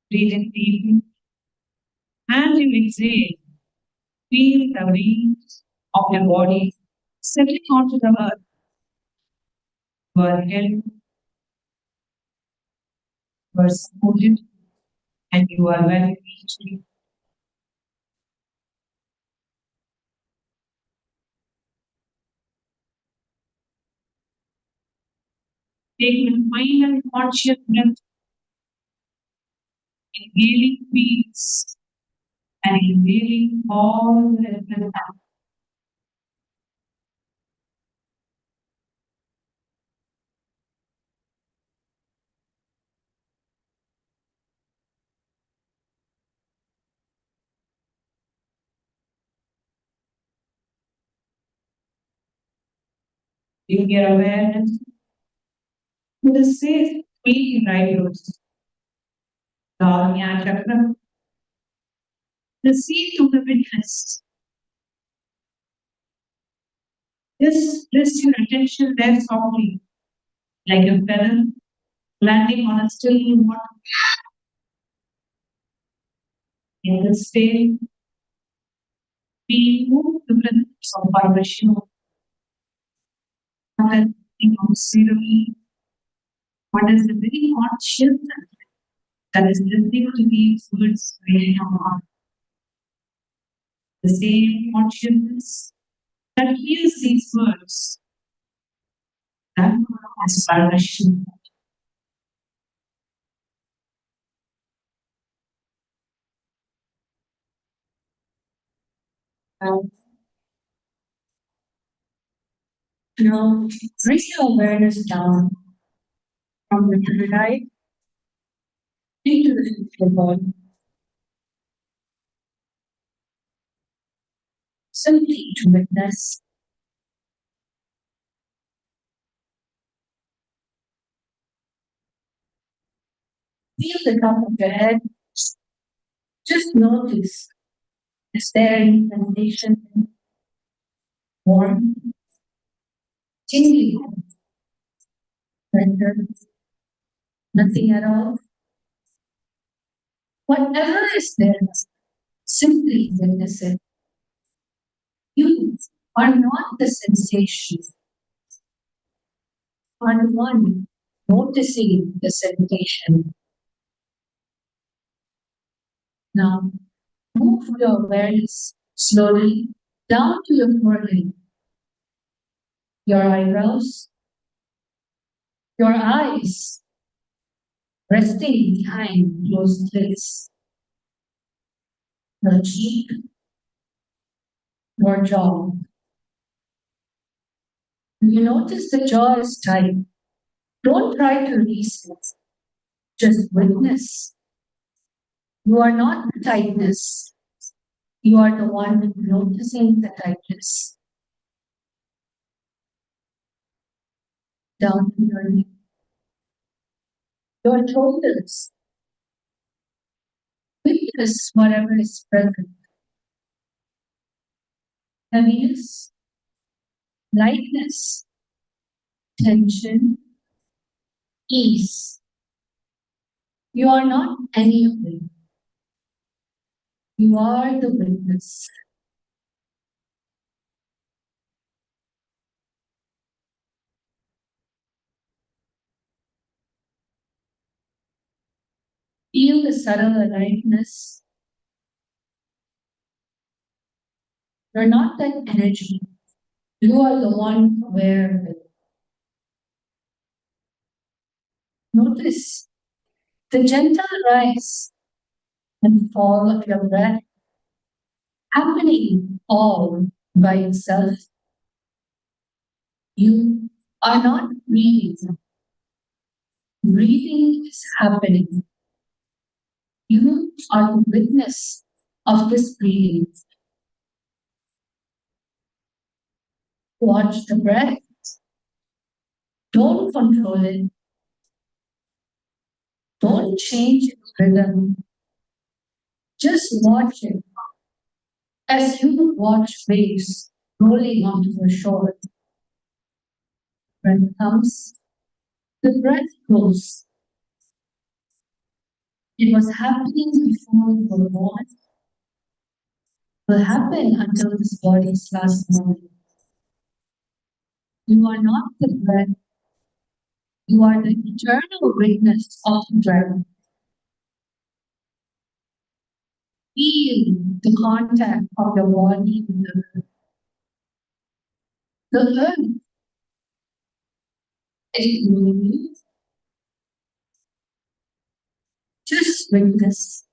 Breathe in deeply. And you exhale. Feel the weight of your body settling onto the earth. You are held, you are supported, and you are well reached. Take a final conscious breath, inhaling peace and inhaling all the restless thoughts. Bring your awareness to the safe breathing right roots, the Ajna chakra, the seat to the witness. Just rest your attention there softly, like a feather landing on a still water. In this state, we move to the presence of Paramashiva. What is the considering? What is the very consciousness that is listening to these words in your heart? The same consciousness that hears these words, that is Paramashiva. Now, bring your awareness down from the right into the physical body. Simply to witness. Feel the top of your head. Just notice, is there any sensation, warm, tingling, tender, nothing at all? Whatever is there, simply witness it. You are not the sensation, you are the one noticing the sensation. Now, move your awareness slowly down to your forehead, your eyebrows, your eyes resting behind closed lids, your cheek, your jaw. When you notice the jaw is tight, don't try to release it. Just witness. You are not the tightness. You are the one noticing the tightness. Down to your knee. Your shoulders. Witness whatever is present. Heaviness, lightness, tension, ease. You are not any of them. You are the witness. Feel the subtle aliveness. You're not that energy. You are the one aware of it. Notice the gentle rise and fall of your breath happening all by itself. You are not breathing. Breathing is happening. You are the witness of this breathing. Watch the breath. Don't control it. Don't change its rhythm. Just watch it as you would watch waves rolling onto the shore. Breath comes, the breath goes. It was happening before you were born, will happen until this body's last moment. You are not the breath, you are the eternal witness of the breath. Feel the contact of your body with the earth. The earth is moving. Just witness.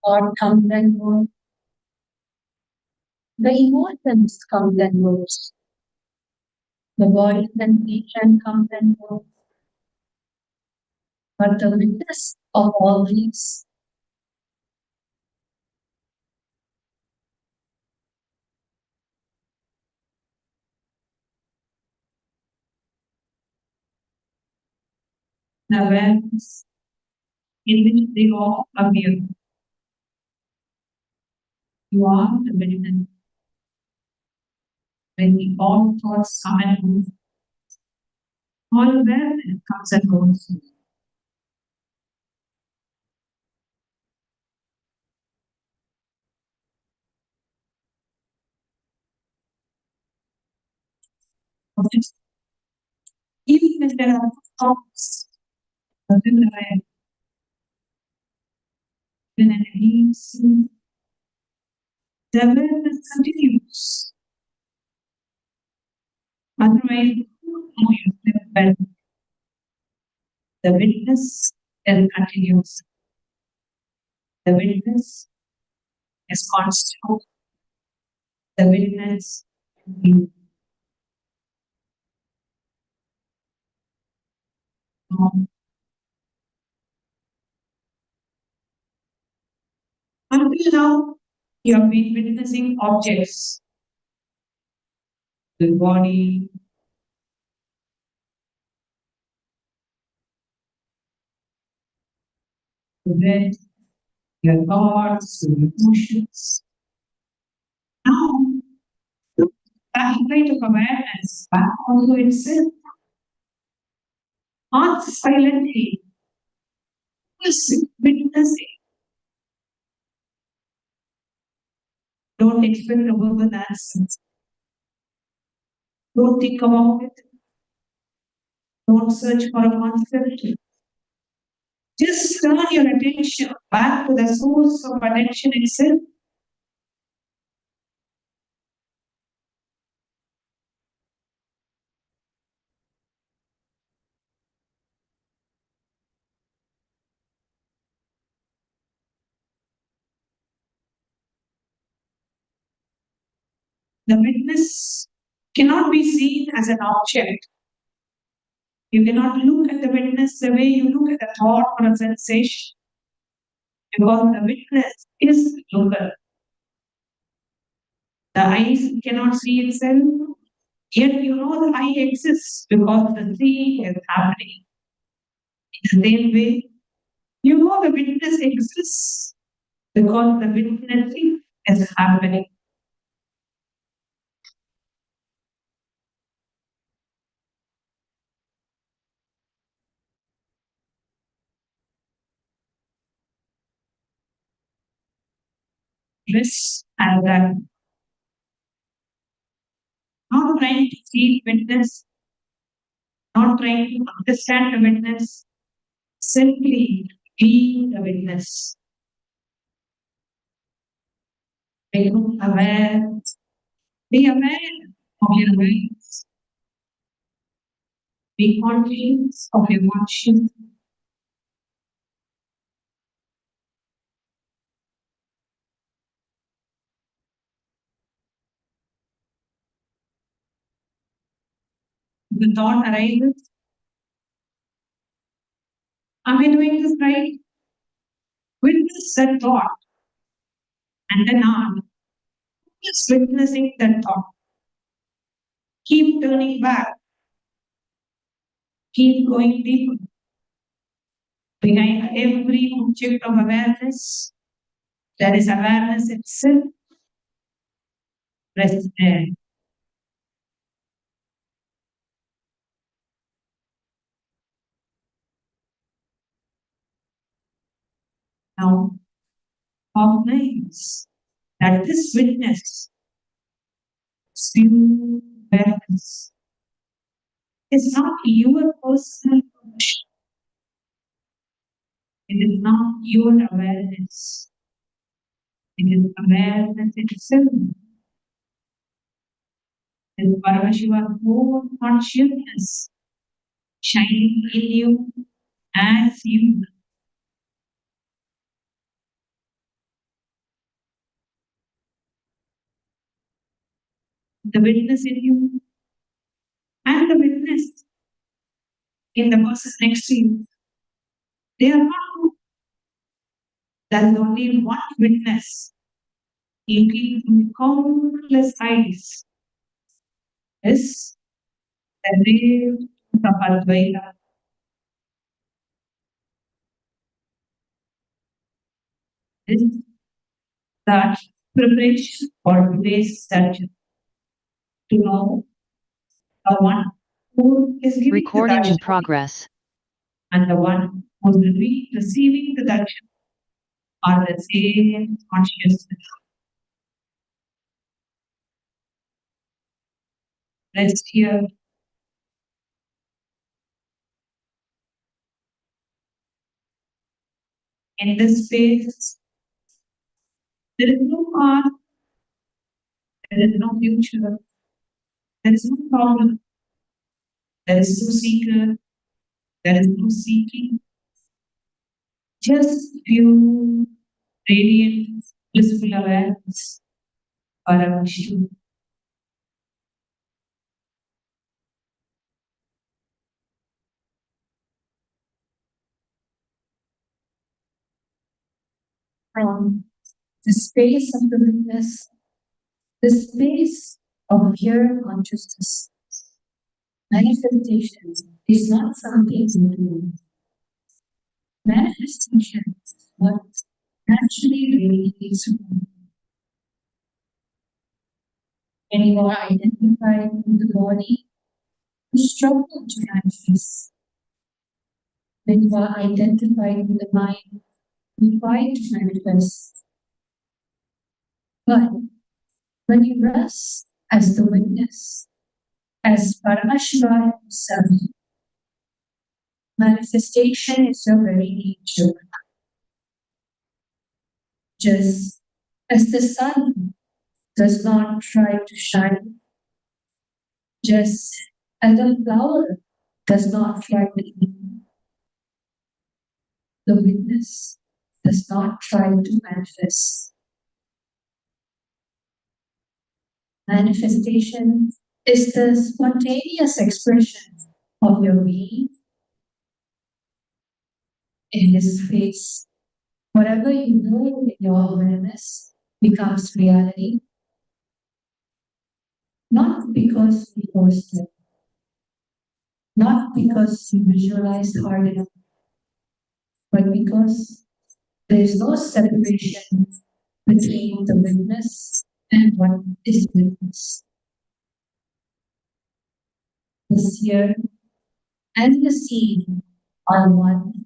Thought comes and goes. The emotions come and goes. The body sensation comes and goes. But the witness of all these, the awareness in which they all appear. You are the witness. When the all thoughts come and move, all awareness comes and goes. Even if there are thoughts, within the mind, when an leaves, the awareness continues. Otherwise, how you feel better. The witness then continues. The witness is constant. The witness continues. Until now, you have been witnessing objects, the body, the breath, your thoughts, your emotions. Now, that kind of awareness back onto itself, not silently, just witnessing. Don't expect a verbal answer. Don't think about it. Don't search for a concept. Just turn your attention back to the source of attention itself. The witness cannot be seen as an object. You cannot look at the witness the way you look at a thought or a sensation. Because the witness is the looker. The eyes cannot see itself, yet you know the eye exists because the seeing is happening. In the same way, you know the witness exists because the witnessing is happening. This and that. Not trying to see the witness, not trying to understand the witness, simply being the witness. Become aware, be aware of your awareness, be conscious of your conscience. The thought arises, am I doing this right? Witness that thought and then on. Just witnessing that thought. Keep turning back. Keep going deeper. Behind every object of awareness, there is awareness itself. Rest there. Now, cognize that this witness, pure awareness, is not your personal permission. It is not your awareness. It is awareness itself. It is Paramashiva's whole consciousness shining in you as you. The witness in you and the witness in the person next to you. They are not two. There is only one witness looking from countless eyes. Is the real Advaita. Is that preparation for today's session to know the one who is giving Recording the in darshan progress. and the one who will be receiving the darshan are the same consciousness. Let's hear. In this space, there is no past, there is no future, there is no problem, there is no seeker, there is no seeking, just pure, radiant, blissful awareness, Paramashivam. From the space of the witness, the space of pure consciousness, manifestation is not something to do. Manifestation is what naturally radiates from you. When you are identified with the body, you struggle to manifest. When you are identified with the mind, you fight to manifest. But when you rest as the witness, as Paramashiva himself, manifestation is your very nature. Just as the sun does not try to shine, just as the flower does not try to bloom, the witness does not try to manifest. Manifestation is the spontaneous expression of your being in this space. Whatever you know in your awareness becomes reality, not because you forced it, not because you visualized hard enough, but because there is no separation between the witness and what is witnessed. The seer and the seen are one,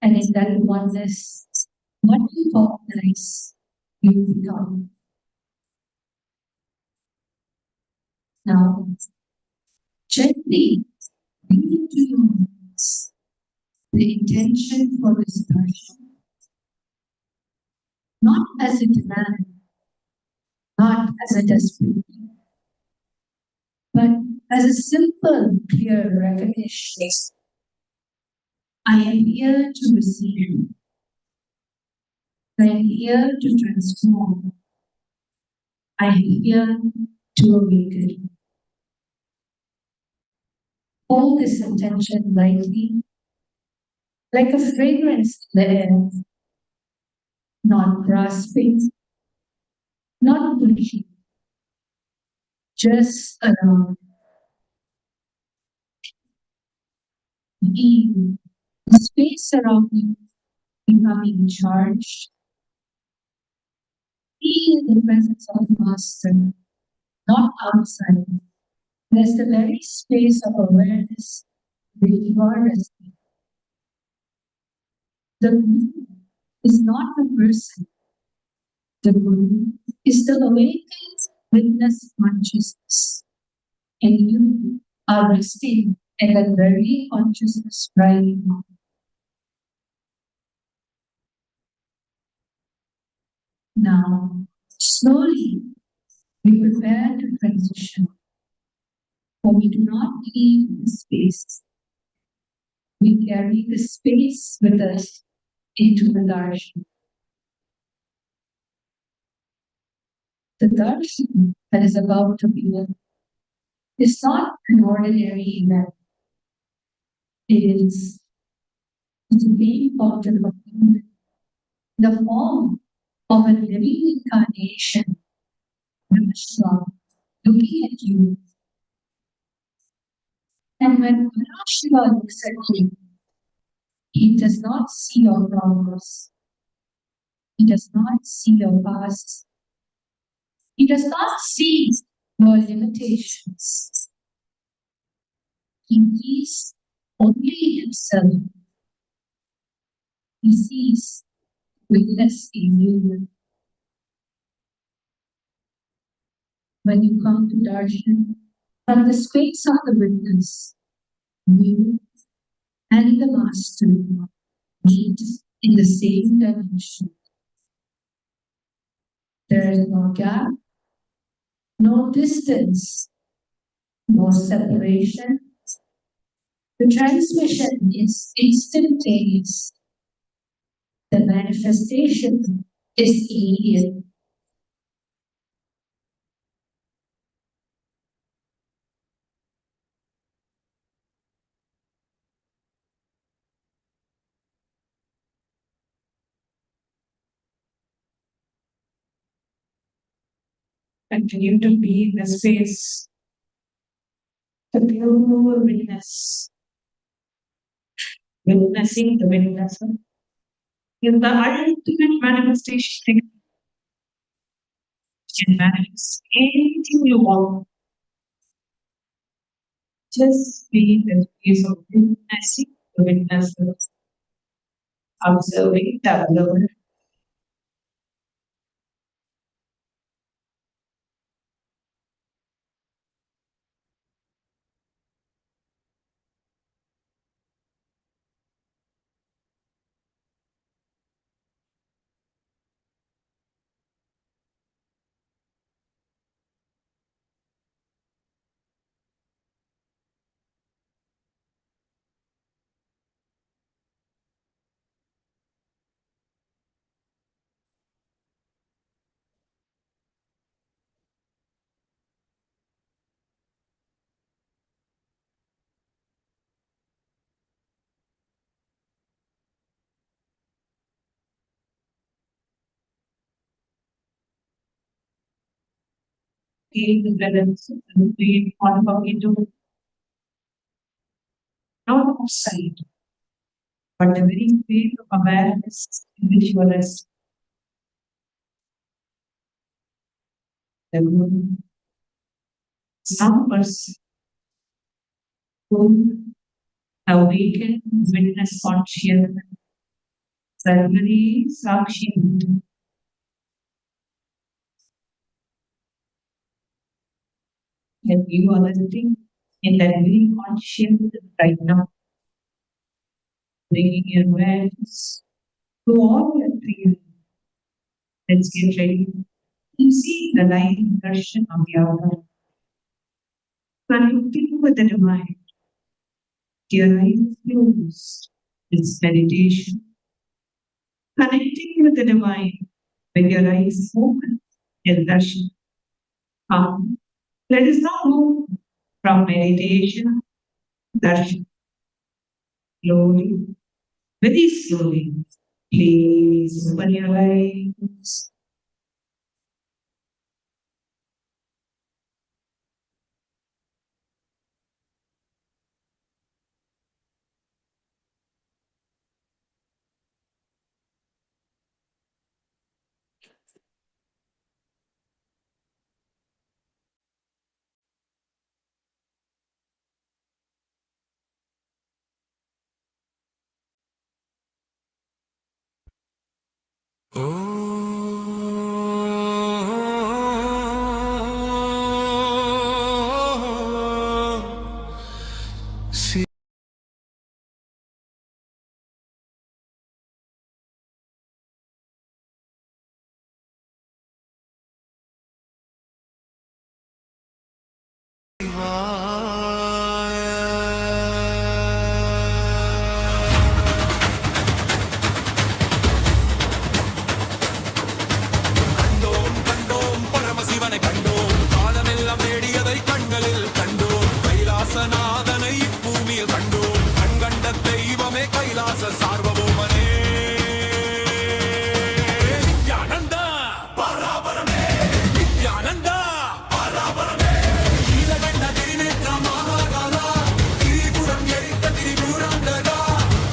and in that oneness, what you recognize, you become. Now, gently bring into your minds the intention for this darshan, not as a demand, not as a desperate, but as a simple, clear recognition. I am here to receive. I am here to transform. I am here to awaken. Hold this intention lightly, like a fragrance in the air, not grasping, not pushing, just around, being, the space around you becoming charged, feel the presence of Master, not outside. There's the very space of awareness where you are resting. The Guru is not the person. The Guru is the awakened witness consciousness. And you are resting in that very consciousness right now. Now, slowly, we prepare to transition, for we do not leave the space. We carry the space with us into the darshan. The darshan that is about to begin is not an ordinary event. It is the being of the human, the form of a living incarnation, Paramashiva, looking at you. And when Paramashiva looks at you, he does not see your progress. He does not see your past. He does not see your limitations. He sees only himself. He sees witness in you. When you come to darshan, from the space of the witness, you and the master meet in the same dimension. There is no gap, no distance, no separation. The transmission is instantaneous. The manifestation is immediate. Continue to be in the space, the pure witness, witnessing the witnesser. In the ultimate manifestation, you can manifest anything you want. Just be in the space of witnessing the witnesser, observing the observer. Feel the presence and feel one of into not outside, but the very state of awareness in which you are resting. The room, some person who awakened witness consciousness, Sarvari Sakshi, that you are resting in that very consciousness right now, bringing your awareness to all your feelings. Let's get ready to see the light darshan of the hour. Connecting with the divine, your eyes closed. It's meditation. Connecting with the divine, with your eyes open, is darshan. Come, let us now move from meditation, darshan, slowly, Very slowly. Please open your eyes. Kailasa Sarvabhaumane Nithyananda Paravarame Nithyananda Paravarame Nilaganda Thirinetra Mahagala Thiripuram Yerita Thiripurandada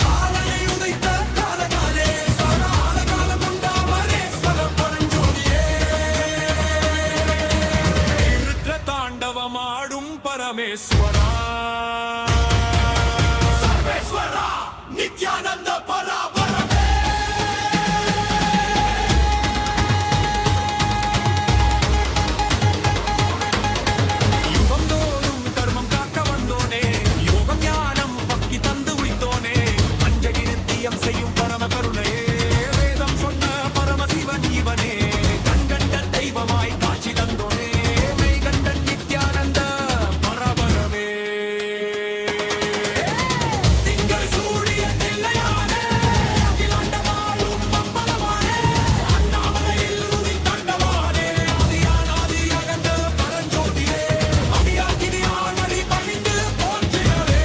Kaalai Udaitha Kalakale Sarala Kalamunda Mareswara Paranjodiye Rudra Tandavam Aadum Parameshwara Nithyananda Paravarame Yugam thorum dharmam kaakka vandone Yogam ஞானம் பக்தி தந்து உய்த்தோனே அஞ்சகி நித்தியம் செய்யும் பரம கருணையே வேதம் சொன்ன பரமசிவன் இவனே கண்கண்ட தெய்வமாய் காட்சி தந்தோனே மெய்கண்டன் நித்யானந்த பரபரமே திங்கள் சூரியன் நிலையானே அகிலாண்ட வாழும் பம்பலமானே அண்ணாமலையில் உதித்தண்டவானே ஆதியானாதி அகண்ட பரஞ்சோதியே அடியாகினியானடி பணிந்து போற்றினவே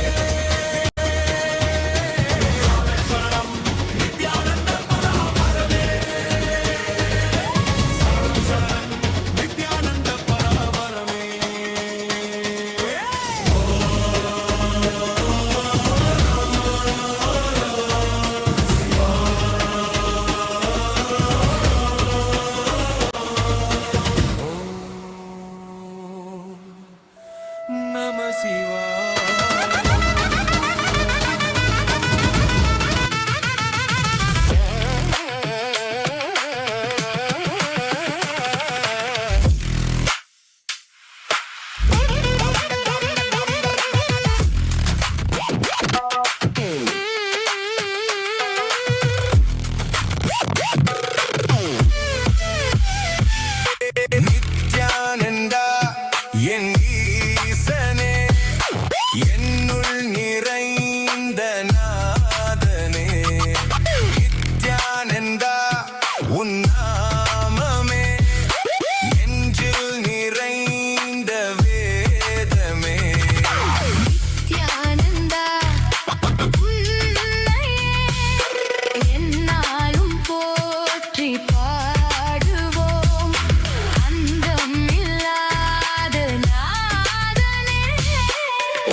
சரணம் நித்யானந்த பராபரமே சரணம் நித்யானந்த பராபரமே நம சிவாய நித்யானந்தா என் ஈசனே என்னுள் நிறைந்த நாதனே நித்யானந்தா உன் நாமமே நெஞ்சில் நிறைந்த வேதமே நித்யானந்தா உன்னையே எந்நாளும் போற்றி பாடுவோம் அந்தம் இல்லாத நாதனே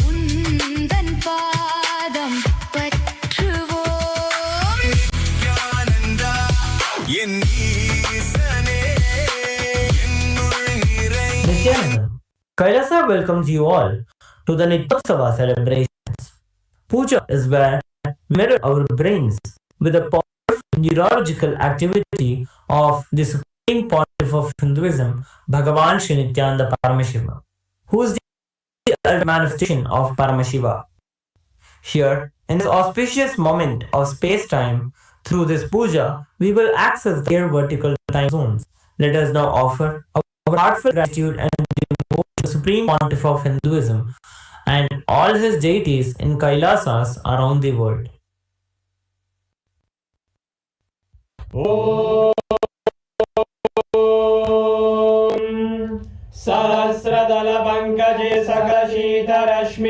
உந்தன் பாதம் பற்றுவோம் நித்யானந்தா என் ஈசனே என்னுள் நிறைந்த Nithyananda. Kailasa welcomes you all to the Nithyotsava celebrations. Puja is where we mirror our brains with the powerful neurological activity of the Supreme Pontiff of Hinduism, BHAGAVAN Sri Nithyananda Paramashiva, who is the ultimate manifestation of Paramashiva. Here, in this auspicious moment of space-time, through this puja, we will access their vertical time zones. Let us now offer our heartfelt gratitude and devotion to the Supreme Pontiff of Hinduism and all his deities in Kailasas around the world. सहस्रदलपङ्कजे सकलशीतरश्मिप्रभं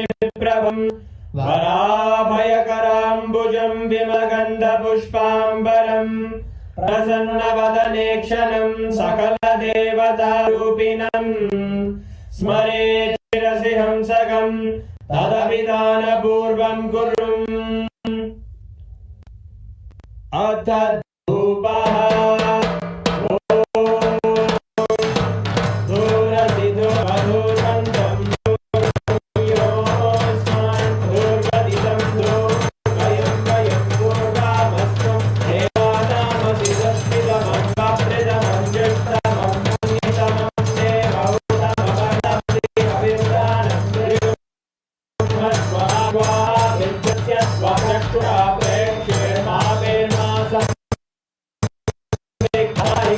वराभयकरां पदाम्बुजं विमगन्धपुष्पाम्बरं प्रसन्नवदने क्षणं सकलदेवतारूपिणं स्मरेत् शिरसि हंसकं तदभिधानपूर्वं कुर्वन् अथ धूपः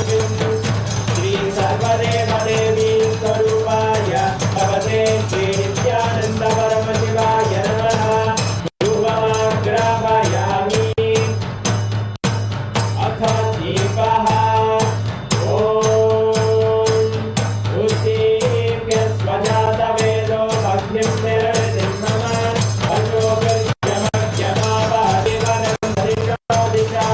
श्री सर्वदेव देवी स्वरूपाय भगवते श्री नित्यानंद परमशिवाय नमः धूपमाग्रापयामि अथ दीपः ॐ उत्दीप्य स्वजातवेदो भग्निं निरतिं मम अशोकयमज्ञमावहतिवनं धरिषोदिशा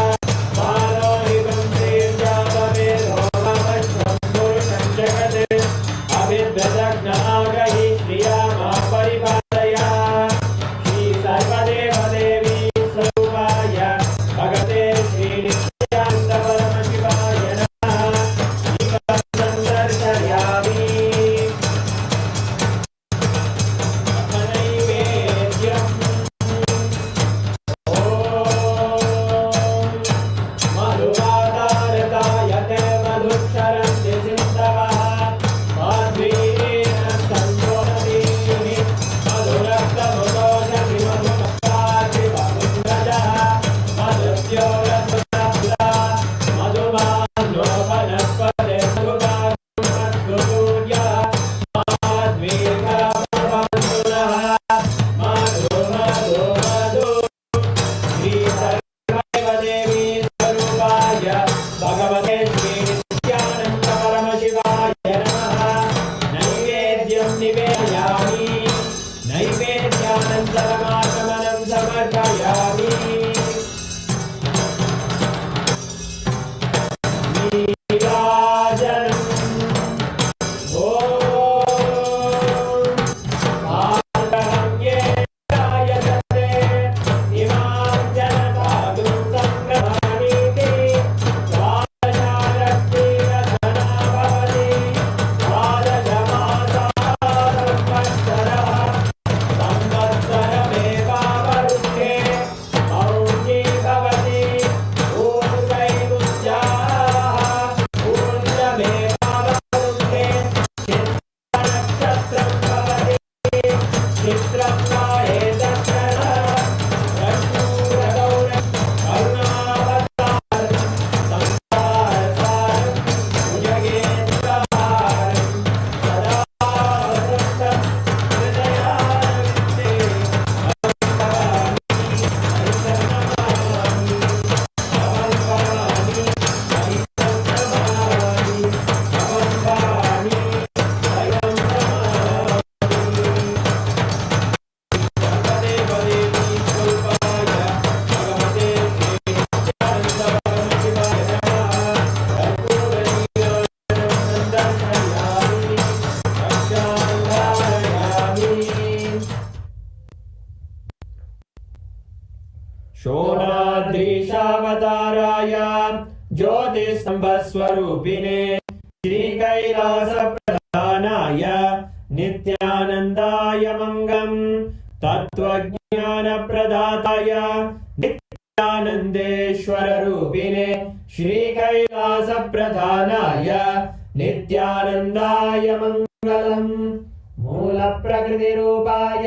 अभिद्वदग्नागहि श्रियामा परिपालया श्री सर्वदेव देवी स्वरूपाय भगवते श्री नित्यानंद परमशिवाय नमः दीपं सन्दर्शयामि नैवेद्यम् ॐ मधुवातारताय ते मधुक्षरन्ति सिन्धवः भगवते श्री नित्यानंद परमशिवाय नमः नैवेद्यं निवेदयामि नैवेद्यानन्तरमागमनं समर्पयामि नीराजनम् शोणाद्रीशावताराय ज्योतिस्तंभस्वरूपिणे श्रीकैलासप्रधानाय नित्यानन्दाय मङ्गलम् तत्त्वज्ञानप्रदाताय नित्यानन्देश्वररूपिणे श्रीकैलासप्रधानाय नित्यानन्दाय मङ्गलम् मूलप्रकृतिरूपाय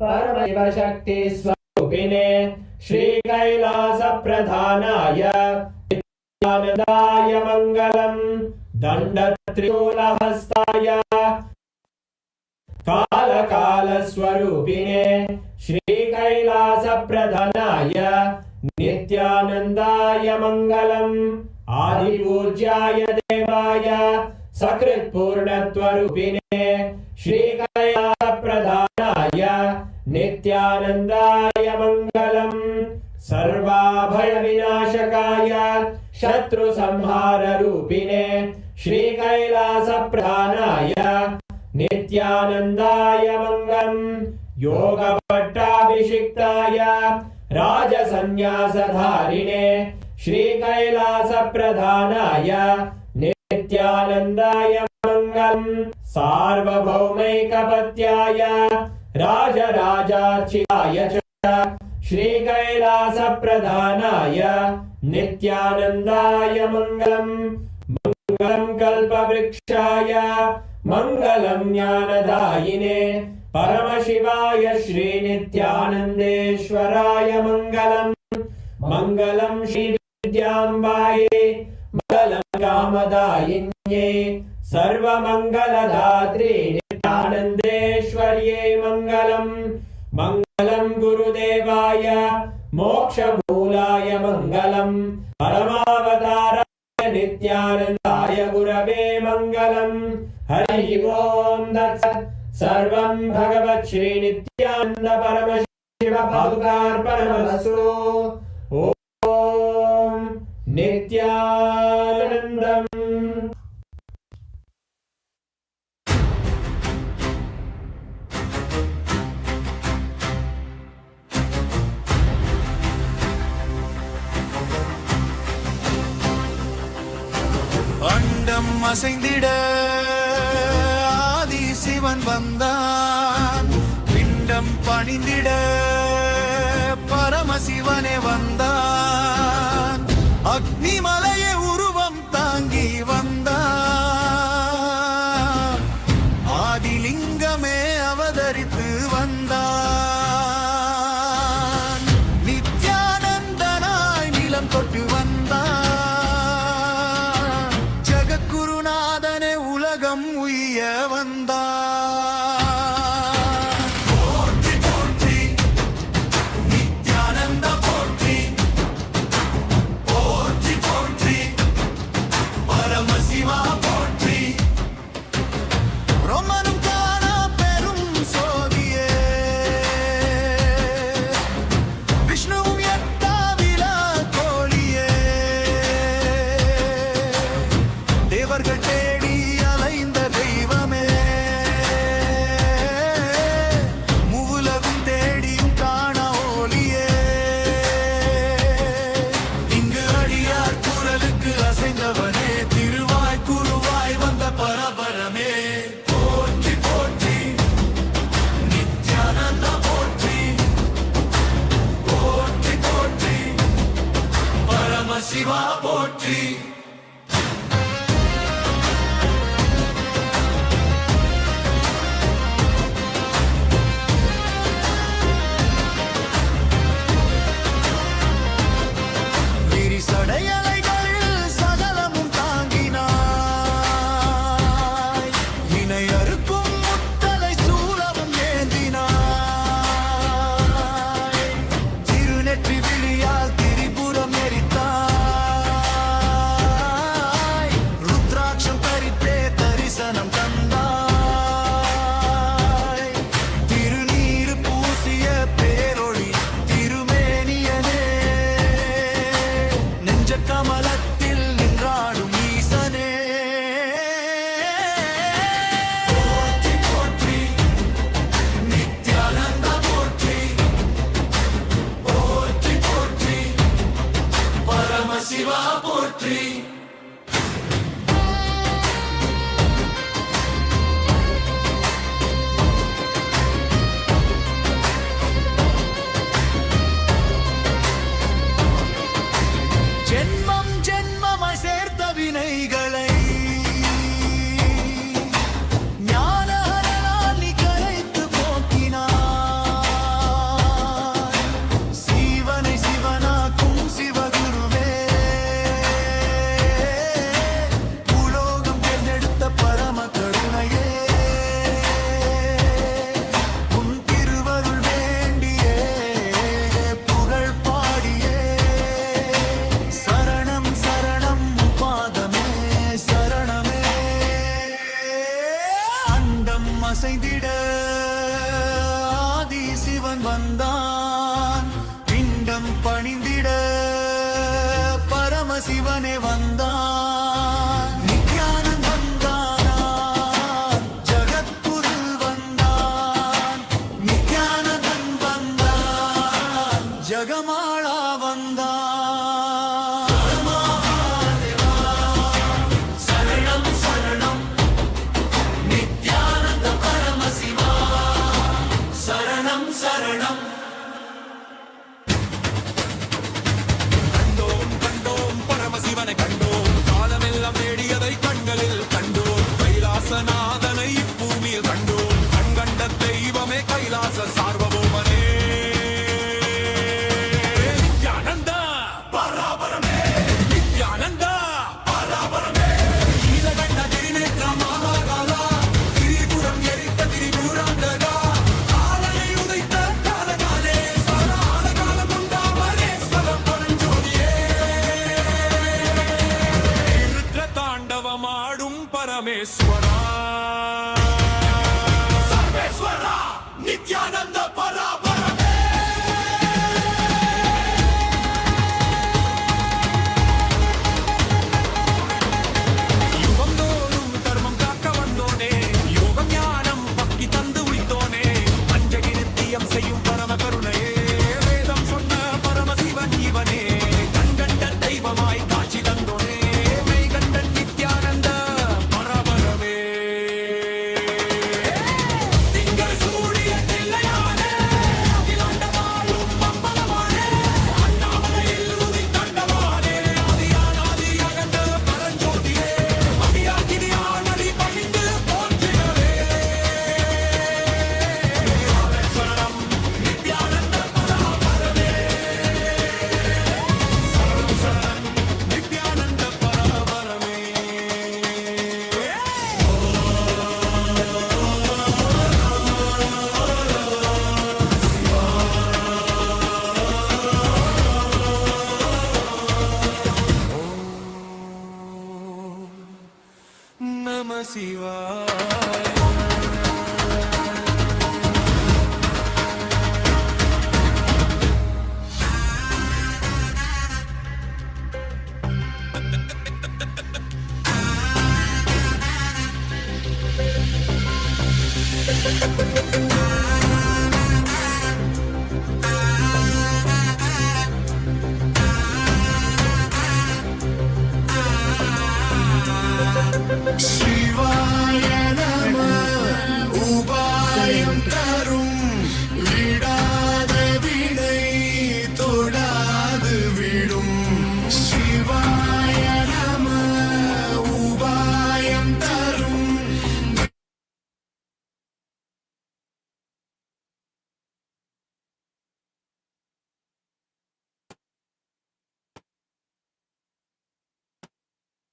परमशिवशक्तिस्वरूपिणे श्रीकैलासप्रधानाय नित्यानन्दाय मङ्गलम् दण्डत्रिशूलहस्ताय कालकालस्वरूपिणे श्रीकैलासप्रधानाय नित्यानन्दाय मङ्गलम् आदिपूज्याय देवाय सकृत्पूर्णत्वरूपिणे श्रीकैलासप्रधानाय नित्यानन्दाय मङ्गलम् सर्वभयविनाशकाय शत्रुसंहाररूपिणे श्रीकैलासप्रधानाय नित्यानन्दाय मङ्गलम् योगपट्टाभिषिक्ताय राजसन्न्यासधारिणे श्रीकैलासप्रधानाय नित्यानन्दाय मङ्गलम् सार्वभौमैकपत्याय राजराजार्चिताय च श्रीकैलासप्रधानाय नित्यानन्दाय मङ्गलम् मङ्गलम् कल्पवृक्षाय मङ्गलम् ज्ञानदायिने परमशिवाय श्रीनित्यानन्देश्वराय मङ्गलम् मङ्गलम् श्रीविद्याम्बायै मङ्गलम् कामदायिन्ये सर्वमङ्गलदात्रे नित्यानन्देश्वर्यै मङ्गलम् मङ्गलम् गुरुदेवाय मोक्षमूलाय मङ्गलम् परमावताराय नित्यानन्दाय गुरवे मङ्गलम् हरिः ओम् तत्सत् सर्वं भगवत् श्रीनित्यानन्द परमशिव पादुकार्पणमस्तु ॐ नित्यानन्दम् அண்டம் அசைந்திட ஆதி சிவன் வந்தான், பிண்டம் பணிந்திட பரமசிவனே வந்தான், அக்னிமலையை உருவம் தாங்கி வந்தான், ஆதிலிங்கமே அவதரித்து வந்தான், நித்யானந்தனாய் நிலம் தொட்டு வந்தான், ஜகத்குருநாதனே உலகம் உய்ய வந்தான். போற்றி போற்றி நித்யானந்த போற்றி, போற்றி போற்றி பரமசிவா போற்றி, ரோமனும் காணா பெரும் சோதியே, விஷ்ணுவும் எட்டாவிலா கோழியே, தேவர்கள் தேடி அலைந்த தெய்வமே, மூவுலகும் தேடியும் காண ஒளியே, இங்கு அடியார் குரலுக்கு அசைந்தவனே, திருவாய் குருவாய் வந்த பரபரமே, போற்றி போற்றி நித்யானந்த போற்றி, போற்றி போற்றி பரமசிவா போற்றி. விரிசடையலைகளில் சகலமும் தாங்கினாய், வினை அறுக்கும் முத்தலை சூலமும் ஏந்தினாய், திருநெற்றி விழியால் திரிபுரம் எரித்தாய், பரமசிவனே வந்தான் நித்யானந்தம் வந்தான் ஜகத்குருள் வந்தான் நித்யானந்தம் வந்தான் ஜகமாளா வந்தான் சரணம் சரணம் நித்யானந்த பரமசிவா சரணம் சரணம் கண்டோம் பரமசிவனை கண்டோம் காலமெல்லாம் தேடியதை கண்களில் கண்டோம் கைலாசநாதனை இப்பூமியில் கண்டோம் கண்கண்ட தெய்வமே கைலாச சார்வபௌமனே நித்யானந்தா பராபரமே நித்யானந்தா பராபரமே நீலகண்ட திரிநேத்ர மகாகாலா திரிபுரம் எரித்த திரிபுராந்தகா காலனை உதைத்த காலகாலே சரால காலம் உண்டாமலே ஸ்வரம் பரஞ்சோதியே ருத்ர தாண்டவமாடும் பரமேஸ்வரா சர்வேஸ்வரா நித்யானந்த பராபரமே யுகம் தோறும் தர்மம் காக்க வந்தோனே யோகம் ஞானம் பக்தி தந்து உய்த்தோனே பஞ்சகி நித்தியம் செய்யும் பரம கருணையே வேதம் சொன்ன பரமசிவன் இவனே கண்கண்ட தெய்வமாய் காட்சி தந்தோனே மெய்கண்டன் நித்யானந்த பரபரமே திங்கள் சூடிய தில்லையானே அகிலாண்ட வாழும் அம்பலமானே அண்ணாமலையில் உதித்தண்டவானே ஆதியானாதி அகண்ட பரஞ்சோதியே அடியாகினியானடி பணிந்து போற்றினவே சரணம் நித்யானந்த பராபரமே சரணம் சரணம் நித்யானந்த பராபரமே நம சிவாய சிவாய நம உபாயம் தரும் விடாத வினை தொடாது விடும் சிவாய நம உபாயம் தரும்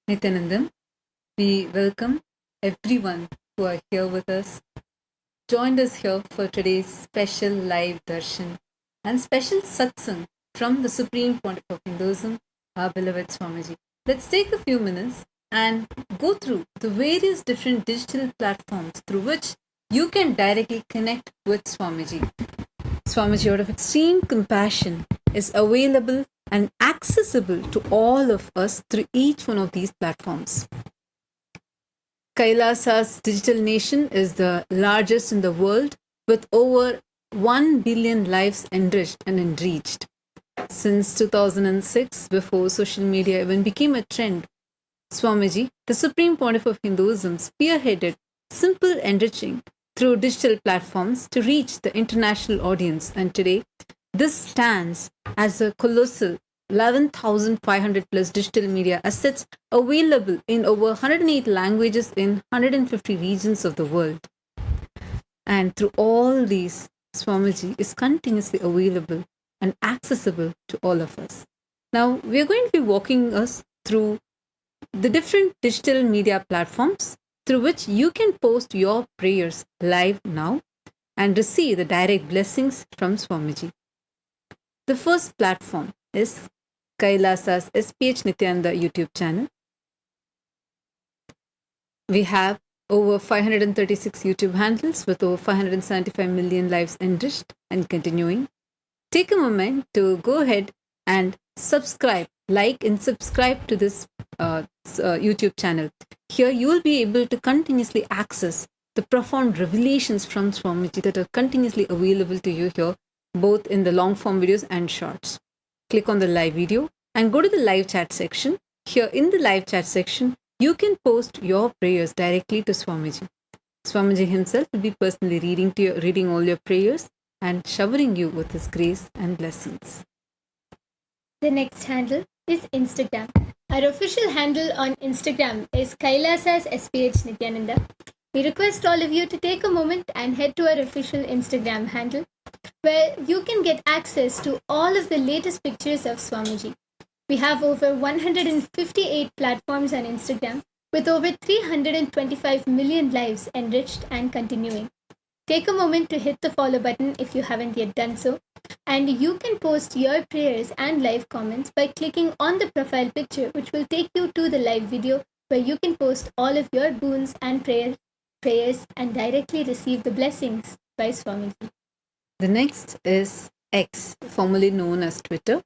Nithyananda, we welcome everyone who are here with us, joined us here for today's special live darshan and special satsang from the Supreme Pontiff of Hinduism, our beloved Swamiji. Let's take a few minutes and go through the various different digital platforms through which you can directly connect with Swamiji. Swamiji, out of extreme compassion, is available and accessible to all of us through each one of these platforms. Kailasa's digital nation is the largest in the world with over 1 billion lives enriched and enriched. Since 2006, before social media even became a trend, Swamiji, the Supreme Pontiff of Hinduism, spearheaded simple enriching through digital platforms to reach the international audience. And today, this stands as a colossal 11,500 plus digital media assets available in over 108 languages in 150 regions of the world. And through all these, Swamiji is continuously available and accessible to all of us. Now, we are going to be walking us through the different digital media platforms through which you can post your prayers live now and receive the direct blessings from Swamiji. The first platform is Kailasa's SPH Nithyananda YouTube channel. We have over 536 YouTube handles with over 575 million lives enriched and continuing. Take a moment to go ahead and subscribe, like and subscribe to this YouTube channel. Here you will be able to continuously access the profound revelations from Swamiji that are continuously available to you here, both in the long form videos and shorts. Click on the live video and go to the live chat section. Here in the live chat section, you can post your prayers directly to Swamiji. Swamiji himself will be personally reading all your prayers and showering you with his grace and blessings. The next handle is Instagram. Our official handle on Instagram is Kailasa's SPH Nithyananda. We request all of you to take a moment and head to our official Instagram handle, where you can get access to all of the latest pictures of Swamiji. We have over 158 platforms on Instagram with over 325 million lives enriched and continuing. Take a moment to hit the follow button if you haven't yet done so, and you can post your prayers and live comments by clicking on the profile picture, which will take you to the live video where you can post all of your boons and prayers and directly receive the blessings by Swamiji. The next is X, formerly known as Twitter.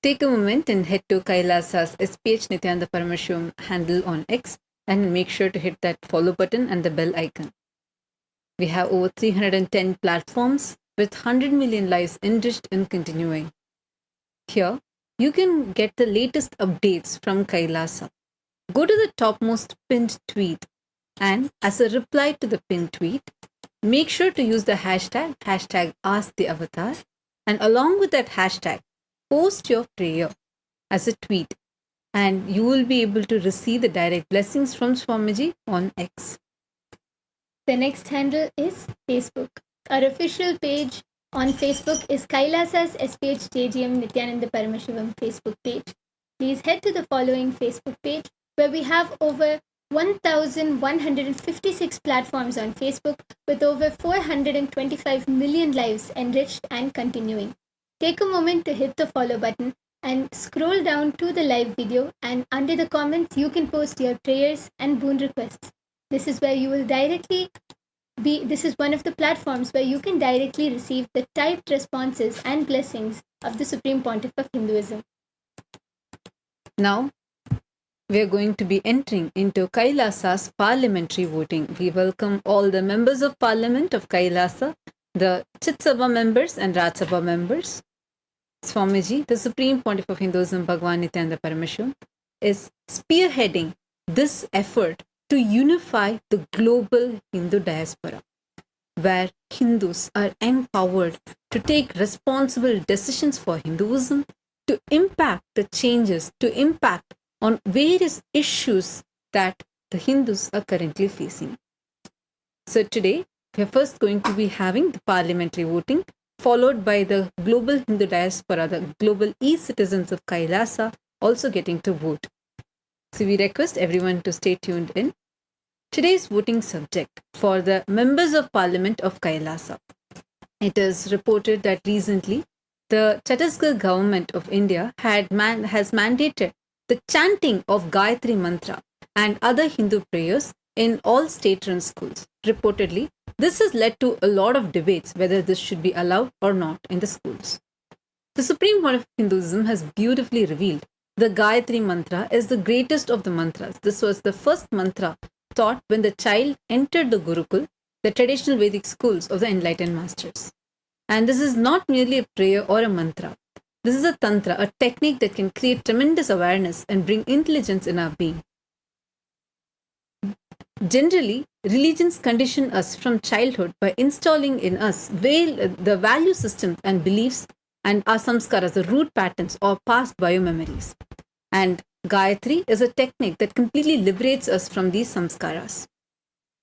Take a moment and head to Kailasa's SPH Nithyananda Paramashivam handle on X and make sure to hit that follow button and the bell icon. We have over 310 platforms with 100 million lives enriched and continuing. Here, you can get the latest updates from Kailasa. Go to the topmost pinned tweet and as a reply to the pinned tweet, make sure to use the hashtag #AskTheAvatar, and along with that hashtag, post your prayer as a tweet and you will be able to receive the direct blessings from Swamiji on X. The next handle is Facebook. Our official page on Facebook is Kailasa's SPH JGM Nithyananda Paramashivam Facebook page. Please head to the following Facebook page where we have over 1,156 platforms on Facebook with over 425 million lives enriched and continuing. Take a moment to hit the follow button and scroll down to the live video, and under the comments you can post your prayers and boon requests. This is one of the platforms where you can directly receive the typed responses and blessings of the Supreme Pontiff of Hinduism. Now, we are going to be entering into Kailasa's parliamentary voting. We welcome all the members of parliament of Kailasa, the Chit Sabha members and Raj Sabha members. Swamiji, the Supreme Pontiff of Hinduism, Bhagavan Nithyananda Paramashivam, is spearheading this effort to unify the global Hindu diaspora, where Hindus are empowered to take responsible decisions for Hinduism, to impact the changes, to impact on various issues that the Hindus are currently facing. So today, we are first going to be having the parliamentary voting, followed by the global Hindu diaspora, the global e-citizens of Kailasa also getting to vote. So we request everyone to stay tuned in. Today's voting subject for the members of Parliament of Kailasa. It is reported that recently the Chhattisgarh government of India has mandated the chanting of Gayatri Mantra and other Hindu prayers in all state-run schools. Reportedly, this has led to a lot of debates whether this should be allowed or not in the schools. The Supreme Court of Hinduism has beautifully revealed the Gayatri Mantra is the greatest of the mantras. This was the first mantra taught when the child entered the Gurukul, the traditional Vedic schools of the enlightened masters. And this is not merely a prayer or a mantra. This is a tantra, a technique that can create tremendous awareness and bring intelligence in our being. Generally, religions condition us from childhood by installing in us the value systems and beliefs and our samskaras, the root patterns or past biomemories. And Gayatri is a technique that completely liberates us from these samskaras.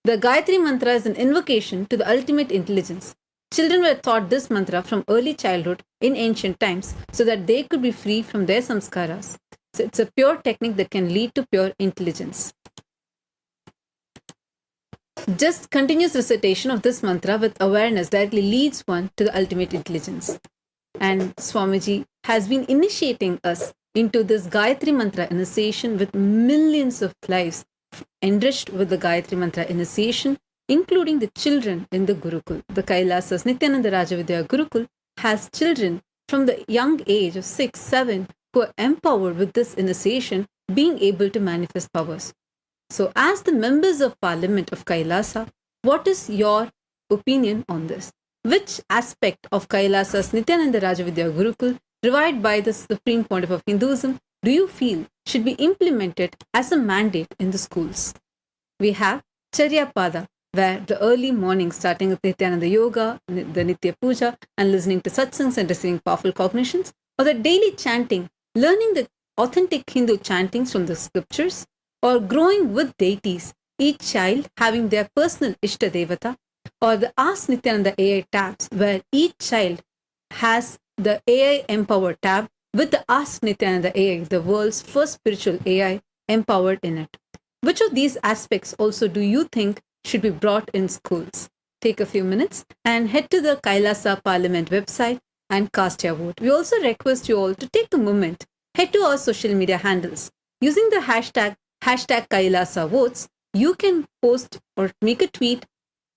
The Gayatri mantra is an invocation to the ultimate intelligence. Children were taught this mantra from early childhood in ancient times so that they could be free from their samskaras. So it's a pure technique that can lead to pure intelligence. Just continuous recitation of this mantra with awareness directly leads one to the ultimate intelligence. And Swamiji has been initiating us into this Gayatri Mantra initiation with millions of lives enriched with the Gayatri Mantra initiation, including the children in the Gurukul. The Kailasa's Nithyananda Rajavidya Gurukul has children from the young age of 6, 7 who are empowered with this initiation being able to manifest powers. So, as the members of Parliament of Kailasa, what is your opinion on this? Which aspect of Kailasa's Nithyananda Rajavidya Gurukul, revived by the Supreme Pontiff of Hinduism, do you feel should be implemented as a mandate in the schools? We have Charya Pada, where the early morning starting with Nithyananda Yoga, the Nitya Puja, and listening to satsangs and receiving powerful cognitions, or the daily chanting, learning the authentic Hindu chantings from the scriptures, or growing with deities, each child having their personal Ishta Devata, or the Ask Nithyananda AI tabs, where each child has the AI Empower tab with the Ask Nithyananda AI, the world's first spiritual AI, empowered in it. Which of these aspects also do you think should be brought in schools? Take a few minutes and head to the Kailasa Parliament website and cast your vote. We also request you all to take a moment, head to our social media handles. Using the hashtag Kailasa votes, you can post or make a tweet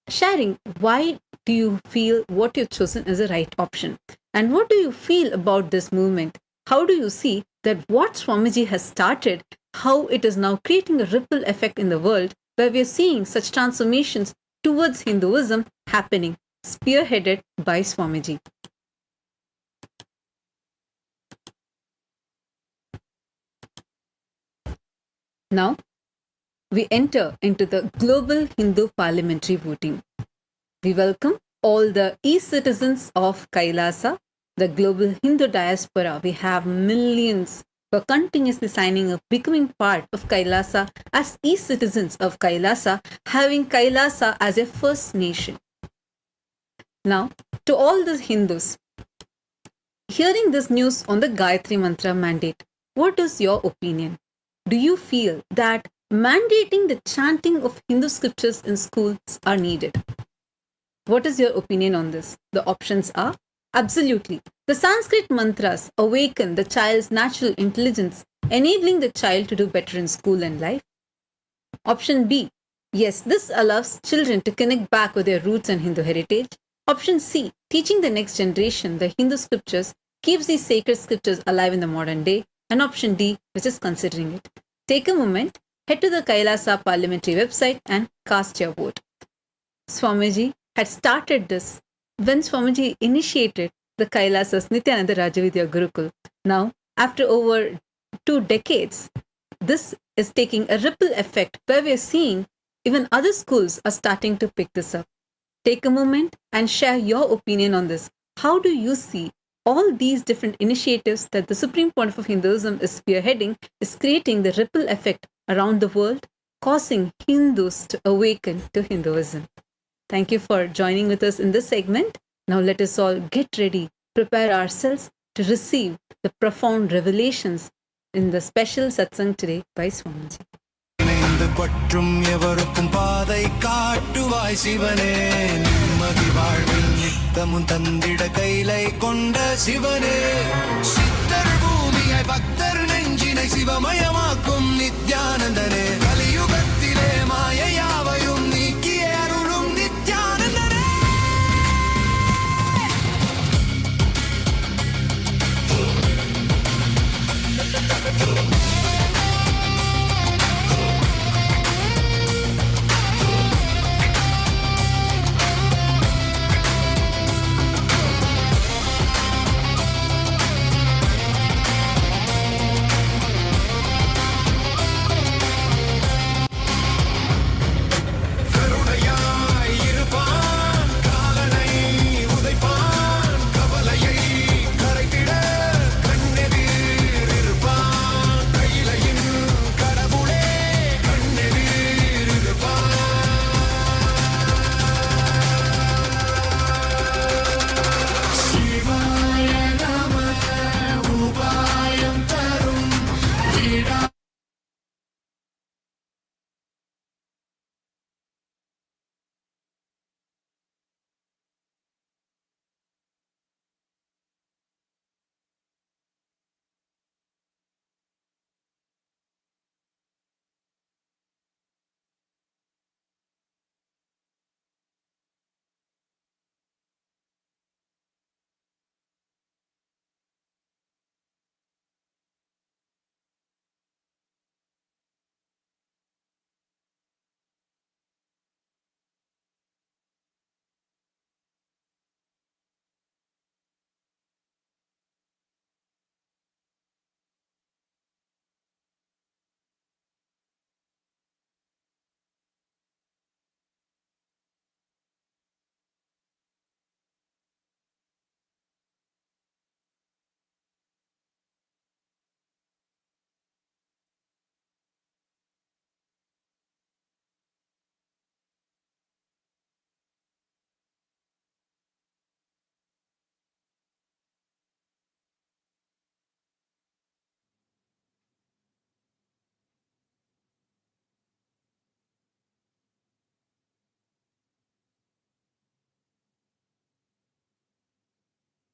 sharing why do you feel what you've chosen is the right option. And what do you feel about this movement? How do you see that what Swamiji has started, how it is now creating a ripple effect in the world where we are seeing such transformations towards Hinduism happening, spearheaded by Swamiji? Now, we enter into the Global Hindu Parliamentary Voting. We welcome all the e-citizens of Kailasa, the global Hindu diaspora. We have millions who are continuously signing up, becoming part of Kailasa as e-citizens of Kailasa, having Kailasa as a first nation. Now, to all the Hindus, hearing this news on the Gayatri Mantra mandate, what is your opinion? Do you feel that mandating the chanting of Hindu scriptures in schools are needed? What is your opinion on this? The options are absolutely. The Sanskrit mantras awaken the child's natural intelligence, enabling the child to do better in school and life. Option B, yes, this allows children to connect back with their roots and Hindu heritage. Option C, teaching the next generation the Hindu scriptures keeps these sacred scriptures alive in the modern day. And option D, which is considering it. Take a moment, head to the Kailasa Parliamentary website and cast your vote. Swamiji had started this when Swamiji initiated the Kailasa's Nithyananda Rajavidya Gurukul. Now, after over 2 decades, this is taking a ripple effect where we are seeing even other schools are starting to pick this up. Take a moment and share your opinion on this. How do you see all these different initiatives that the Supreme Pontiff of Hinduism is spearheading is creating the ripple effect around the world, causing Hindus to awaken to Hinduism? Thank you for joining with us in this segment. Now let us all get ready, prepare ourselves to receive the profound revelations in the special satsang today by Swamiji. இணைந்து பற்றும் எவருக்கும் பாதை காட்டுவாய் சிவனே நிம்மதி வாழ்வில் நித்தமும் தந்திட கைலை கொண்ட சிவனே சித்தர் பூமியாய் பக்தர் நெஞ்சினை சிவமயமாக்கும் நித்யானந்தனே கலியுகத்திலே மாயையாவையும் நீக்கிய அருளும் நித்யானந்தனே.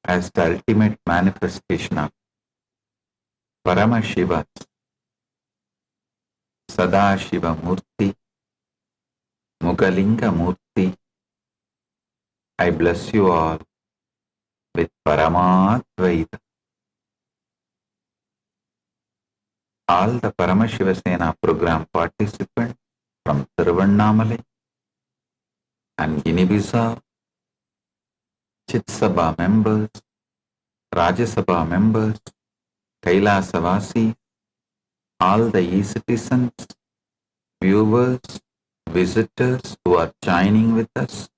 as the ultimate manifestation of Paramashiva, Sadashiva Murti, Mugalinga Murti, I bless you all with Paramadvaita. All the Paramashiva Sena program participants from Tiruvannamalai and Guinea-Bissau, Chitsabha members, Rajasabha members, Kailasa Vasi, all the e-citizens, viewers, visitors who are joining with us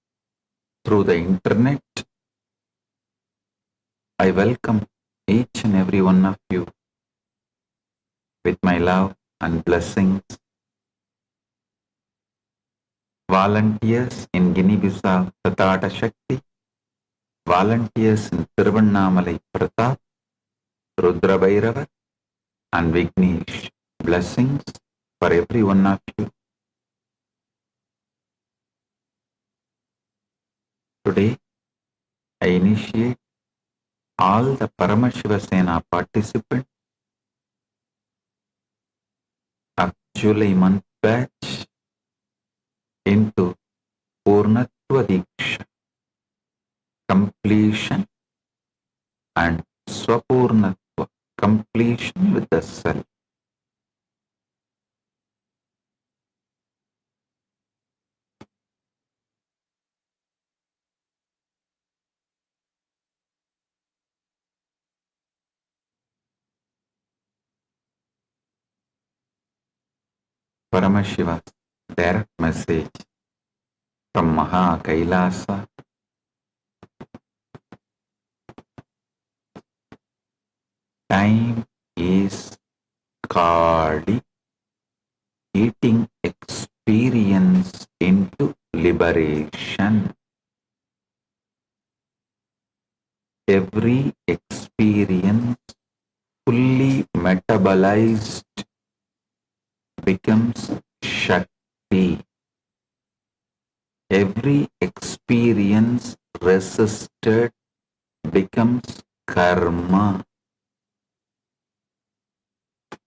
through the internet, I welcome each and every one of you with my love and blessings. Volunteers in Guinea-Bissau, Tatata Shakti, volunteers in Tiruvannamalai Pratap, Rudra Bhairava, and Vignesh. Blessings for every one of you. Today, I initiate all the Paramashiva Sena participants of July month batch into Purnatva Diksha, completion and Swapurnatva, completion with the self. Paramashiva's direct message from Maha Kailasa. Time is Kali, eating experience into liberation. Every experience fully metabolized becomes Shakti. Every experience resisted becomes Karma.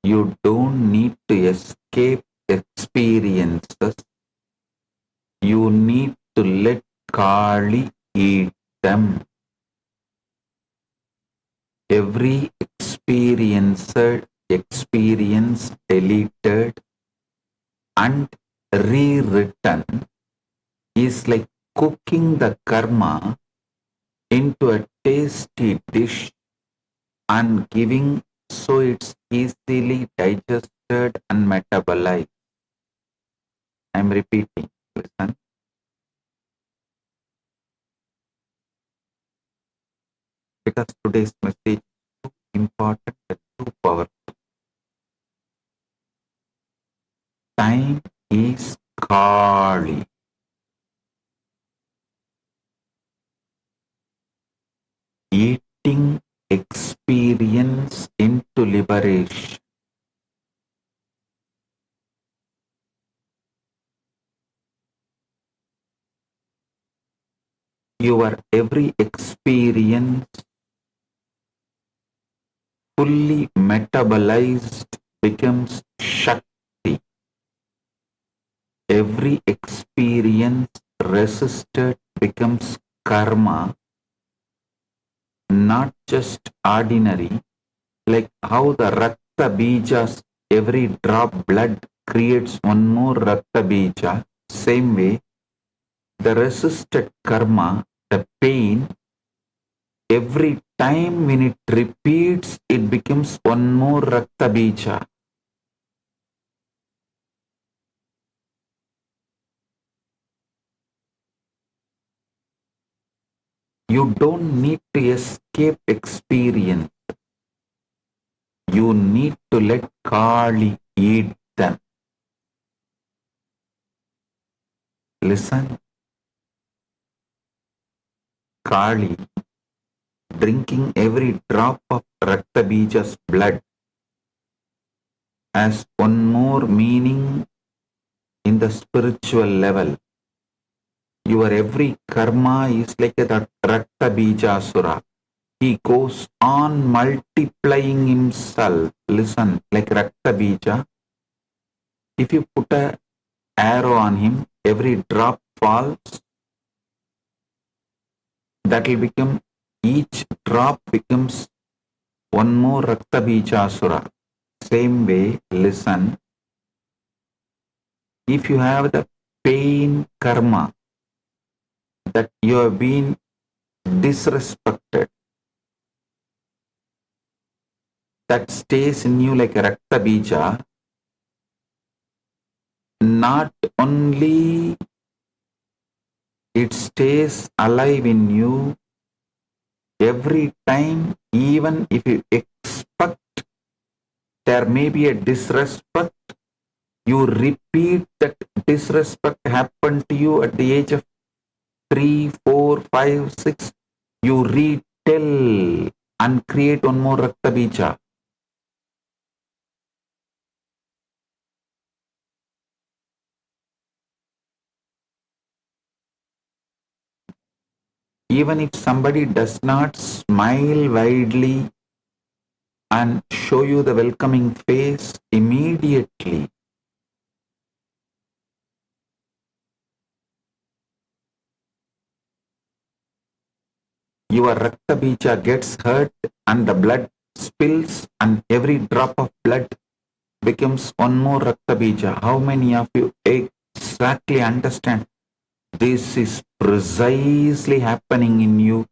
You don't need to escape experiences. You need to let Kali eat them. Every experience deleted and rewritten is like cooking the karma into a tasty dish and giving so it's easily digested and metabolized. I'm repeating, listen. Because today's message is too important and too powerful. Time is Kali. Eating experience into liberation. Your every experience fully metabolized becomes Shakti. Every experience resisted becomes Karma. Not just ordinary, like how the Rakta Bijas, every drop blood creates one more Rakta Bija. Same way, the resisted karma, the pain, every time when it repeats, it becomes one more Rakta Bija. You don't need to escape experience. You need to let Kali eat them. Listen. Kali drinking every drop of Rakta Bija's blood has one more meaning in the spiritual level. Your every karma is like a Rakta Bijasura. he goes on multiplying himself. Listen, like Rakta Bija. If you put a arrow on him, every drop falls. That will become, each drop becomes one more Rakta Bija Asura. Same way, listen. If you have the pain karma that you have been disrespected, that stays in you like a Rakta Bija, not only it stays alive in you every time, even if you expect there may be a disrespect, you repeat that disrespect happened to you at the age of 3, 4, 5, 6, you retell and create one more Rakta Bija. Even if somebody does not smile widely and show you the welcoming face immediately, your Rakta Bija gets hurt and the blood spills and every drop of blood becomes one more Rakta Bija. How many of you exactly understand? This is precisely happening in you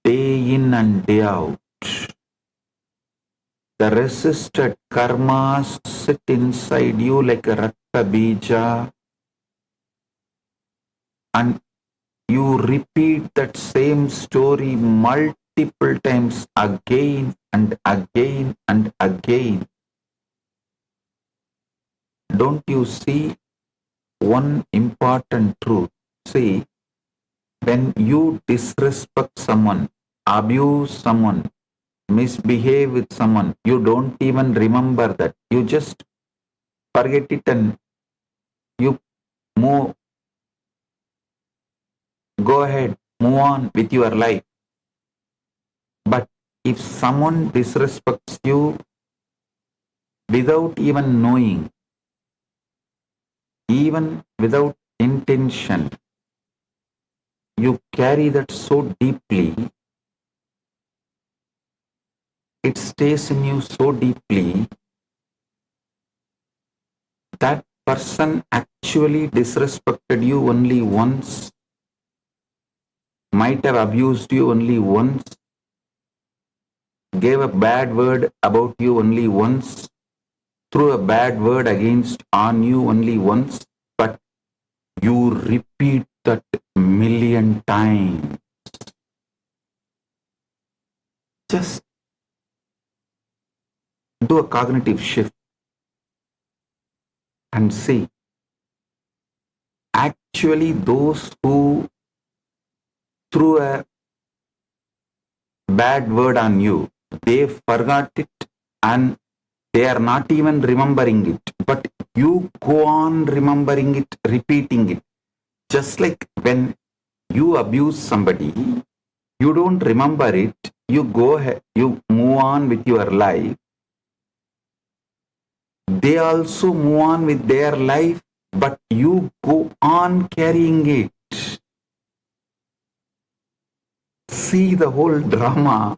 day in and day out. The resisted karmas sit inside you like a Rakta Bija, and you repeat that same story multiple times again and again and again. Don't you see one important truth? See, when you disrespect someone, abuse someone, misbehave with someone, you don't even remember that. You just forget it and you move, go ahead, move on with your life. But if someone disrespects you without even knowing, even without intention, you carry that so deeply, it stays in you so deeply, that person actually disrespected you only once, might have abused you only once, gave a bad word about you only once, threw a bad word against on you only once, but you repeat that million times. Just do a cognitive shift and see. Actually, those who threw a bad word on you, they forgot it and they are not even remembering it. But you go on remembering it, repeating it. Just like when you abuse somebody, you don't remember it, you go ahead, you move on with your life. They also move on with their life, but you go on carrying it. See the whole drama.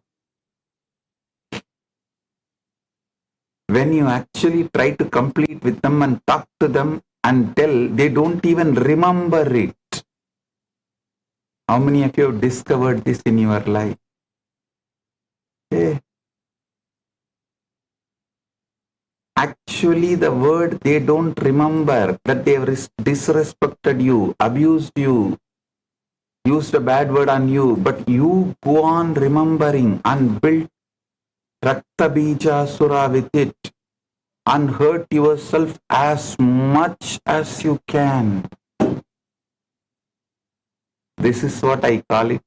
When you actually try to complete with them and talk to them and tell, they don't even remember it. How many of you have discovered this in your life? Actually, the word they don't remember, that they have disrespected you, abused you, used a bad word on you, but you go on remembering and build Rakta Bija Sura with it and hurt yourself as much as you can. This is what I call it,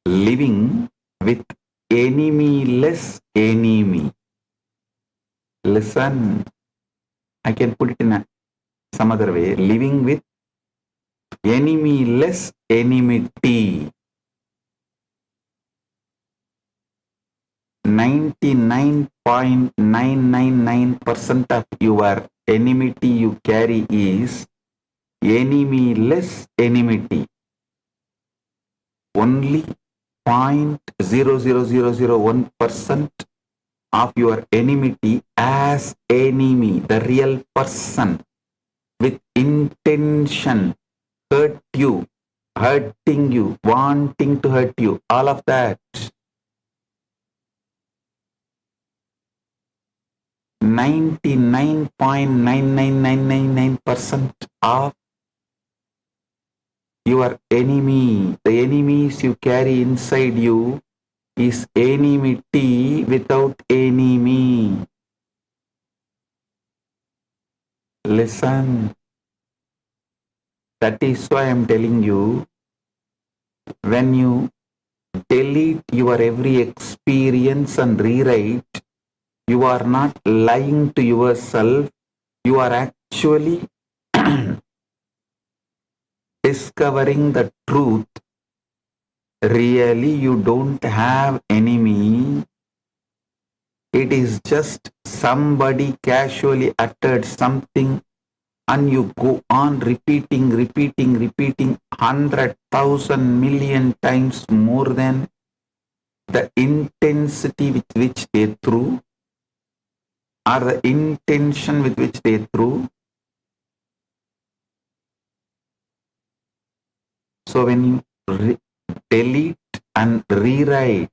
living with enemy-less enemy. Listen, I can put it in some other way, living with enemy-less enmity. 99.999% of your enmity you carry is enemy-less enmity. Only 0.00001% of your enmity as enemy, the real person with intention, hurting you, wanting to hurt you, all of that. 99.99999% of your enemy, the enemies you carry inside you, is enmity without enemy. Listen. That is why I am telling you, when you delete your every experience and rewrite, you are not lying to yourself, you are actually discovering the truth. Really, you don't have enemy. It is just somebody casually uttered something and you go on repeating 100,000 million times more than the intensity with which they threw, or the intention with which they threw. So when you delete and rewrite,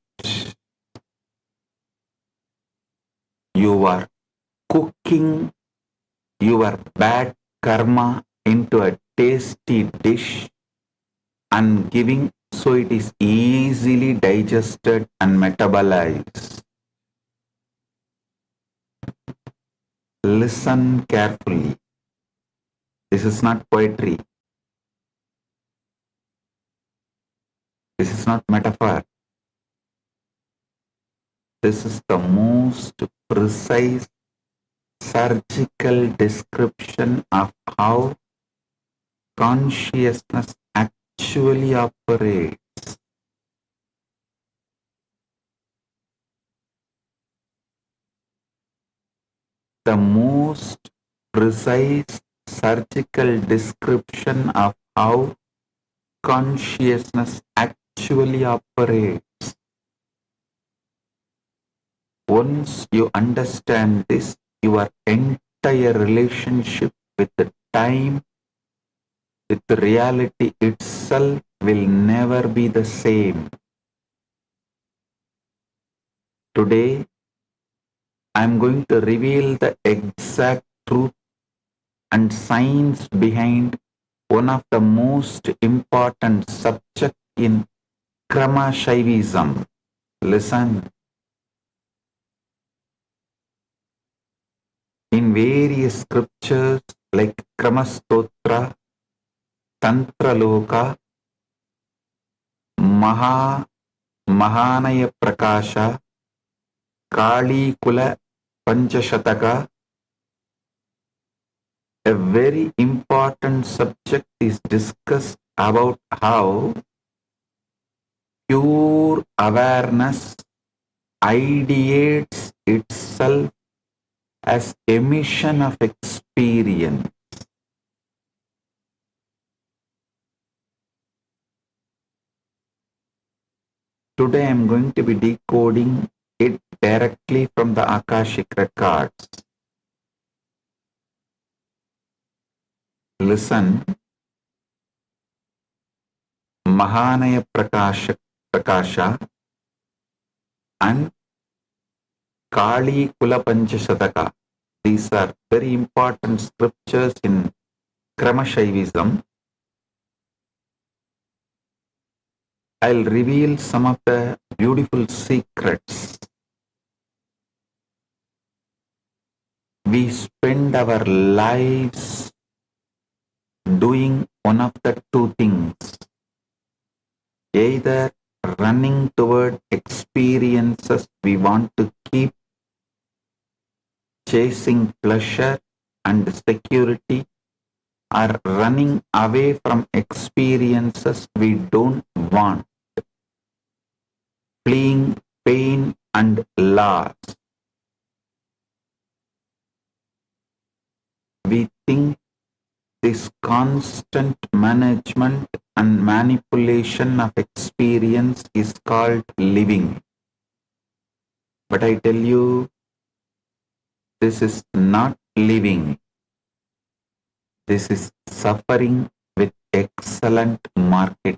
you are cooking your bad karma into a tasty dish and giving, so it is easily digested and metabolized. Listen carefully. This is not poetry. This is not metaphor. This is the most precise surgical description of how consciousness actually operates. The most precise surgical description of how consciousness actually operates. Once you understand this, your entire relationship with the time, with the reality itself will never be the same. Today, I am going to reveal the exact truth and science behind one of the most important subjects in Paramashivism. Listen. In various scriptures like Kramastotra, Tantraloka, Mahanaya Prakasha, Kali Kula Panchashataka, a very important subject is discussed about how pure awareness ideates itself as emission of experience. Today I am going to be decoding it directly from the Akashic records. Listen. Mahanaya Prakasha and Kali Kula Panchashataka. These are very important scriptures in Paramashivism. I'll reveal some of the beautiful secrets. We spend our lives doing one of the two things. Either running toward experiences we want to keep, chasing pleasure and security, or running away from experiences we don't want, fleeing pain and laws. We think this constant management and manipulation of experience is called living. But I tell you, this is not living. This is suffering with excellent marketing.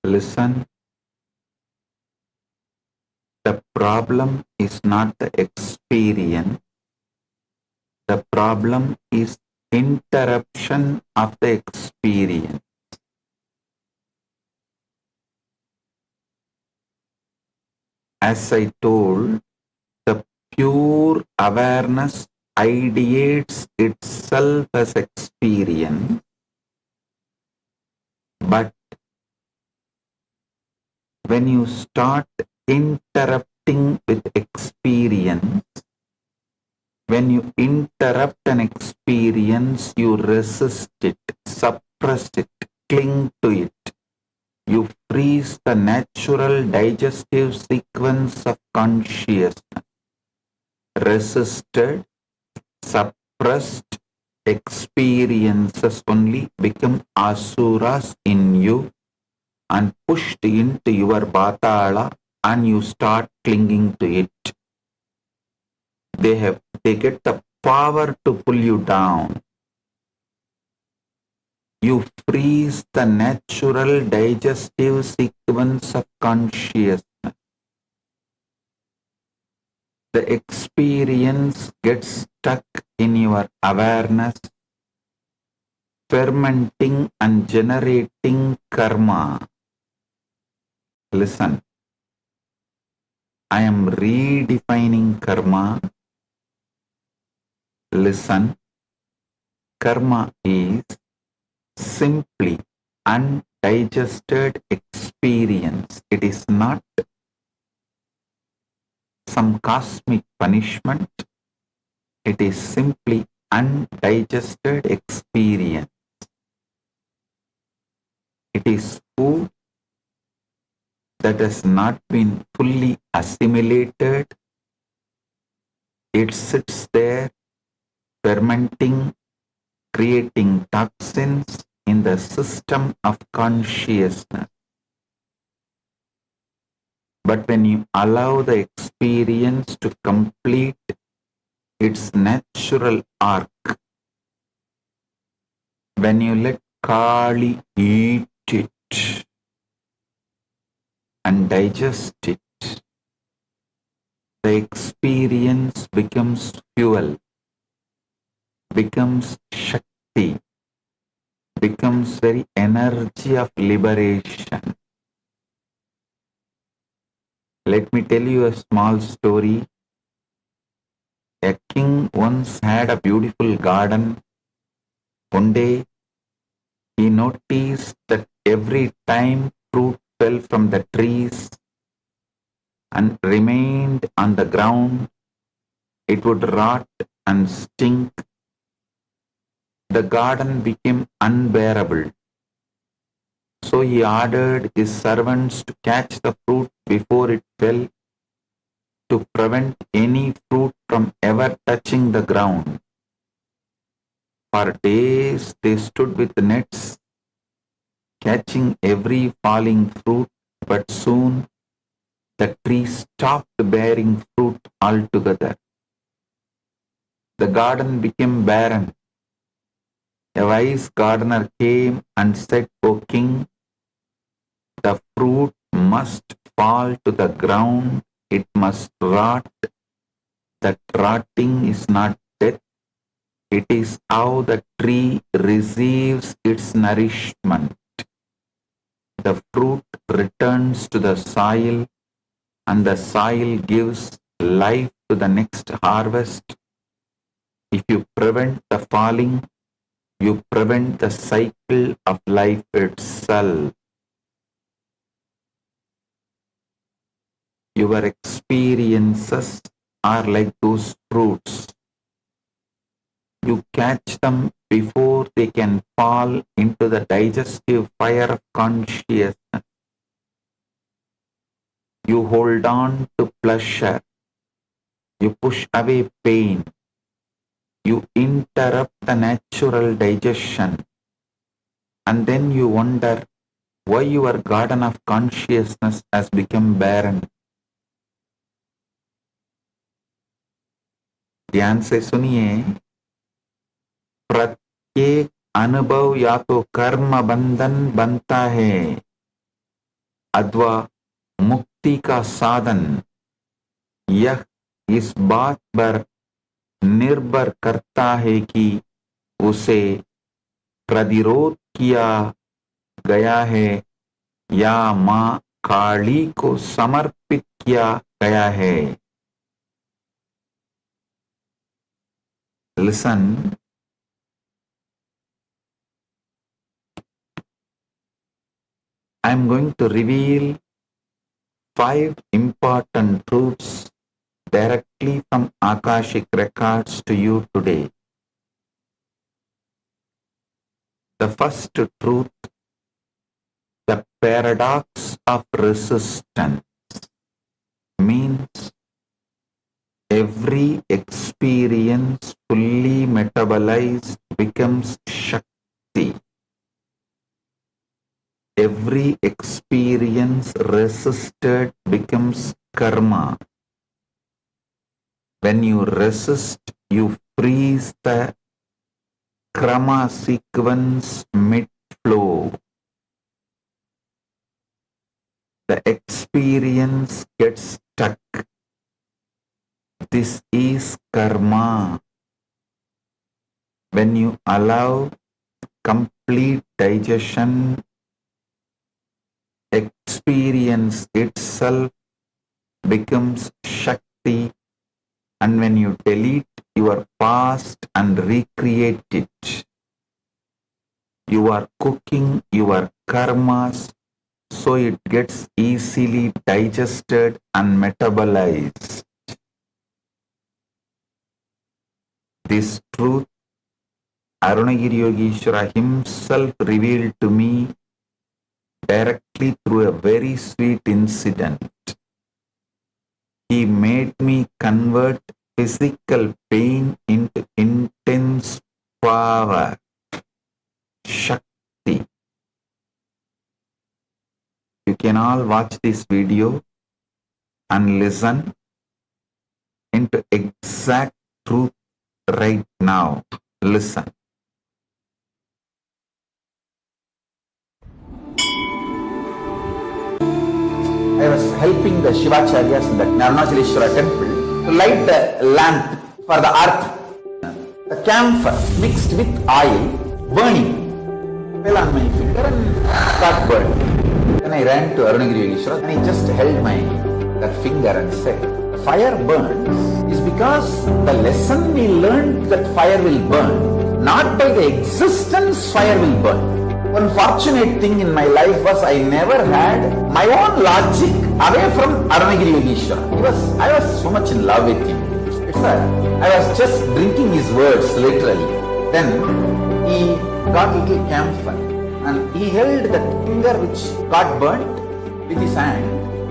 Listen, the problem is not the experience. The problem is interruption of the experience. As I told, the pure awareness ideates itself as experience, but when you start interrupting with experience, when you interrupt an experience, you resist it, suppress it, cling to it. You freeze the natural digestive sequence of consciousness. Resisted, suppressed experiences only become asuras in you and pushed into your batala, and you start clinging to it. They get the power to pull you down. You freeze the natural digestive sequence of consciousness. The experience gets stuck in your awareness, fermenting and generating karma. Listen, I am redefining karma. Listen, karma is simply undigested experience. It is not some cosmic punishment. It is simply undigested experience. It is food that has not been fully assimilated. It sits there fermenting, creating toxins in the system of consciousness. But when you allow the experience to complete its natural arc, when you let Kali eat it and digest it, the experience becomes fuel, becomes Shakti, becomes very energy of liberation. Let me tell you a small story. A king once had a beautiful garden. One day, he noticed that every time fruit fell from the trees and remained on the ground, it would rot and stink. The garden became unbearable. So he ordered his servants to catch the fruit before it fell, to prevent any fruit from ever touching the ground. For days they stood with nets, catching every falling fruit, but soon the tree stopped bearing fruit altogether. The garden became barren. A wise gardener came and said, O king, the fruit must fall to the ground, it must rot. That rotting is not death, it is how the tree receives its nourishment. The fruit returns to the soil, and the soil gives life to the next harvest. If you prevent the falling, you prevent the cycle of life itself. Your experiences are like those fruits. You catch them before they can fall into the digestive fire of consciousness. You hold on to pleasure. You push away pain. You interrupt the natural digestion. And then you wonder why your garden of consciousness has become barren. ध्यान से सुनिए, प्रत्येक अनुभव या तो कर्म बंधन बनता है अथवा मुक्ति का साधन। यह इस बात पर निर्भर करता है कि उसे प्रतिरोध किया गया है या मां काली को समर्पित किया गया है। Listen. I am going to reveal 5 important truths directly from Akashic records to you today. The first truth, the paradox of resistance, means every experience fully metabolized becomes Shakti. Every experience resisted becomes karma. When you resist, you freeze the karma sequence mid-flow. The experience gets stuck. This is karma. When you allow complete digestion, experience itself becomes Shakti, and when you delete your past and recreate it, you are cooking your karmas so it gets easily digested and metabolized. This truth, Arunagiri Yogeshwara himself revealed to me directly through a very sweet incident. He made me convert physical pain into intense power, Shakti. You can all watch this video and listen into exact truth right now. Listen. I was helping the Shivacharyas in the Arunachaleshwara temple to light the lamp for the earth. The camphor mixed with oil, burning, fell on my finger and got burned. Then I ran to Arunagiri Yogeshwara and he just held that finger and said, the fire burns is because the lesson we learned that fire will burn, not by the existence fire will burn. One fortunate thing in my life was I never had my own logic away from Arunagiri Yogeshwara. I was so much in love with him. I was just drinking his words literally. Then he got little camphor and he held that finger which got burnt with his hand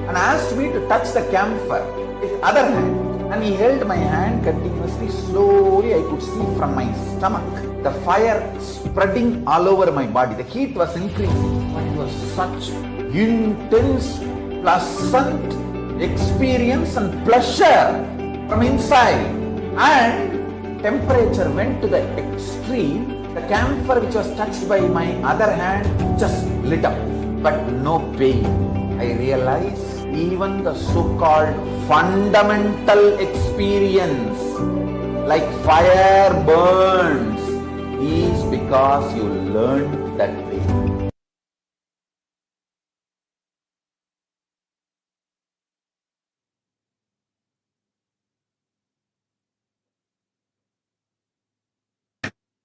and asked me to touch the camphor with other hand. And he held my hand continuously. Slowly I could see from my stomach the fire spreading all over my body. The heat was increasing. But it was such intense, pleasant experience and pleasure from inside. And temperature went to the extreme The camphor which was touched by my other hand just lit up, but no pain. I realize even the so-called fundamental experience, like fire burns, is because you learned that way.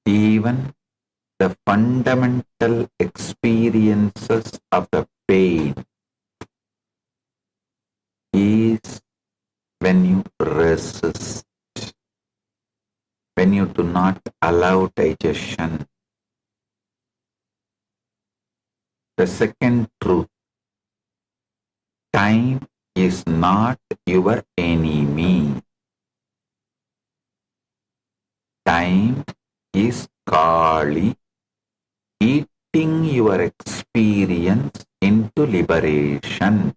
Even the fundamental experiences of the pain is when you resist, when you do not allow digestion. The second truth, time is not your enemy. Time is Kali eating your experience into liberation.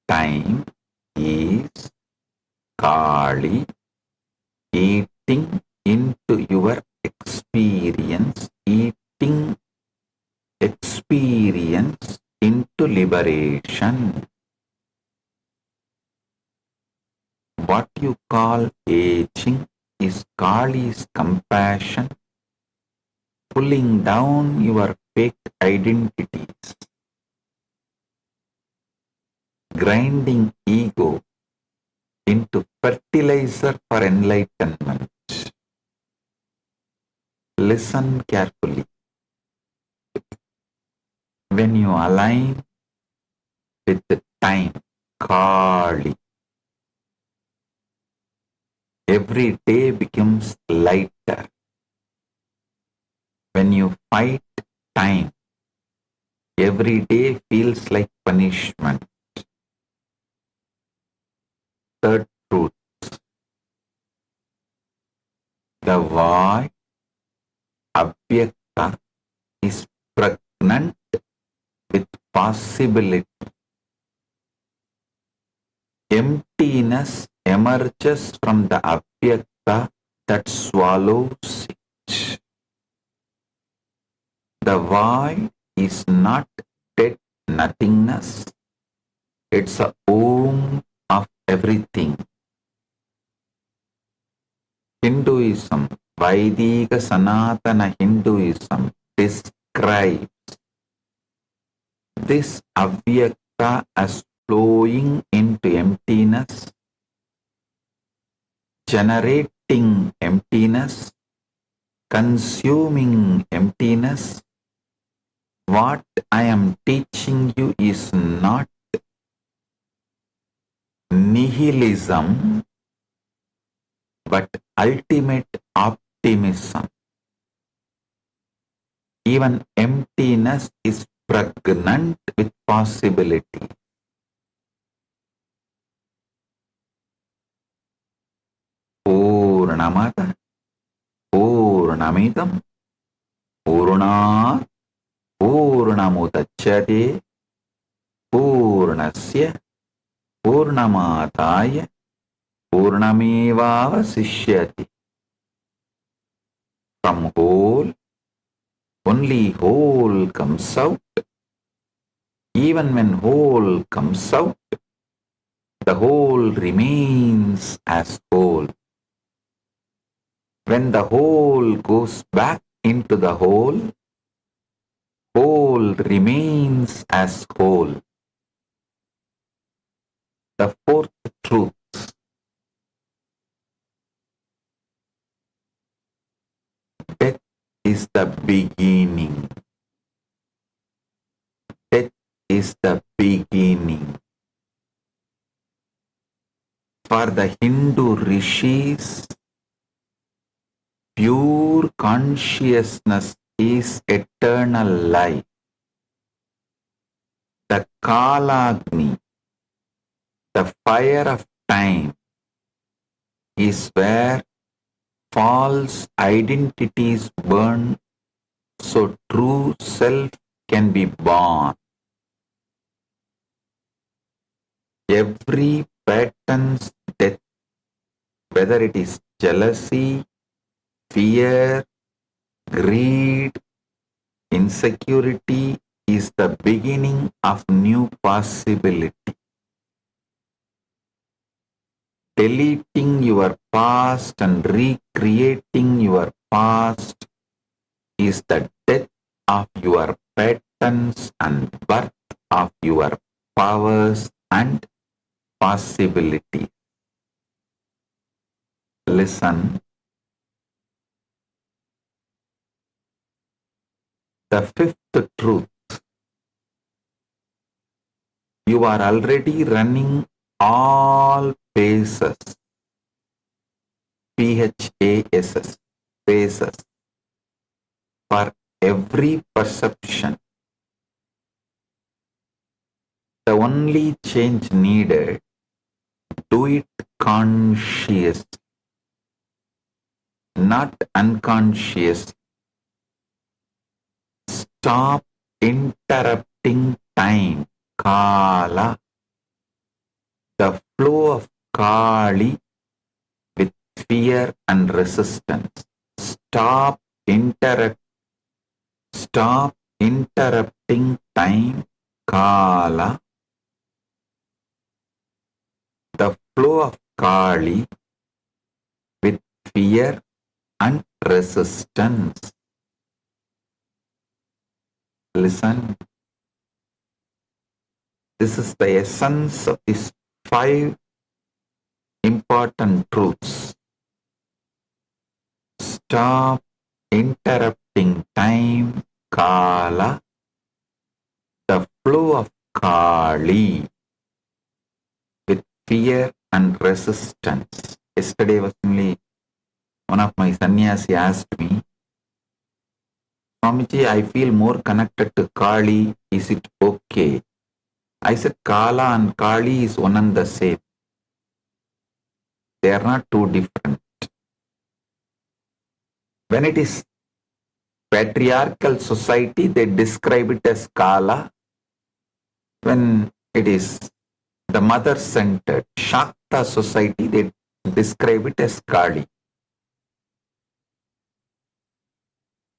Time is Kali eating into your experience, eating experience into liberation. What you call aging is Kali's compassion, pulling down your fake identities, grinding ego into fertilizer for enlightenment. Listen carefully. When you align with the time, Kali, every day becomes lighter. When you fight time, every day feels like punishment. Third truth, the void, Avyakta, is pregnant with possibility. Emptiness emerges from the Avyakta that swallows it. The void is not dead nothingness. It's a womb of everything. Hinduism, Vaidika Sanatana Hinduism describes this Avyakta as flowing into emptiness, generating emptiness, consuming emptiness. What I am teaching you is not nihilism, but ultimate optimism. Even emptiness is pregnant with possibility. Purnamada, Purnamidam, Purnat, Purnamudachyate, Purnasya, Purnamadaya, Purnamevavasishyati. From whole, only whole comes out. Even when whole comes out, the whole remains as whole. When the whole goes back into the whole, whole remains as whole. The fourth truth, death is the beginning. Death is the beginning. For the Hindu rishis, pure consciousness is eternal life. The Kalagni, the fire of time, is where false identities burn, so true self can be born. Every pattern's death, whether it is jealousy, fear, greed, insecurity is the beginning of new possibility. Deleting your past and recreating your past is the death of your patterns and birth of your powers and possibility. Listen. The fifth truth. You are already running all phases. PHASS. Phases. For every perception. The only change needed, do it consciously, not unconsciously. Stop interrupting time, Kala, the flow of Kali with fear and resistance. Stop interrupting time, Kala, the flow of Kali with fear and resistance. Listen. This is the essence of these 5 important truths. Stop interrupting time, Kala, the flow of Kali with fear and resistance. Yesterday was only one of my sannyasi asked me, Swamiji, I feel more connected to Kali. Is it okay? I said Kala and Kali is one and the same. They are not too different. When it is patriarchal society, they describe it as Kala. When it is the mother-centered Shakta society, they describe it as Kali.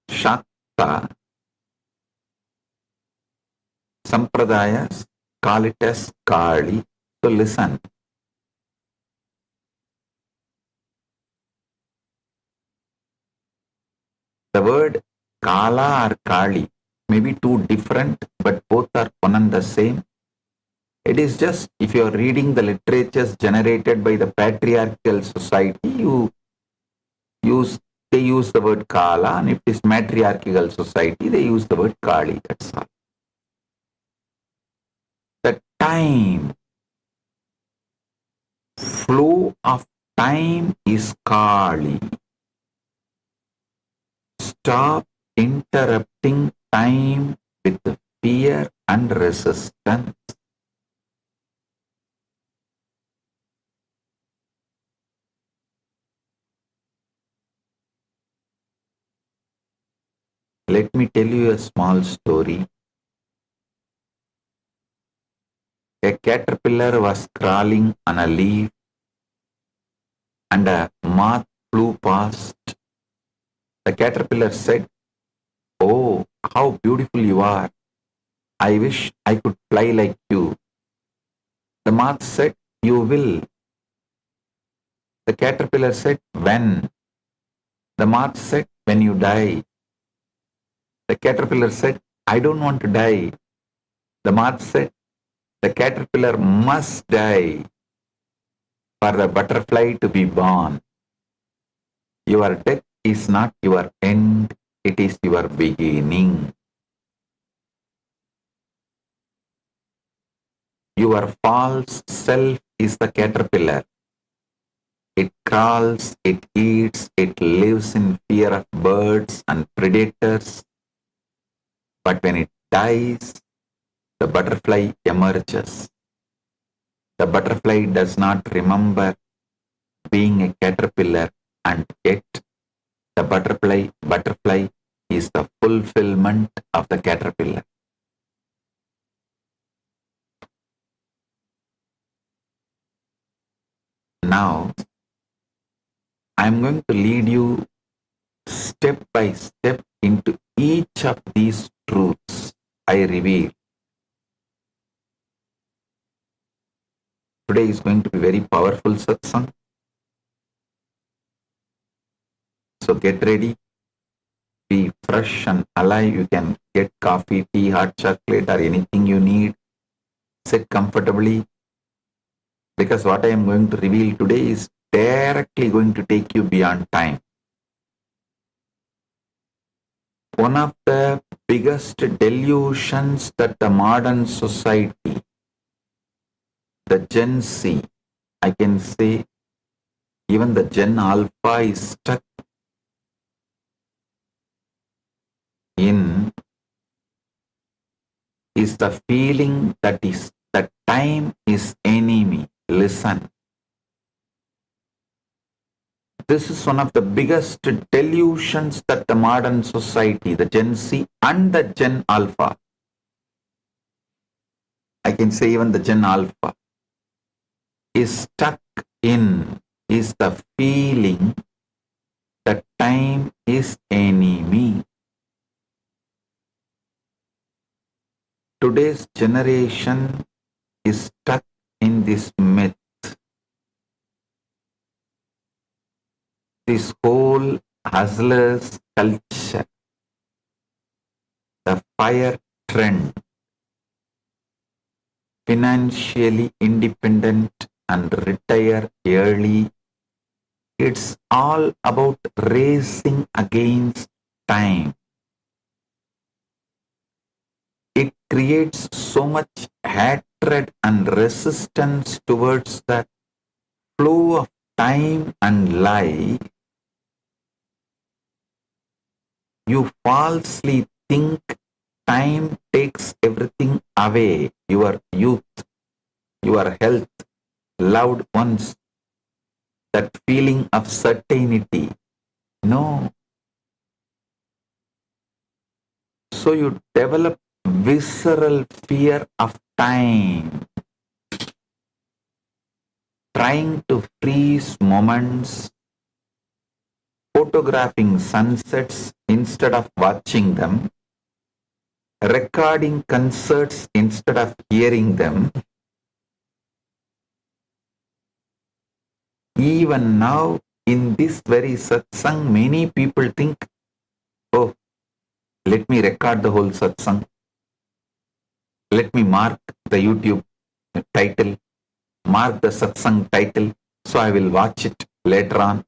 Shakta Sampradayas call it as Kali. So listen. The word Kala or Kali may be two different, but both are one and the same. It is just, if you are reading the literatures generated by the patriarchal society, they use the word Kala, and if it is matriarchal society, they use the word Kali. That's all. The time, flow of time is Kali. Stop interrupting time with fear and resistance. Let me tell you a small story. A caterpillar was crawling on a leaf and a moth flew past. The caterpillar said, "Oh, how beautiful you are. I wish I could fly like you." The moth said, "You will." The caterpillar said, "When?" The moth said, "When you die." The caterpillar said, "I don't want to die." The moth said, "The caterpillar must die for the butterfly to be born. Your death is not your end, it is your beginning." Your false self is the caterpillar. It crawls, it eats, it lives in fear of birds and predators. But when it dies, the butterfly emerges. The butterfly does not remember being a caterpillar, and yet the butterfly is the fulfillment of the caterpillar. Now, I am going to lead you step by step into each of these truths I reveal. Today is going to be very powerful satsang. So get ready, be fresh and alive. You can get coffee, tea, hot chocolate, or anything you need. Sit comfortably, because what I am going to reveal today is directly going to take you beyond time. One of the biggest delusions that the modern society, the Gen Z, I can say even the Gen Alpha is stuck in, is the feeling that time is enemy. Listen. This is one of the biggest delusions that the modern society, the Gen Z and the Gen Alpha, I can say even the Gen Alpha, is stuck in, is the feeling that time is enemy. Today's generation is stuck in this myth. This whole hustlers culture, the fire trend, financially independent and retire early, it's all about racing against time. It creates so much hatred and resistance towards that flow of time and life. You falsely think time takes everything away, your youth, your health, loved ones, that feeling of certainty. No. So you develop visceral fear of time, trying to freeze moments, photographing sunsets instead of watching them, recording concerts instead of hearing them. Even now, in this very satsang, many people think, oh, let me record the whole satsang. Let me mark the YouTube title, mark the satsang title, so I will watch it later on.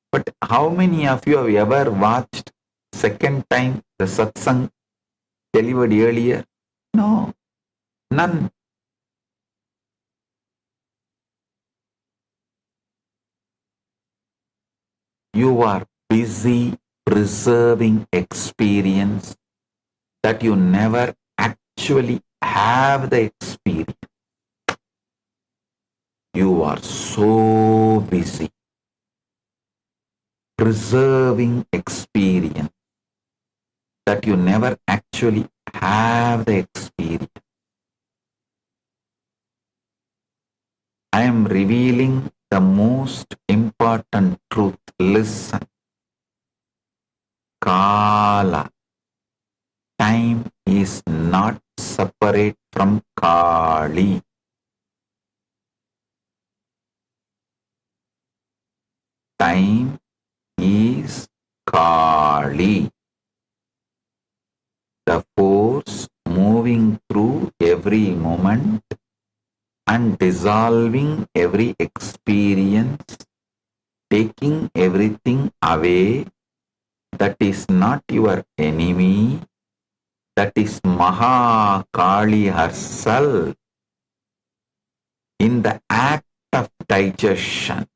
But how many of you have ever watched second time the satsang delivered earlier? No, none. You are busy preserving experience that you never actually have the experience. You are so busy preserving experience that you never actually have the experience. I am revealing the most important truth. Listen. Kala. Time is not separate from Kali. Time is Kali, the force moving through every moment and dissolving every experience, taking everything away. That is not your enemy. That is Maha Kali herself in the act of digestion.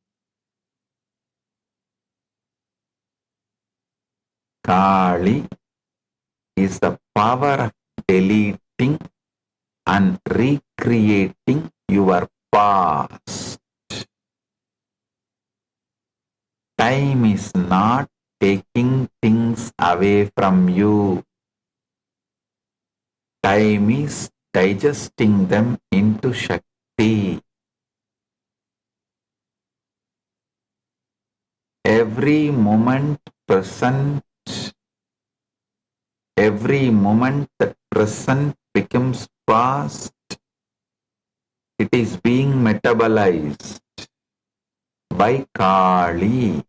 Kali is the power of deleting and recreating your past. Time is not taking things away from you. Time is digesting them into Shakti. Every moment present, every moment that present becomes past, it is being metabolized by Kali.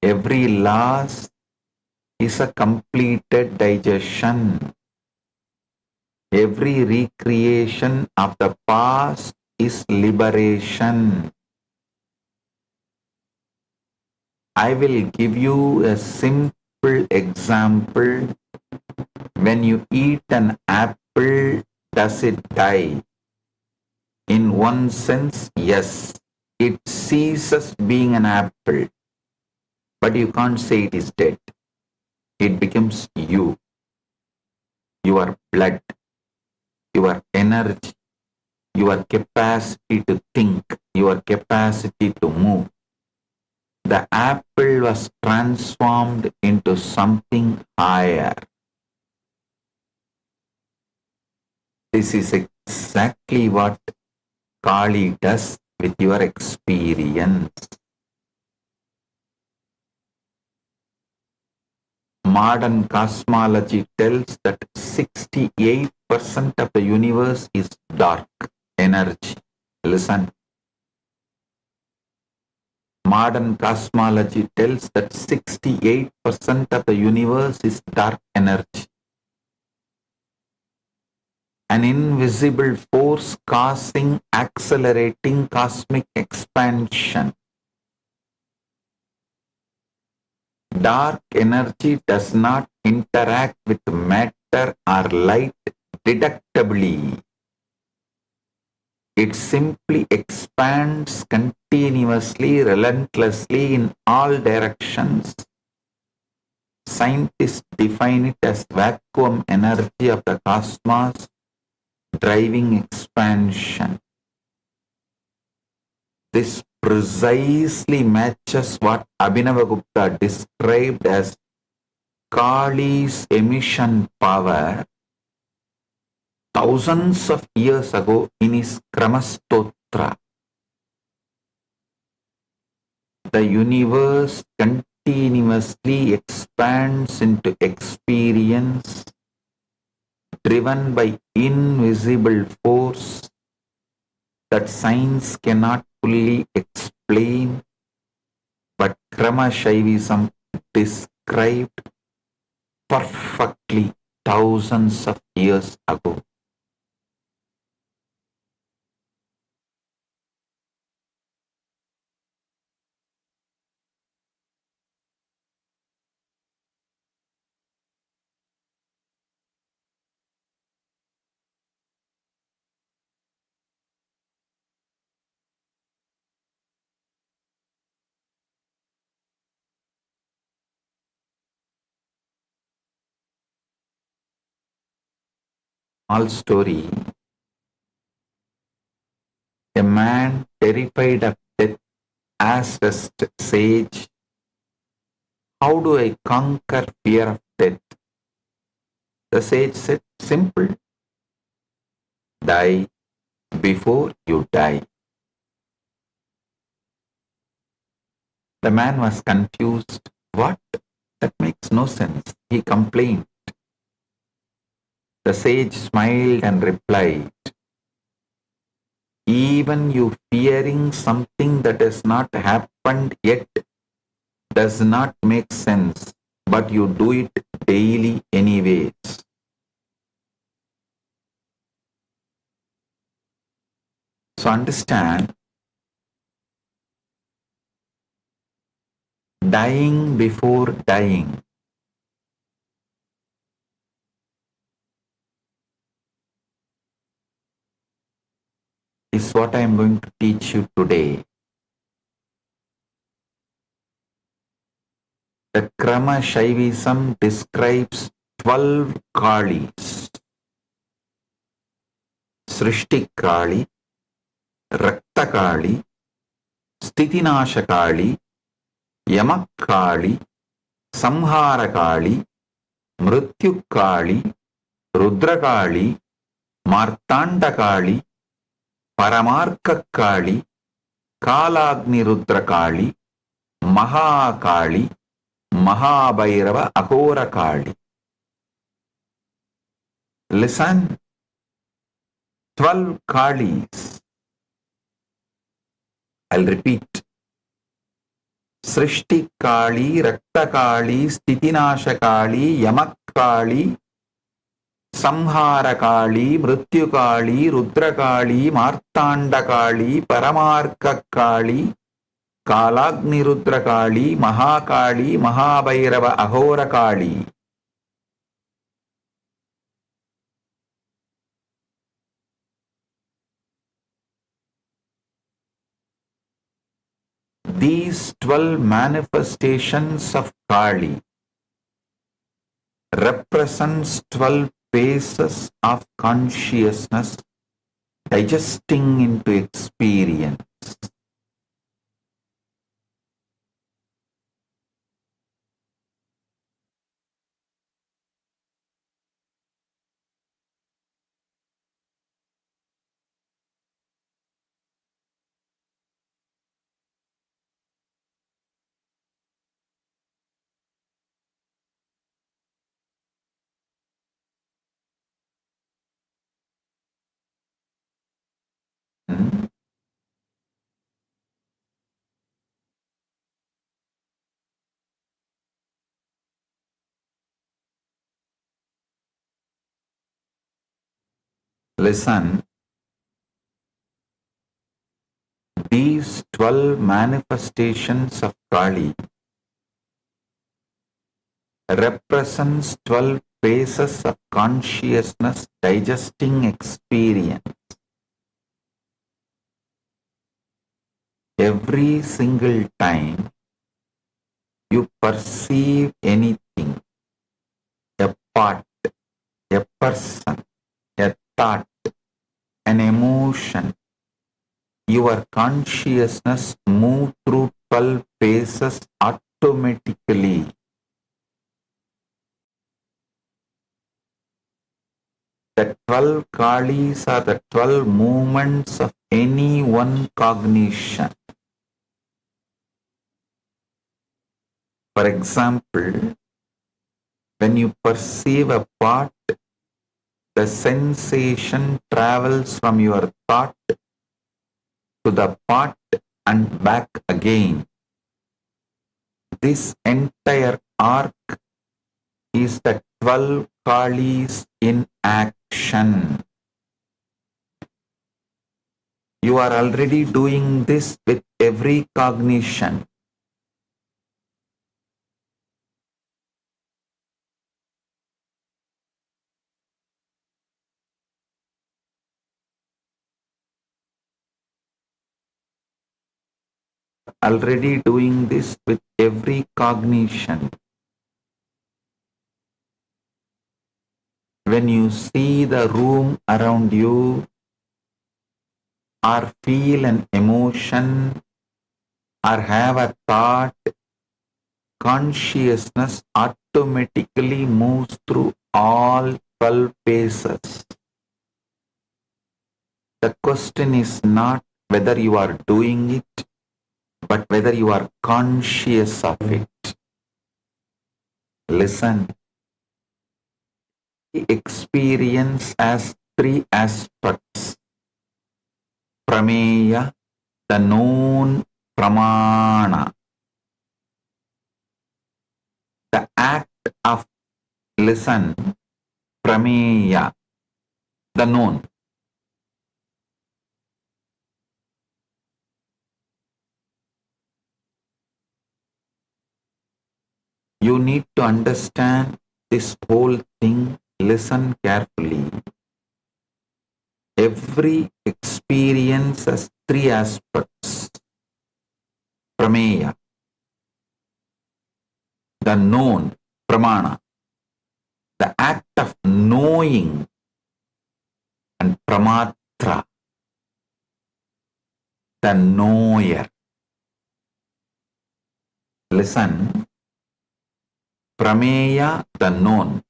Every loss is a completed digestion. Every recreation of the past is liberation. I will give you a simple example. When you eat an apple, does it die? In one sense, yes, it ceases being an apple. But you can't say it is dead. It becomes you, your blood, your energy, your capacity to think, your capacity to move. The apple was transformed into something higher. This is exactly what Kali does with your experience. Modern cosmology tells that 68% of the universe is dark energy. Listen. Modern cosmology tells that 68% of the universe is dark energy. An invisible force causing accelerating cosmic expansion. Dark energy does not interact with matter or light deductively. It simply expands continuously, relentlessly in all directions. Scientists define it as vacuum energy of the cosmos driving expansion. This precisely matches what Abhinavagupta described as Kali's emission power thousands of years ago in his Kramastotra. The universe continuously expands into experience driven by invisible force that science cannot fully explain, but Paramashivam described perfectly thousands of years ago. Small story. A man terrified of death asked a sage, "How do I conquer fear of death?" The sage said, "Simple. Die before you die." The man was confused. What? That makes no sense. He complained. The sage smiled and replied, "Even you fearing something that has not happened yet does not make sense, but you do it daily anyways." So understand, dying before dying is what I am going to teach you today. The Paramashivam describes 12 Kalis. Srishti Kali, Rakta Kali, Stitinasha Kali, Yamak Kali, Samhara Kali, Mrityu Kali, Rudra Kali, Martanda Kali, Paramarka Kali, Kalagni Rudra Kali, Mahakali, Mahabhairava, Aghora Kali. Listen, 12 Kalis. I'll repeat. Srishti Kali, Rakta Kali, Stitinasha Kali, Yamak Kali, Samhara Kali, Mrityu Kali, Rudra Kali, Martanda Kali, Paramarka Kali, Kalagni Rudra Kali, Mahakali, Mahabhairava, Aghora Kali. These 12 manifestations of Kali represents 12 phases of consciousness digesting into experience. Hmm? Listen, these 12 manifestations of Kali represents 12 phases of consciousness digesting experience. Every single time you perceive anything, a part, a person, a thought, an emotion, your consciousness moves through 12 phases automatically. The 12 Kalis are the 12 movements of any one cognition. For example, when you perceive a part, the sensation travels from your thought to the part and back again. This entire arc is the 12 Kalis in action. You are already doing this with every cognition. Already doing this with every cognition. When you see the room around you, or feel an emotion, or have a thought, consciousness automatically moves through all 12 phases. The question is not whether you are doing it, but whether you are conscious of it. Listen. Experience has 3 aspects. Prameya, the known, pramana. The act of, listen, prameya, the known. You need to understand this whole thing. Listen carefully. Every experience has 3 aspects. Prameya, the known, pramana, the act of knowing, and pramatra, the knower. Listen, prameya, the known,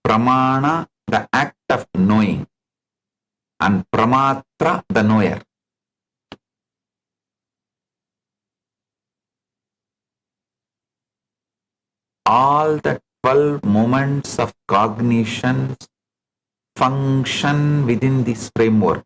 pramana, the act of knowing, and pramatra, the knower. all the 12 moments of cognition function within this framework.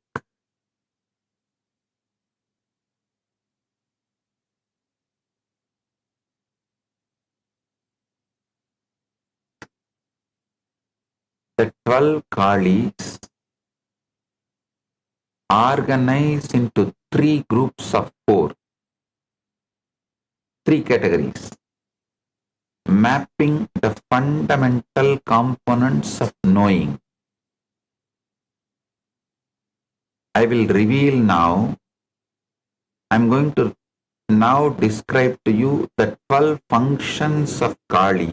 The 12 Kalis organized into 3 groups of 4, 3 categories, mapping the fundamental components of knowing. I will reveal now. I'm going to now describe to you the 12 functions of Kali,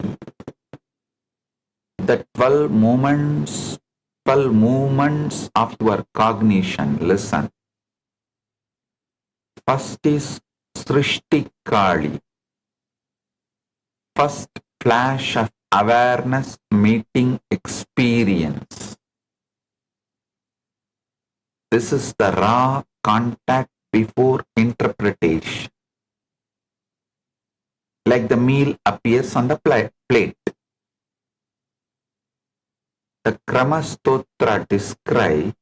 the 12 movements of your cognition. Listen. First is Srishti Kali. First flash of awareness meeting experience. This is the raw contact before interpretation. Like the meal appears on the plate. The Krama Stotra describes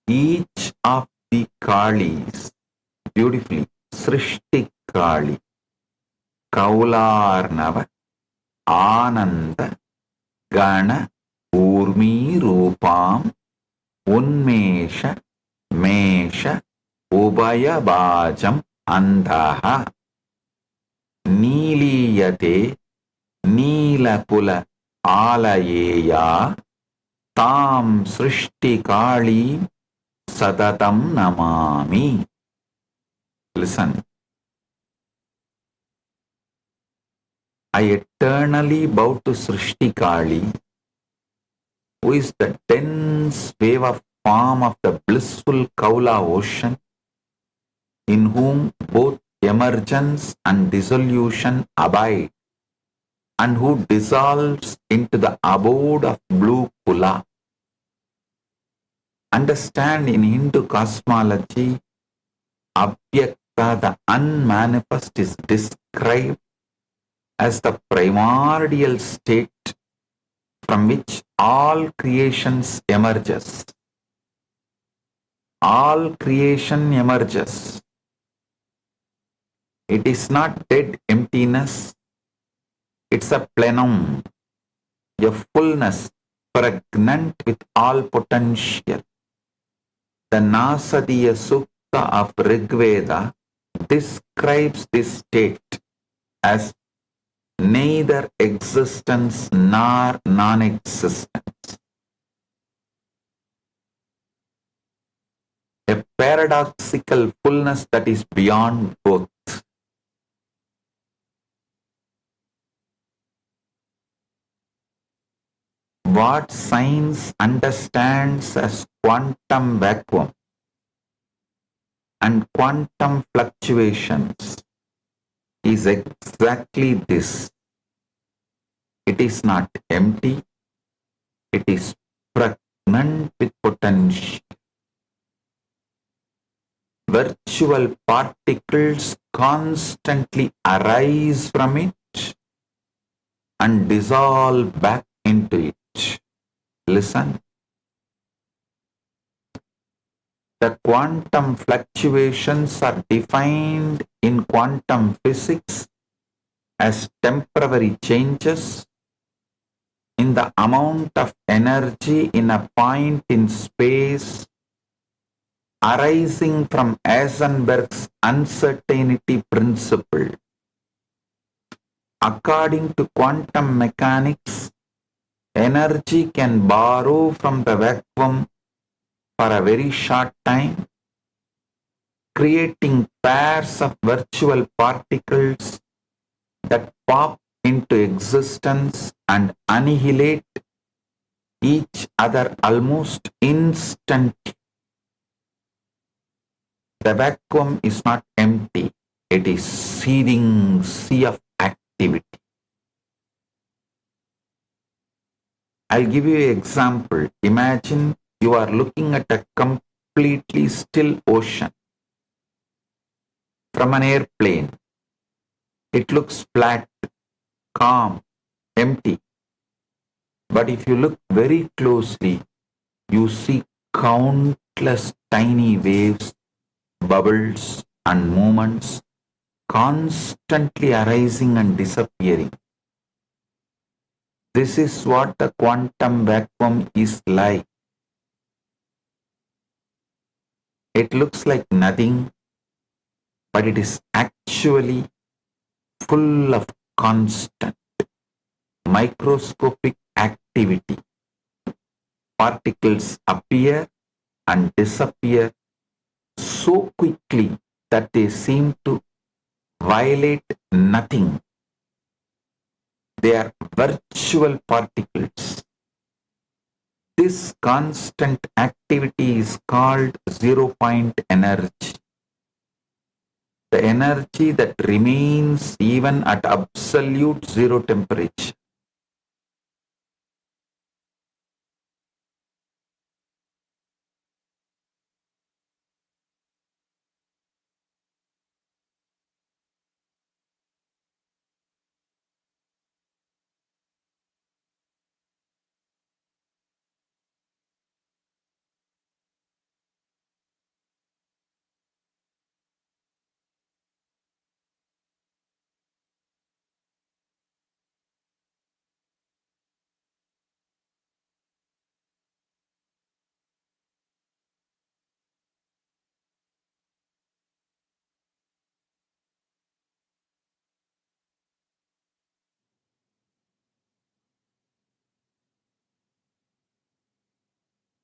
each of the Kalis beautifully. Srishti Kali, Kaularnava, Ananda, Gana, Urmi, Rupam, Unmesha, Mesha, Ubaya Bajam, Andaha, Niliyate, Nilapula, Alayeya, Tam Srishti Kali, Sadatam Namami. Listen. I eternally bow to Srishti Kali, who is the dense wave of form of the blissful Kaula ocean, in whom both emergence and dissolution abide, and who dissolves into the abode of blue Kula. Understand, in Hindu cosmology, Avyakta, the unmanifest, is described as the primordial state from which all creations emerges. All creation emerges. It is not dead emptiness. It's a plenum, a fullness pregnant with all potential. The Nasadiya Sukta of Rigveda describes this state as neither existence nor non-existence. A paradoxical fullness that is beyond both. What science understands as quantum vacuum and quantum fluctuations is exactly this. It is not empty, it is pregnant with potential. Virtual particles constantly arise from it and dissolve back into it. Listen. The quantum fluctuations are defined in quantum physics as temporary changes in the amount of energy in a point in space arising from Heisenberg's uncertainty principle. According to quantum mechanics, energy can borrow from the vacuum for a very short time, creating pairs of virtual particles that pop into existence and annihilate each other almost instantly. The vacuum is not empty, it is seething sea of activity. I'll give you an example. Imagine you are looking at a completely still ocean from an airplane. It looks flat, calm, empty. But if you look very closely, you see countless tiny waves, bubbles, and movements constantly arising and disappearing. This is what the quantum vacuum is like. It looks like nothing, but it is actually full of constant, microscopic activity. Particles appear and disappear so quickly that they seem to violate nothing. They are virtual particles. This constant activity is called zero-point energy. The energy that remains even at absolute zero temperature.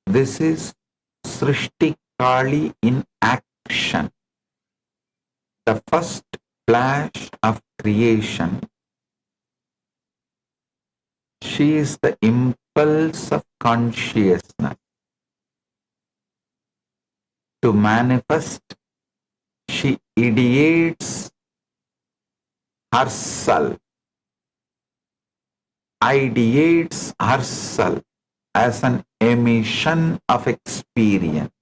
This is Srishti Kali in action. The first flash of creation. She is the impulse of consciousness. To manifest, she ideates herself, as an emission of experience.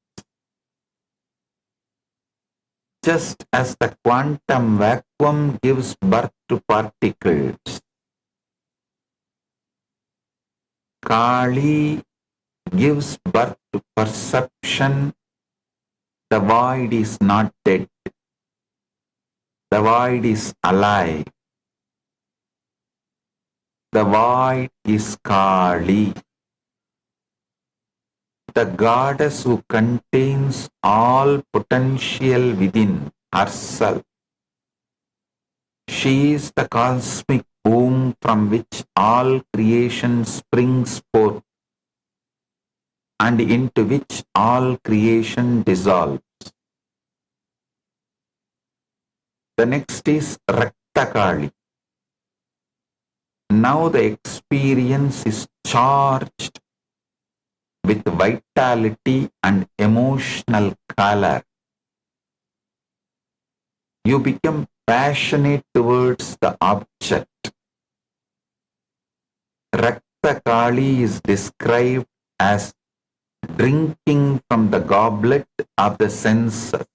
Just as the quantum vacuum gives birth to particles, Kali gives birth to perception. The void is not dead. The void is alive. The void is Kali, the goddess who contains all potential within herself. She is the cosmic womb from which all creation springs forth and into which all creation dissolves. The next is Rakta Kali. Now the experience is charged with vitality and emotional color. You become passionate towards the object. Rakta Kali is described as drinking from the goblet of the senses.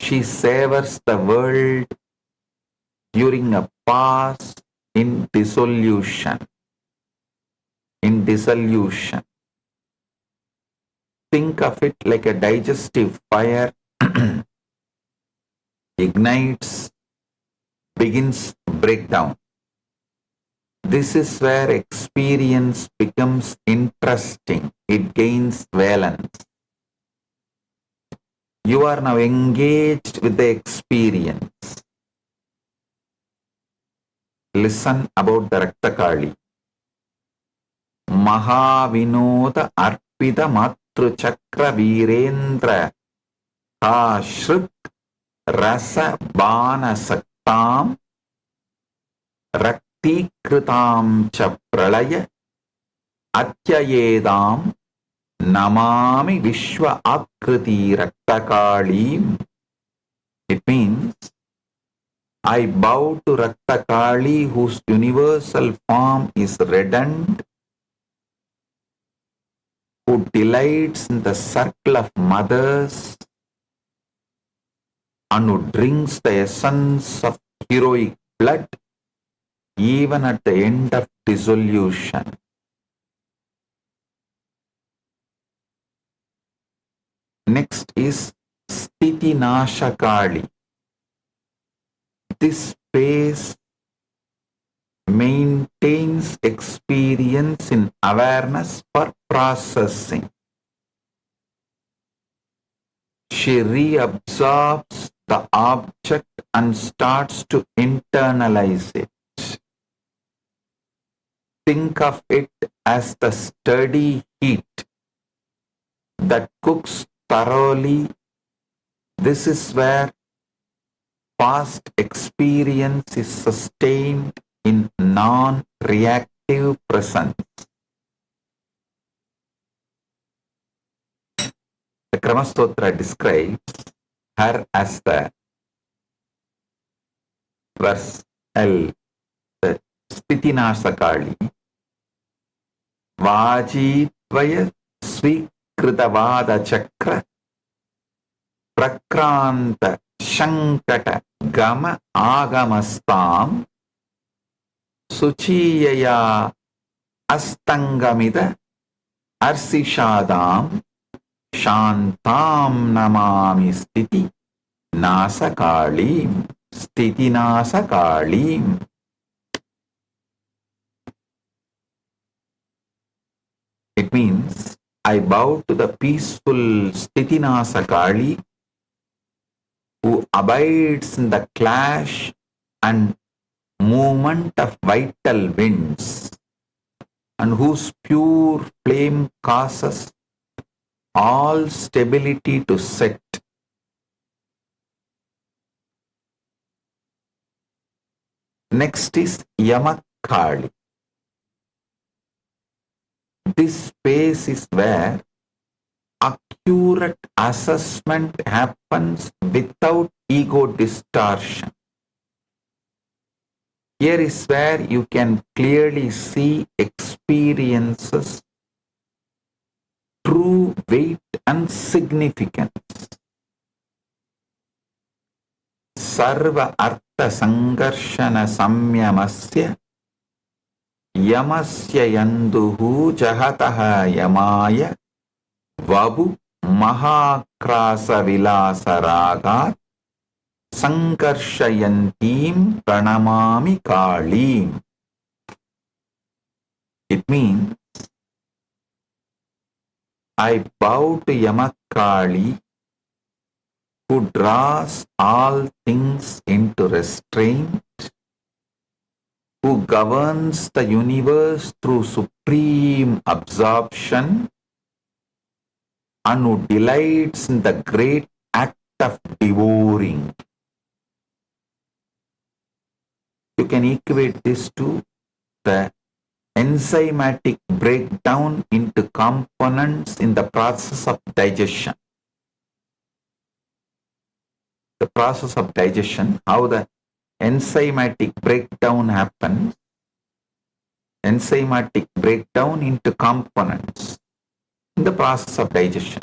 She savors the world during a pause in dissolution. Think of it like a digestive fire ignites, begins breakdown. This is where experience becomes interesting. It gains valence. You are now engaged with the experience. Listen about the Rakta Kali. Mahavinoda Arpita Matru Chakra Virendra Ashrut Rasa Bana Saktam Raktikritam Cha Pralaya Atyayedam Namami Vishwa Akriti Rakta Kali. It means, I bow to Rakta Kali, whose universal form is reddened, who delights in the circle of mothers and who drinks the essence of heroic blood, even at the end of dissolution. Next is Sthiti Nashakali. This space maintains experience in awareness for processing. She reabsorbs the object and starts to internalize it. Think of it as the steady heat that cooks thoroughly. This is where past experience is sustained in non-reactive presence. The Kramastotra describes her as the verse L, the Sthitinasakali, Vajitvaya Svikritavada Chakra Prakranta Shankata Gama Agamastam Suchiyaya Astangamida Arsishadam Shantam Namami Sthiti Nasakalim. Sthiti Nasakalim. It means I bow to the peaceful Sthiti Nasakali who abides in the clash and movement of vital winds and whose pure flame causes all stability to set. Next is Yamakali. This space is where accurate assessment happens without ego distortion. Here is where you can clearly see experiences, true weight and significance. Sarva Artha Sangarshana Samyamasya Yamasya Yanduhu Jahataha Yamaya Vabu Mahakrasa Vilasa Ragat Sankarshayantim Pranamami Kalim. It means I bow to Yamakali who draws all things into restraint, who governs the universe through supreme absorption, and who delights in the great act of devouring. You can equate this to the enzymatic breakdown into components in the process of digestion. The process of digestion, how the enzymatic breakdown happens, enzymatic breakdown into components in the process of digestion.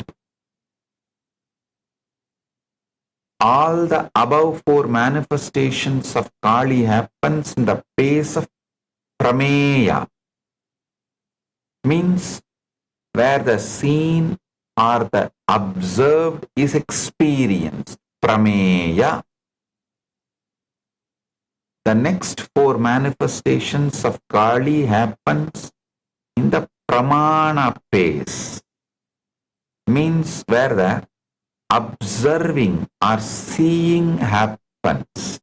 All the above four manifestations of Kali happens in the pace of Prameya, means where the seen or the observed is experienced. Prameya. The next four manifestations of Kali happens in the Pramana pace, means where the observing or seeing happens.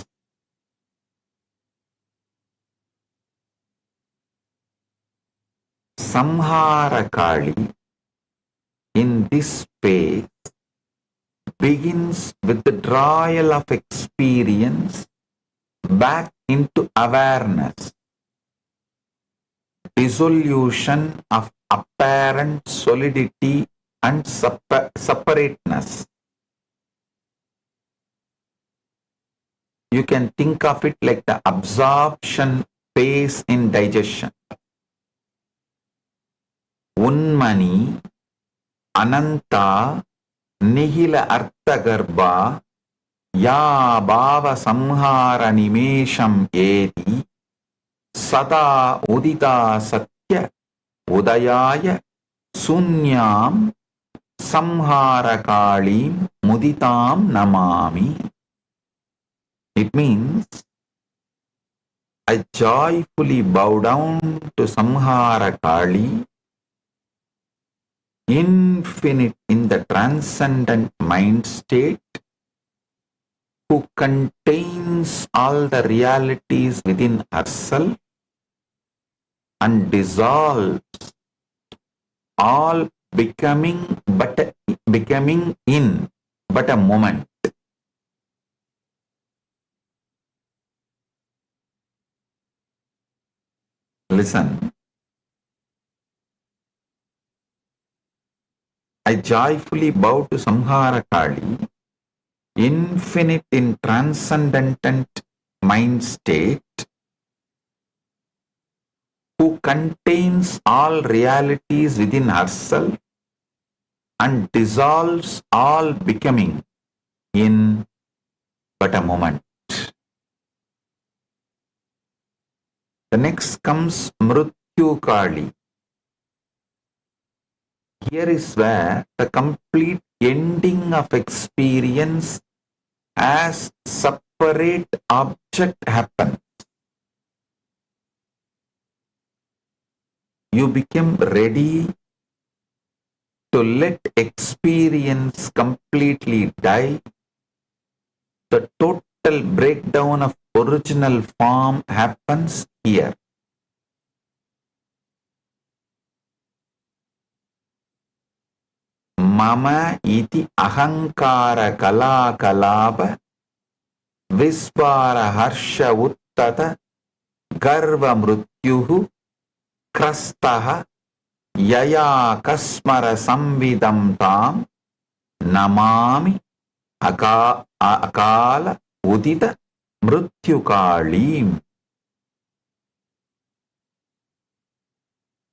Samhara Kali in this space begins with the withdrawal of experience back into awareness, dissolution of apparent solidity and separateness. You can think of it like the absorption phase in digestion. Unmani, Ananta, Nihila Arthagarbha, Ya Bhava Samhara Nimesham Eti, Sada udita satya udayaya sunyam samhara kalim muditam namami. It means I joyfully bow down to Samhara Kali, infinite in the transcendent mind state, who contains all the realities within herself and dissolves all becoming in but a moment. Listen. I joyfully bow to Samhara Kali, infinite in transcendent mind state, who contains all realities within herself and dissolves all becoming in but a moment. The next comes Mrityu Kali. Here is where the complete ending of experience as separate object happens. You become ready to let experience completely die. The total breakdown of original form happens here. Mama iti ahankara kala kalaba visvara harsha uttata garva mrityuhu krastaha yaya kasmara samvidam tam namami akala udita mrityukalim.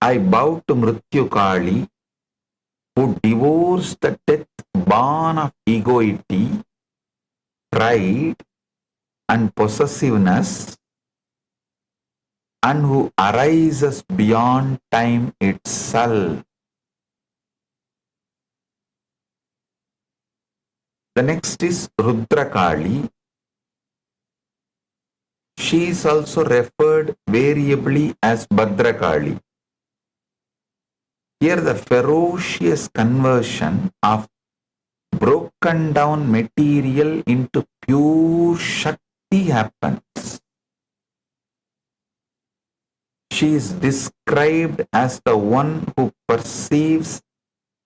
I bow to Mrityukali, who devours the death born of egoity, pride, and possessiveness, and who arises beyond time itself. The next is Rudrakali. She is also referred variably as Bhadrakali. Here the ferocious conversion of broken down material into pure Shakti happens. She is described as the one who perceives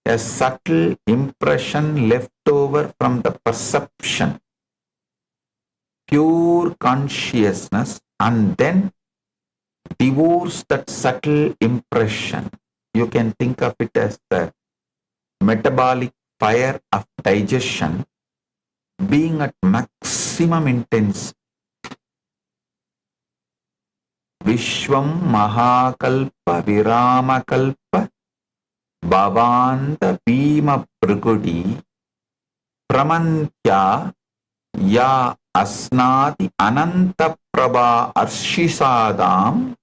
a subtle impression left over from the perception, pure consciousness, and then devours that subtle impression. You can think of it as the metabolic fire of digestion being at maximum intensity. Vishwam Mahakalpa Viramakalpa Bhavanta Bhima Pragudi Pramantya Ya Asnati Ananta Prabha Arshisadam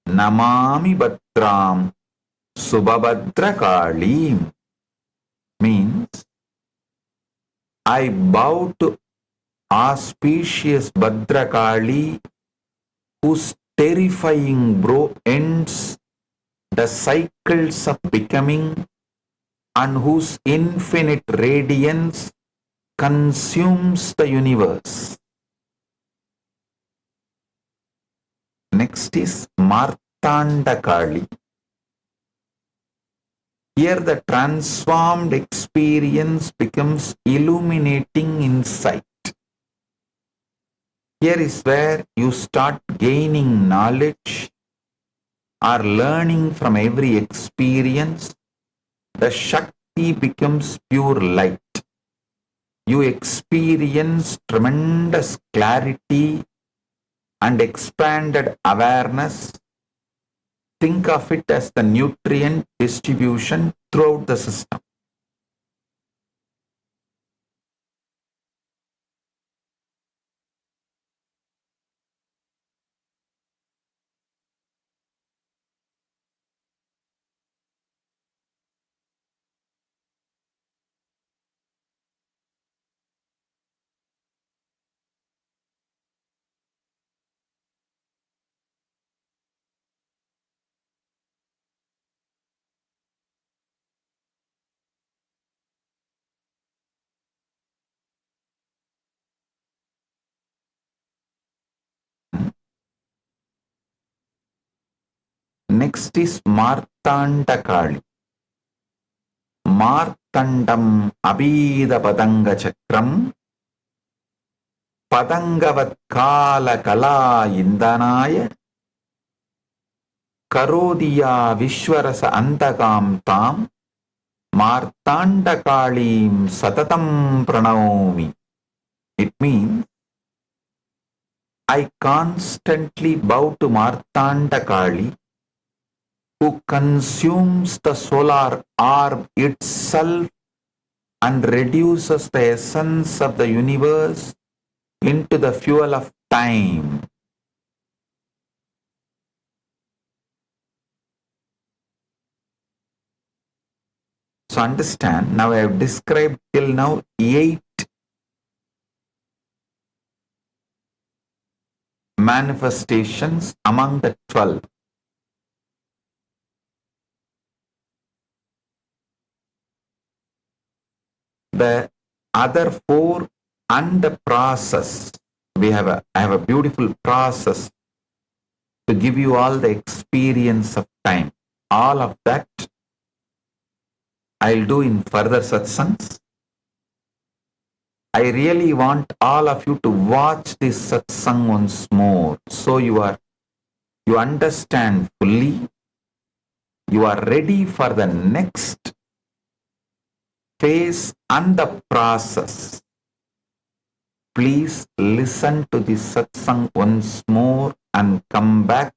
Namami Bhadram Subhabhadrakalim. Means, I bow to auspicious Bhadrakali, whose terrifying brow ends the cycles of becoming and whose infinite radiance consumes the universe. Next is Martanda Kali. Here the transformed experience becomes illuminating insight. Here is where you start gaining knowledge or learning from every experience. The Shakti becomes pure light. You experience tremendous clarity and expanded awareness. Think of it as the nutrient distribution throughout the system. Next is Martanda Kali. Martandam Abhida Padanga Chakram Padangavat Kala Kala Indanaya Karodiya Vishwarasa Antakam Tam Martanda Kalim Satatam Pranaomi. It means I constantly bow to Martanda Kali, who consumes the solar orb itself and reduces the essence of the universe into the fuel of time. So understand, now I have described till now 8 manifestations among the 12. The other 4 and the process. I have a beautiful process to give you all the experience of time. All of that I'll do in further satsangs. I really want all of you to watch this satsang once more, so you understand fully. You are ready for the next phase and the process. Please listen to this satsang once more and come back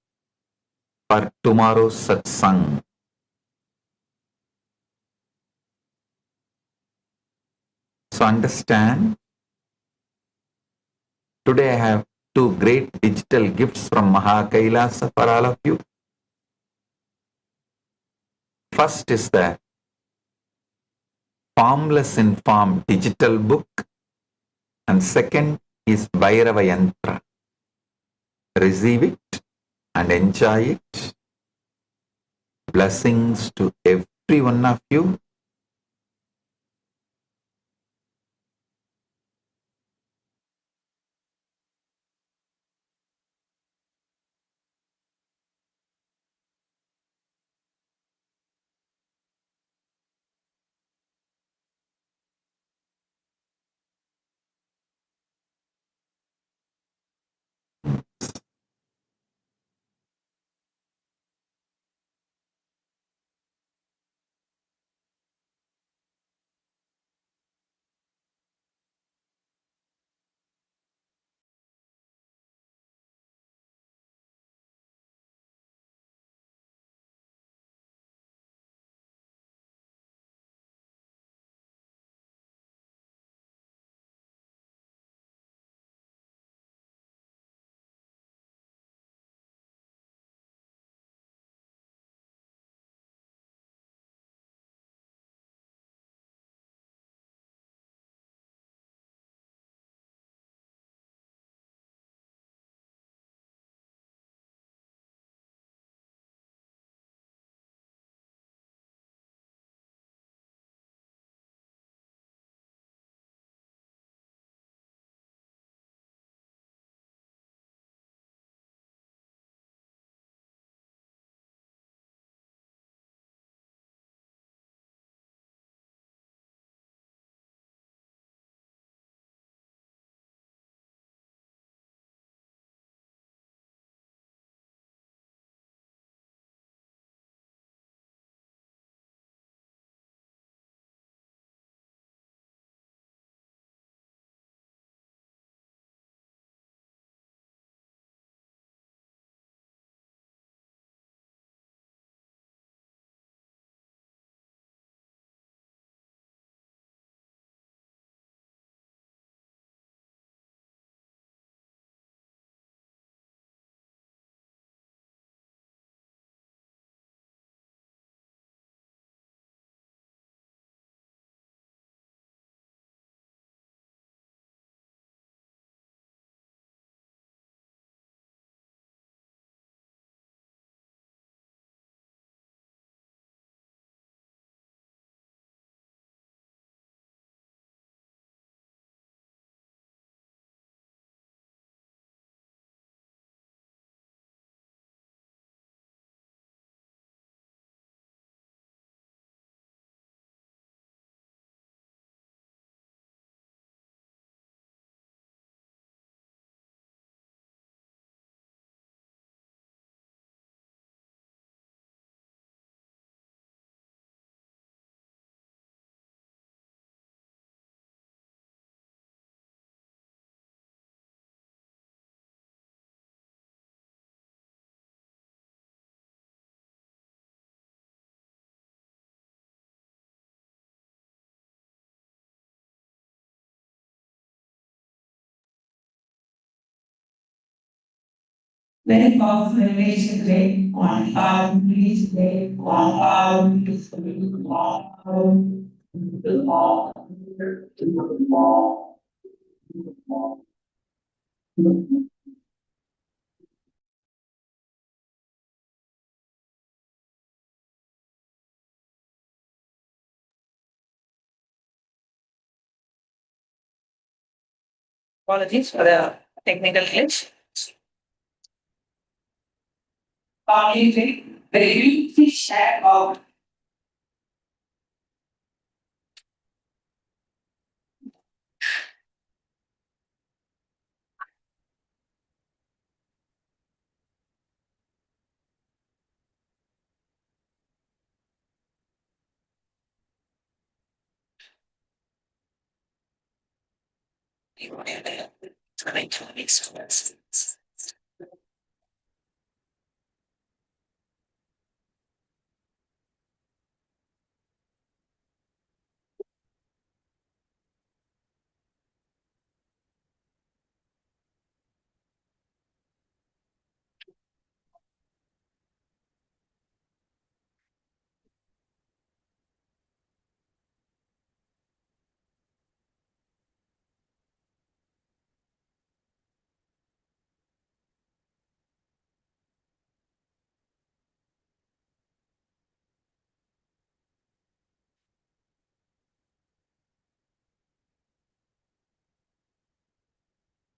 for tomorrow's satsang. So understand, today I have 2 great digital gifts from Kailasa for all of you. First is the Formless in Form digital book, and second is Bhairava Yantra. Receive it and enjoy it. Blessings to every one of you. Very powerful revelation today on how to reach today, on how to Apologies for the technical glitch. Very briefly share about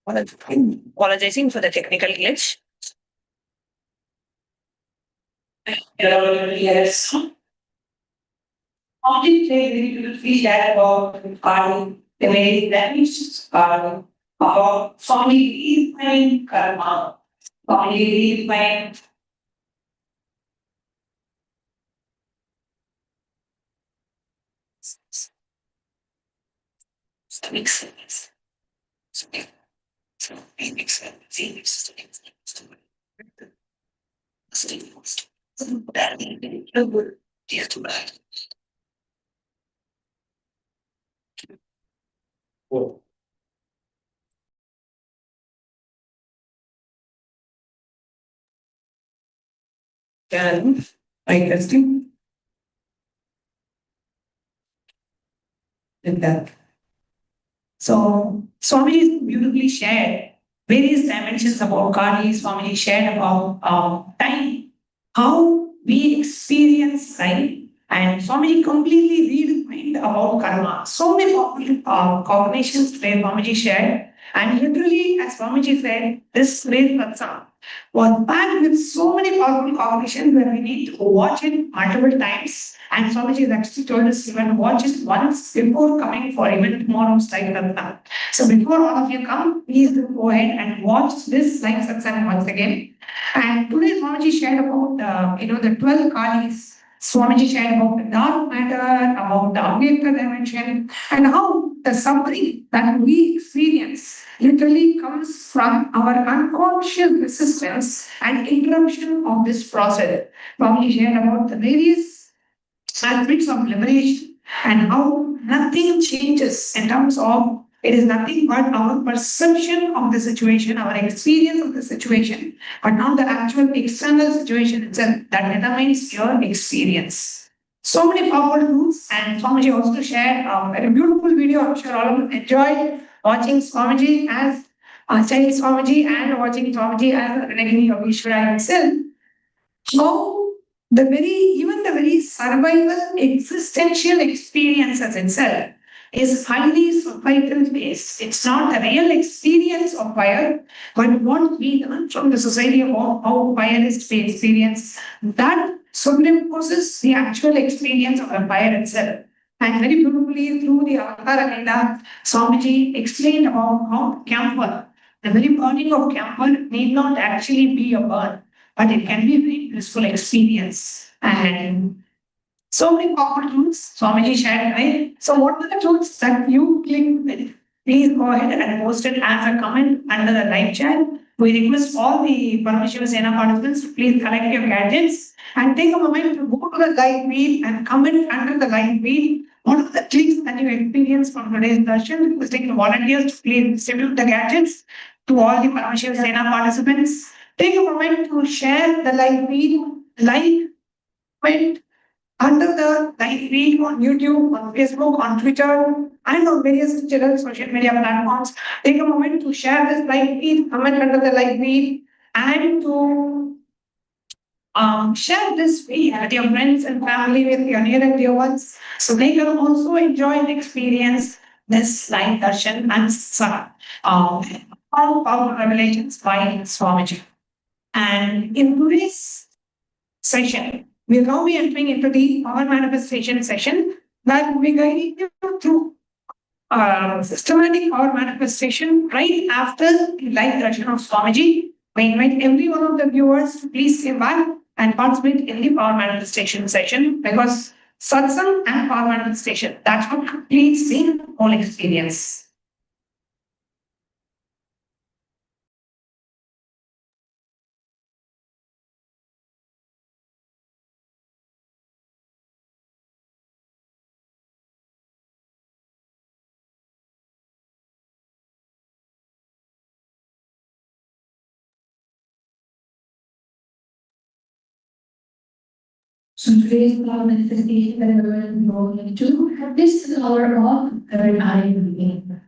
apologizing for the technical glitch. Yes. Object very beautifully shared about the way that is about family redefined karma, family redefined makes sense. So it makes sense. Can I testing? With that. So Swamiji beautifully shared various dimensions about Kali. Swamiji shared about time, how we experience time, and Swamiji completely redefined about karma. So many cognitions today Swamiji shared, and literally, as Swamiji said, this great satsang was packed with so many powerful cognitions that we need to watch it multiple times. And Swamiji has actually told us even watch it once before coming for even tomorrow's live satsang. So before all of you come, please do go ahead and watch this live satsang once again. And today Swamiji shared about the 12 Kalis. Swamiji shared about the dark matter, about the Awaken dimension, and how the suffering that we experience literally comes from our unconscious resistance and interruption of this process. Swamiji shared about the various aspects of liberation and how nothing changes in terms of it is nothing but our perception of the situation, our experience of the situation, but not the actual external situation itself that determines your experience. So many powerful tools, and Swamiji also shared a beautiful video. I'm sure all of us enjoyed watching Swamiji as Chai Swamiji and watching Swamiji as a Renegade of Ishvara himself. How the very survival existential experiences itself is highly societal based. It's not the real experience of fire, but what we learn from the society about how fire is to be experienced, that superimposes the actual experience of the fire itself. And very beautifully through the Avatar agenda, Swamiji explained about how camphor, the very burning of camphor need not actually be a burn, but it can be a very blissful experience. And so many powerful truths Swamiji shared, right? So what are the truths that you clicked with? Please go ahead and post it as a comment under the live chat. We request all the Paramashiva Sena participants to please collect your gadgets and take a moment to go to the live feed and comment under the live feed. What are the clicks that you experienced from today's darshan? Requesting the volunteers to please distribute the gadgets to all the Paramashiva Sena participants. Take a moment to share the live feed, comment under the live feed on YouTube, on Facebook, on Twitter, and on various digital social media platforms. Take a moment to share this live feed, comment under the live feed, and to share this feed with your friends and family, with your near and dear ones, so they can also enjoy and experience this live darshan and all powerful revelations by Swamiji. And in today's session, we'll now be entering into the power manifestation session that will be guiding you through systematic power manifestation right after the live darshan of Swamiji. We invite every one of the viewers to please stay back and participate in the power manifestation session, because satsang and power manifestation, that's what completes the whole experience. So today's power manifestation that we're going to go into, this is our of third eye reading.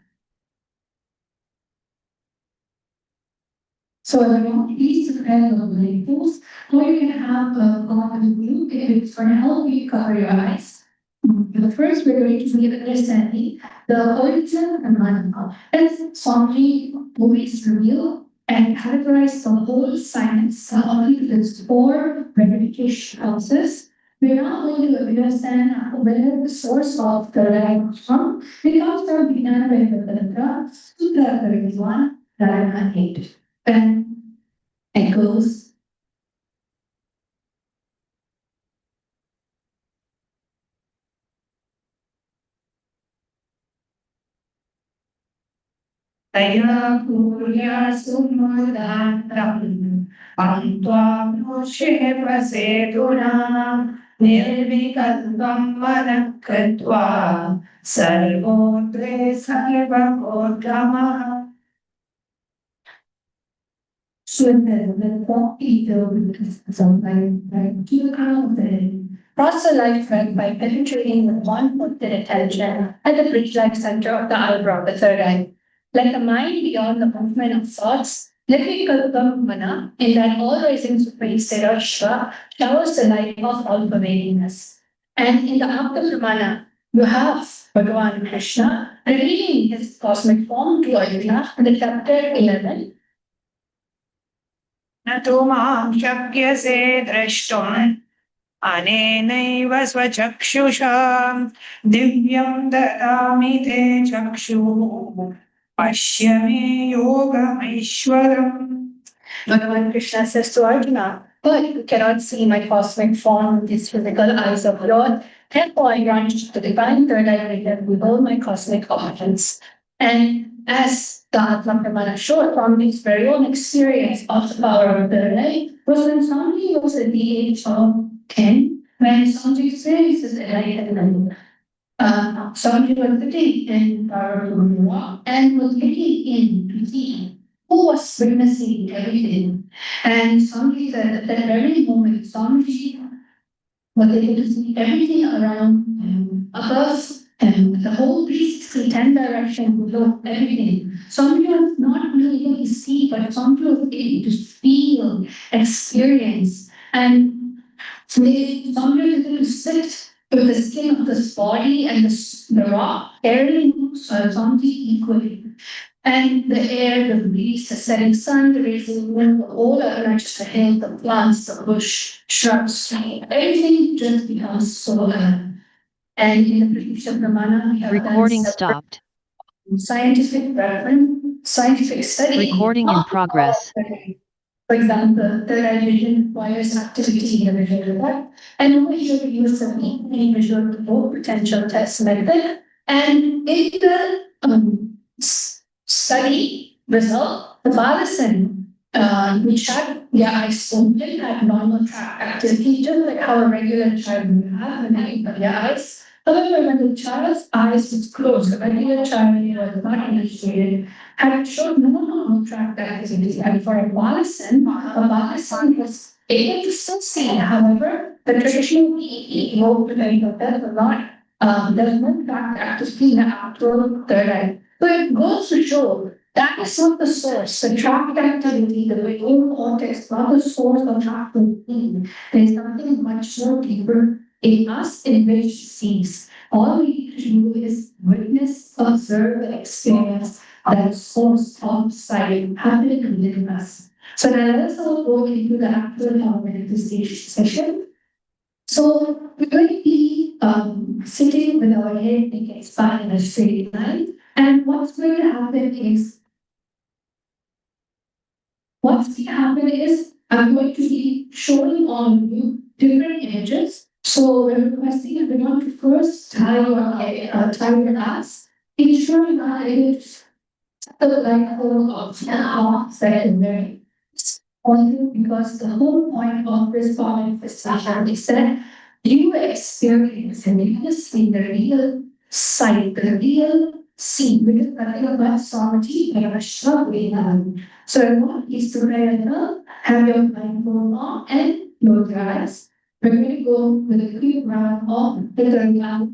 So everyone, please prepare your labels, or you can have a God with you if it's going to help you cover your eyes. But first, we're going to be understanding the origin and mantra. As Swami always revealed and categorize the whole science only to its four verification houses. We're not going to understand where the source of the light comes from. It comes from Vijnana Sutra 31, Dharma 8. And it goes. Taya Purya Sumudantram Antvam Noshepa Seduna Nirvikalvam Manakatva Sarvodre Sarvakodamaha. So the body is like keep the cross the light thread by penetrating with one foot in attention at the bridge-like center of the eyebrow, the third eye. Like a mind beyond the movement of thoughts, Nithyananda, in that all-rising supreme state of Shiva, showers the light of all-pervadingness. And in the act of Ramana, you have Bhagavan Krishna revealing his cosmic form to Arjuna in the chapter 11. Nato maam shakyase drashtum anenaiva svachakshusha divyam dadami te chakshu pashyame yogameeshwaram. Bhagavan Krishna says to Arjuna, but you cannot see my cosmic form with these physical eyes of yours. Therefore, I grant you the divine third eye vision with all my cosmic options. And as the Atma Pramana showed from his very own experience of the power of third eye, was when somebody was at the age of 10, when somebody experiences enlightenment. Somebody was sitting in Paramashivam and was looking in to see who was witnessing everything. And somebody said at that very moment, somebody was able to see everything around him, above him, the whole 360 10 direction below everything. Somebody was not really able to see, but somebody was able to feel, experience, and somebody was able to sit with the skin of this body and the rock, carrying something equally. And the air, the breeze, the setting sun, the rising wind, the whole not just the hill, the plants, the bush, shrubs, everything just becomes so alive. And in the British Brahmana, we have Recording stopped. Scientific reference, scientific study. Recording in progress. For example, third eye vision requires activity in the visual work. And over here we use the visual potential test method. And in the study result, the Balasan, which had their eyes open, had normal track activity, just like how a regular child would have when they open their eyes. However, when the child's eyes was closed, the regular child who was not initiated had shown no tract activity. And for a Balasan was able to still see. However, the traditional evoked does not does not tract activity in the actual third eye. So it goes to show that is not the source. The tract activity, the whole context, not the source of tract activity. There is something much more deeper in us in which sees. All we need to do is witness, observe, and experience that source of sight happening within us. So now let us all go into the actual manifestation session. So we're going to be sitting with our head and spine in a straight line. And what's going to happen is I'm going to be showing on you different images. So we're requesting everyone to first tie your ass. Ensure you are able to set the blindfold of secondary. Because the whole point of this manifestation is that you experience and you see the real sight, the real scene, because nothing but sovereignty and a shove we have. So I want you to have your blindfold on and close your eyes. We're going to go with a quick round of the Ganga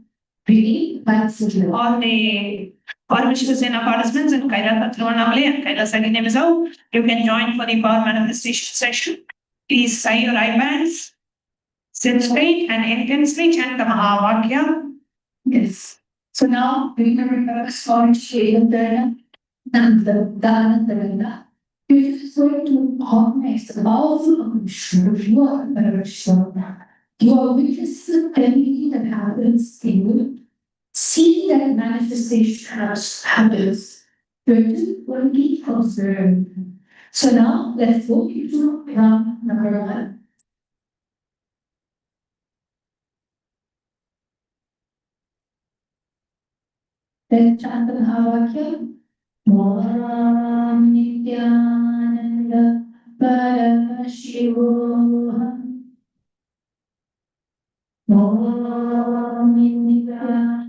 breathing by Sujla. All the Paramashiva participants in Kailasa Trivannamale and Kailasa Guinea-Bissau, you can join for the power manifestation session. Please tie your eye bands, sit straight and intensely chant the Mahavakya. Yes. So now we can remember Swami Shayantana Nanda. You just going to harness the powerful of you are Paramashiva. You are witnessing everything that happens in you. See that manifestation happens. You're just going to be observed. So now let's go into round number 1. Let's chant the Mahavakya. Om Nithyananda Paramashivam. Om Nithyananda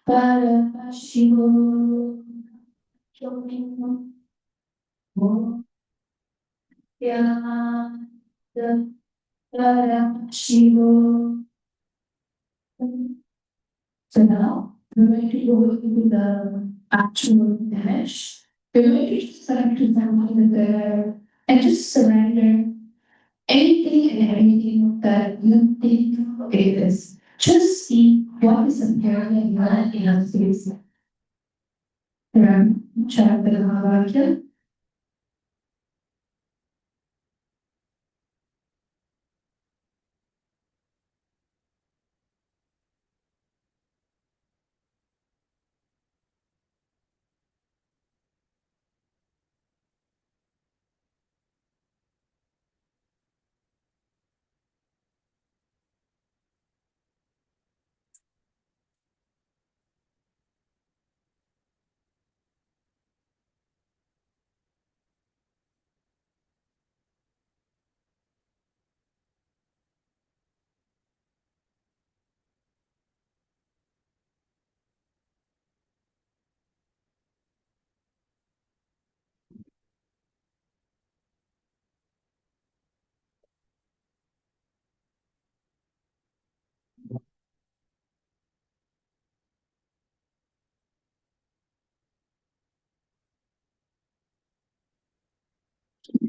Paramashivam. Om Nithyananda Paramashivam. So now we're going to go into the actual image. We're going to just select something there and just surrender anything and everything that you think it is. Just see what is appearing in your space. Chant the Mahavakya.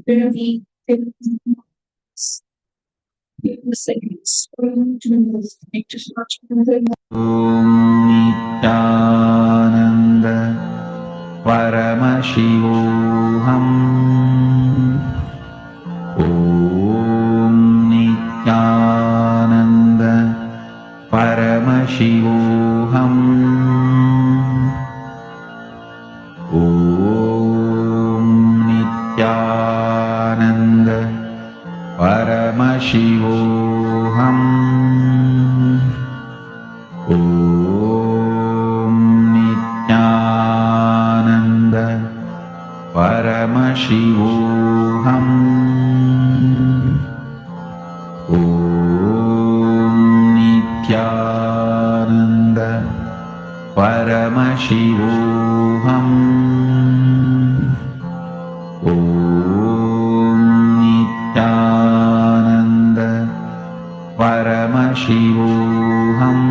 Going to be 50 seconds. 2 minutes. Make just much. Om Nithyananda Paramashivoham. Om Nithyananda Paramashivoham. Om Nithyananda Paramashivoham. Om Nithyananda Paramashivoham. Om Paramashivoham. Om Nithyananda Paramashivoham.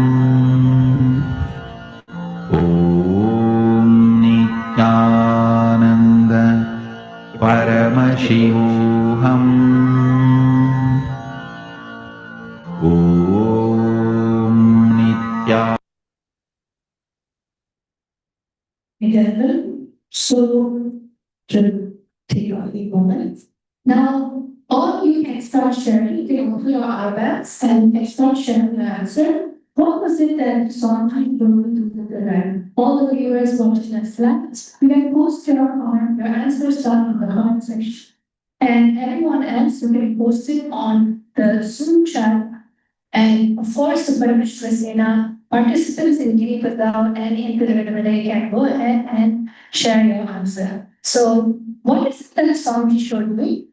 Om Nithyananda Paramashivoham. Om Nithyananda. Together. So, to take a few moments. Now, all of you can start sharing. You can open your iPads and can start sharing your answer. What was it that Swami told you to the all the viewers watching us live? You can post your comment, your answers down in the comment section. And everyone else, you can post it on the Zoom chat. And of course, the Paramashiva Sena participants in Giri Patao and in Tiruvallai can go ahead and share your answer. So, what is it that Swami showed me?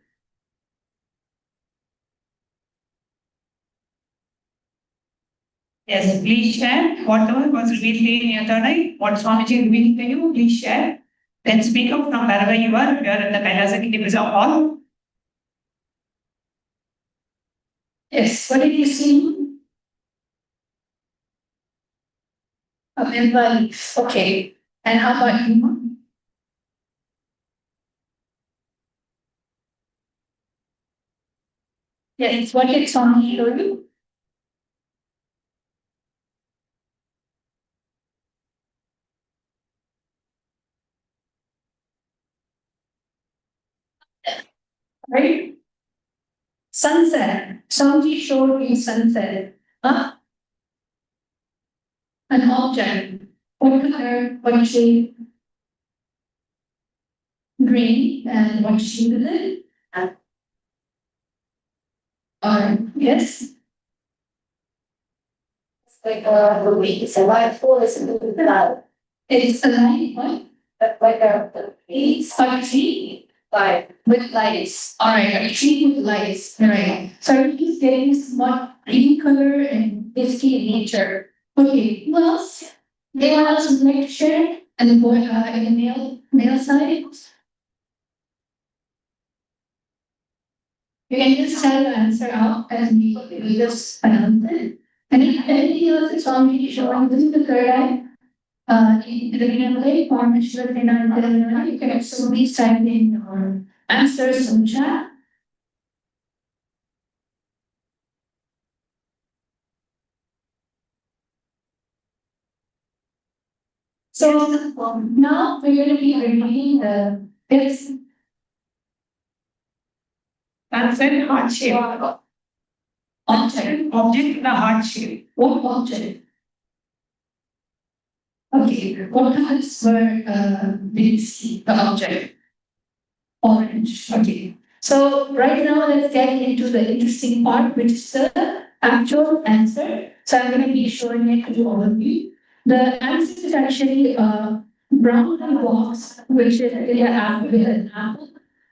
Yes, please share whatever was revealed in your third eye, what Swamiji revealed to you, please share. Then speak up from wherever you are, if you are in the Kailasa Kingdom hall. Yes, what did you see? A member leaf. Okay. And how about you? Yes, what did Swami show you? Right? Sunset. Swami showed me sunset. Huh? An object. What color? What shape? Green. And what shape is it? Yes. Like the week is a white forest in the cloud. It's a line, what? Like a it's a tree. Like with lights. Alright, a tree with lights. Right. So I'm just getting what green color and misty in nature. Okay, who else? Anyone else would like to share? And the boy in the male side? You can just tell your answer out and we just announce it. And if anything else is Swami showing, this is the third eye. In the Vinamale, Paramashiva, Entanglement, you can also please type in your answers in chat. So now we're going to be reading the tips. That's it, heart shape. Object. Object in a heart shape. What object? Okay, what colors were did you see the object? Orange. Okay. So right now let's get into the interesting part, which is the actual answer. So I'm going to be showing it to all of you. The answer is actually a brown box, which is really an apple with an apple.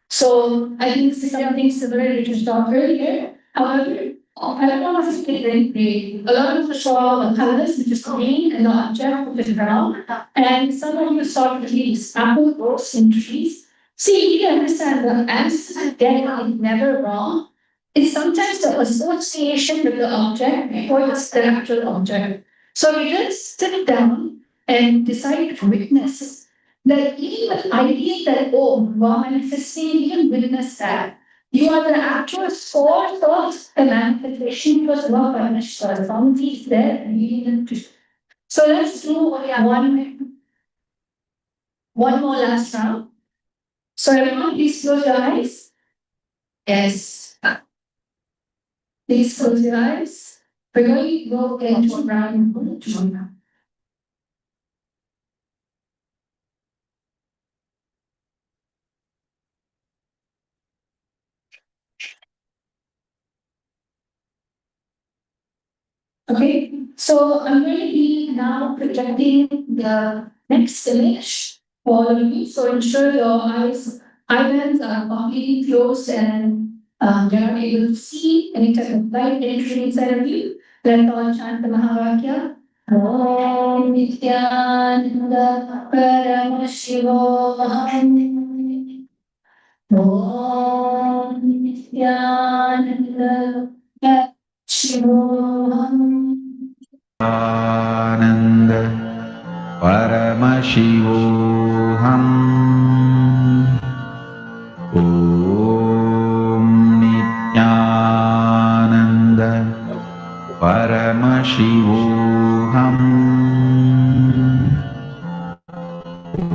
So I think this is something similar which we saw earlier. However, I don't want to say very green. A lot of you saw the colors, which is green, and the object, which is brown. And some of you saw trees, apple grows in trees. See, you can understand the answer is definitely never wrong. It's sometimes the association with the object before it's the actual object. So you just sit down and decide to witness that even the idea that, oh, wow, manifesting, you can witness that. You are the actual source of the manifestation because love Paramashiva, Swamiji is there leading to. So let's do one more last round. So everyone, please close your eyes. Yes. Please close your eyes. We're going to go into a round two. Okay, so I'm going to be now projecting the next image for all of you. So ensure your eyelids are completely closed and you're not able to see any type of light entering inside of you. Let's all chant the Mahavakya. Om Nithyananda Paramashivam. Om Nithyananda Paramashivam. Ananda Paramashivoham. Om Nithyananda Paramashivoham. Om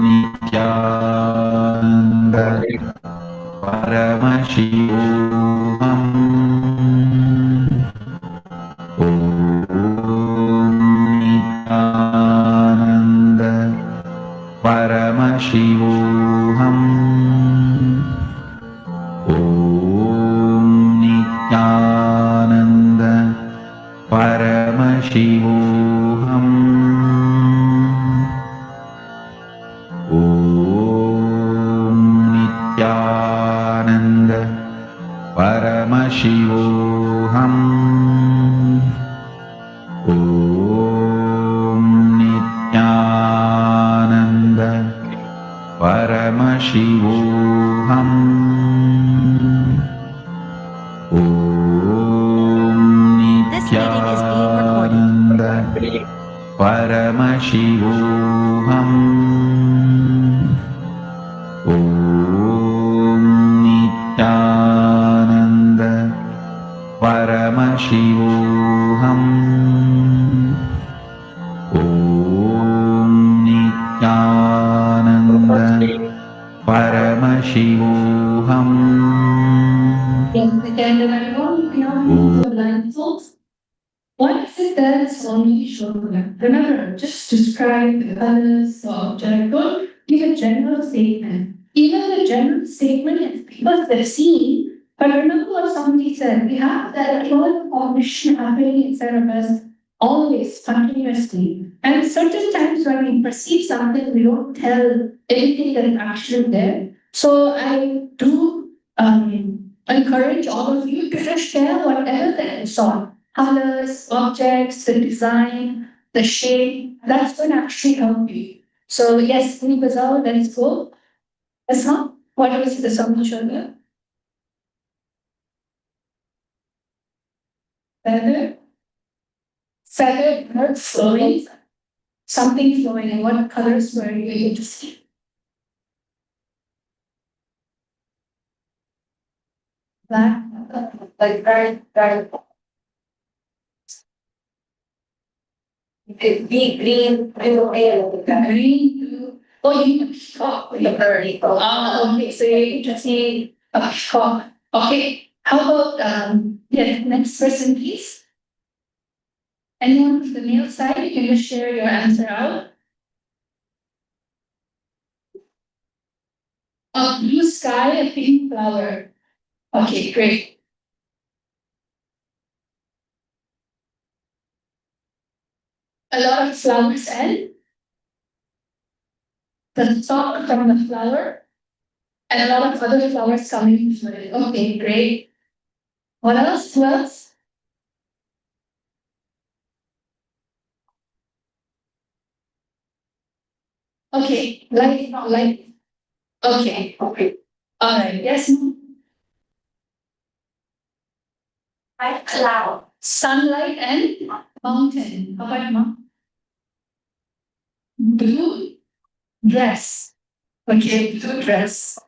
Nithyananda Paramashivoham. Nithyananda Paramashivoham. Om Nithyananda Paramashivoham. Om Nithyananda Paramashivoham. Om Nithyananda Paramashivoham. Om This meeting is being recorded. Nithyananda Paramashivoham. Om Nithyananda Paramashivoham. Om Nithyananda Paramashivoham. Yes, and everyone, we are moving to blindfolds. What is it that Swami showed them? Remember, just describe the colors or object. Don't give a general statement. Even a general statement is because they're seen. But remember what somebody said, we have that whole cognition happening inside of us always, continuously. And certain times when we perceive something, we don't tell anything that is actually there. So I do encourage all of you to just share whatever that you saw. Colors, objects, the design, the shape, that's going to actually help you. So yes, Nibazal, let's go. That's not what was the solution. Feather, feather, not flowing, something flowing. And what colors were you able to see? Black, like very, very green, blue, green, blue. Oh, you peacock with the bird. Oh, okay. So you're able to see a peacock. Okay. How about next person, please. Anyone from the male side, you can just share your answer out. A blue sky, a pink flower. Okay, great. A lot of flowers and the stalk from the flower and a lot of other flowers coming from it. Okay, great. What else? Who else? Okay, light. Okay, okay. All right, yes. Light, cloud. Sunlight and mountain. How about mom? Blue dress. Okay, blue dress.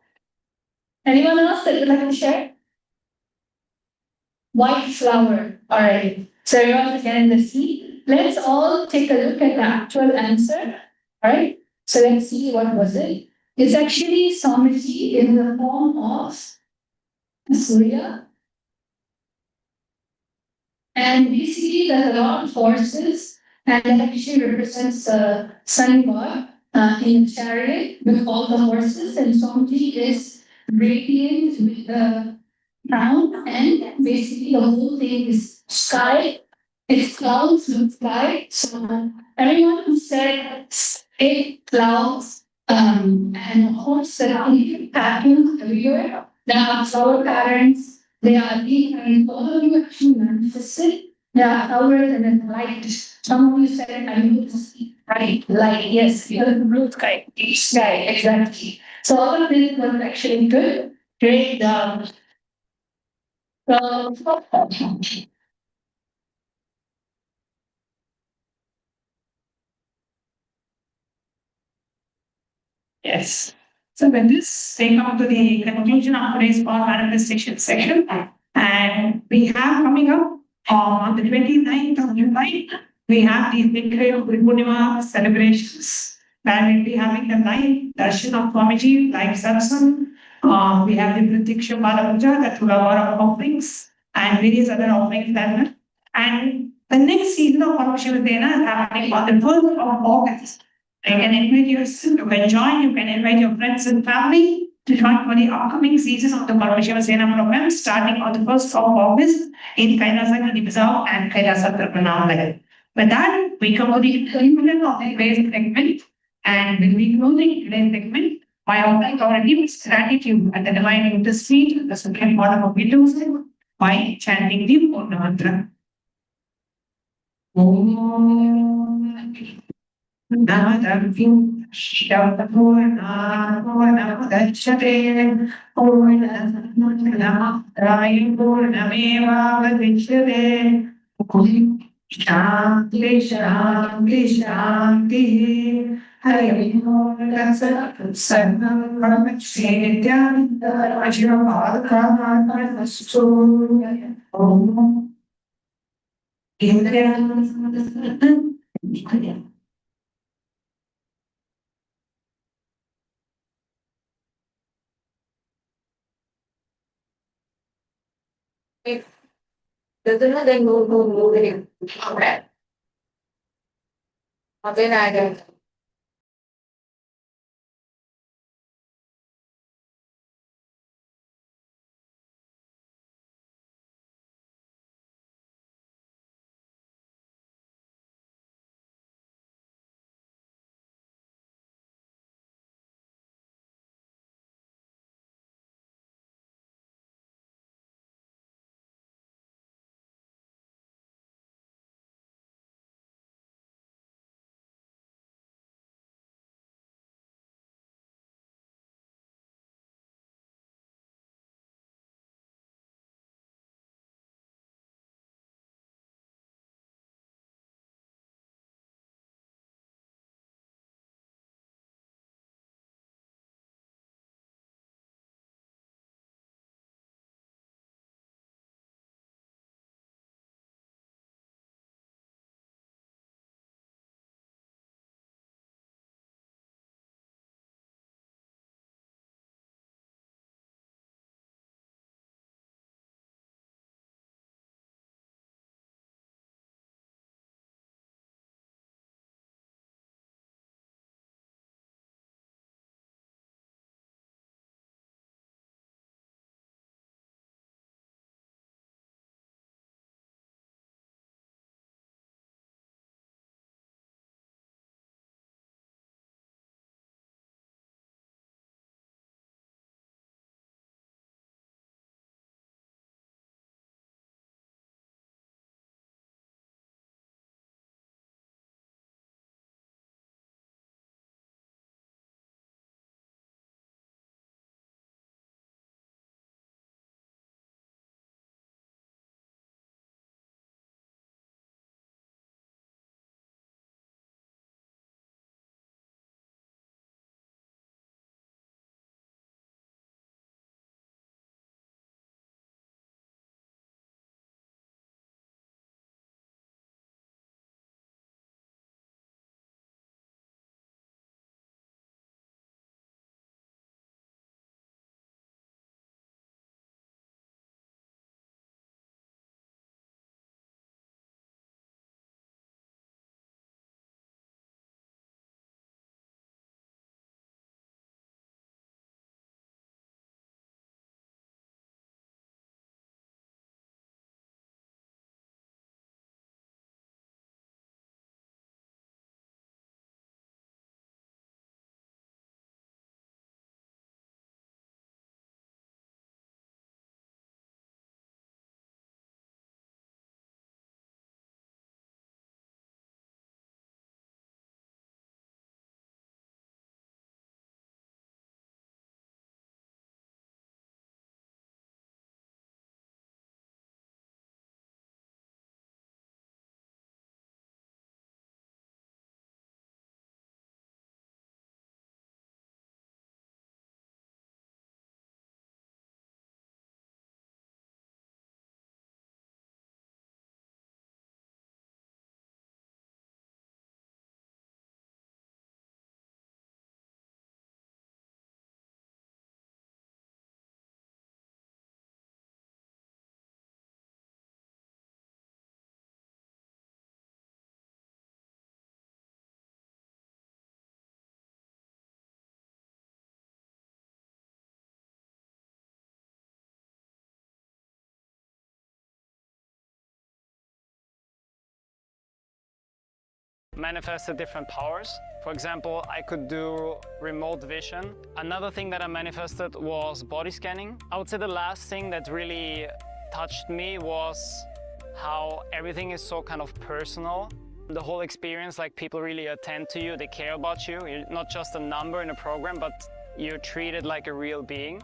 Anyone else that would like to share? White flower. All right. So everyone again in the seat. Let's all take a look at the actual answer. All right. So let's see what was it. It's actually Samriti in the form of Surya. And basically there's a lot of forces and it actually represents the sun god in chariot with all the horses, and Samriti is radiant with the crown, and basically the whole thing is sky. It's clouds with sky. So everyone who said eight clouds and horse that are patterns everywhere, there are flower patterns, they are being, and all of you actually manifested Yeah, ours and then light. Some of you said I need to see right light. Yes, you're the blue sky, deep sky, exactly. So all of this was actually good. Great. Um, Yes. So with this, we come to the conclusion of today's power manifestation section. And we have coming up on the 29th of July, we have the sacred Guru Purnima celebrations, where we'll be having the live darshan of Swamiji, live satsang. We have the Pratiksha Bala Puja, that will have a lot of offerings and various other offerings that. And the next season of Paramashiva is happening on the 1st of August. You can invite yourself, you can join, you can invite your friends and family to join for the upcoming season of the Paramashiva Sena program starting on the 1st of August in Kailasa Reserve and Kailasa Tripurana. With that, we come to the conclusion of today's segment and we'll be closing today's segment by offering our deep gratitude at the divine intercede, the supreme order of Hinduism, by chanting the Purna mantra. Om Nadavim Shavapurna Purnamudachyate Purnamudramaya Purnameva Vadichyate Shanti Shanti Shanti Hari Om Sarvam Paramashivam Paramashivam Om Indra then move it. Okay. Okay, manifested different powers. For example, I could do remote vision. Another thing that I manifested was body scanning. I would say the last thing that really touched me was how everything is so kind of personal. The whole experience, like people really attend to you, they care about you. You're not just a number in a program, but you're treated like a real being.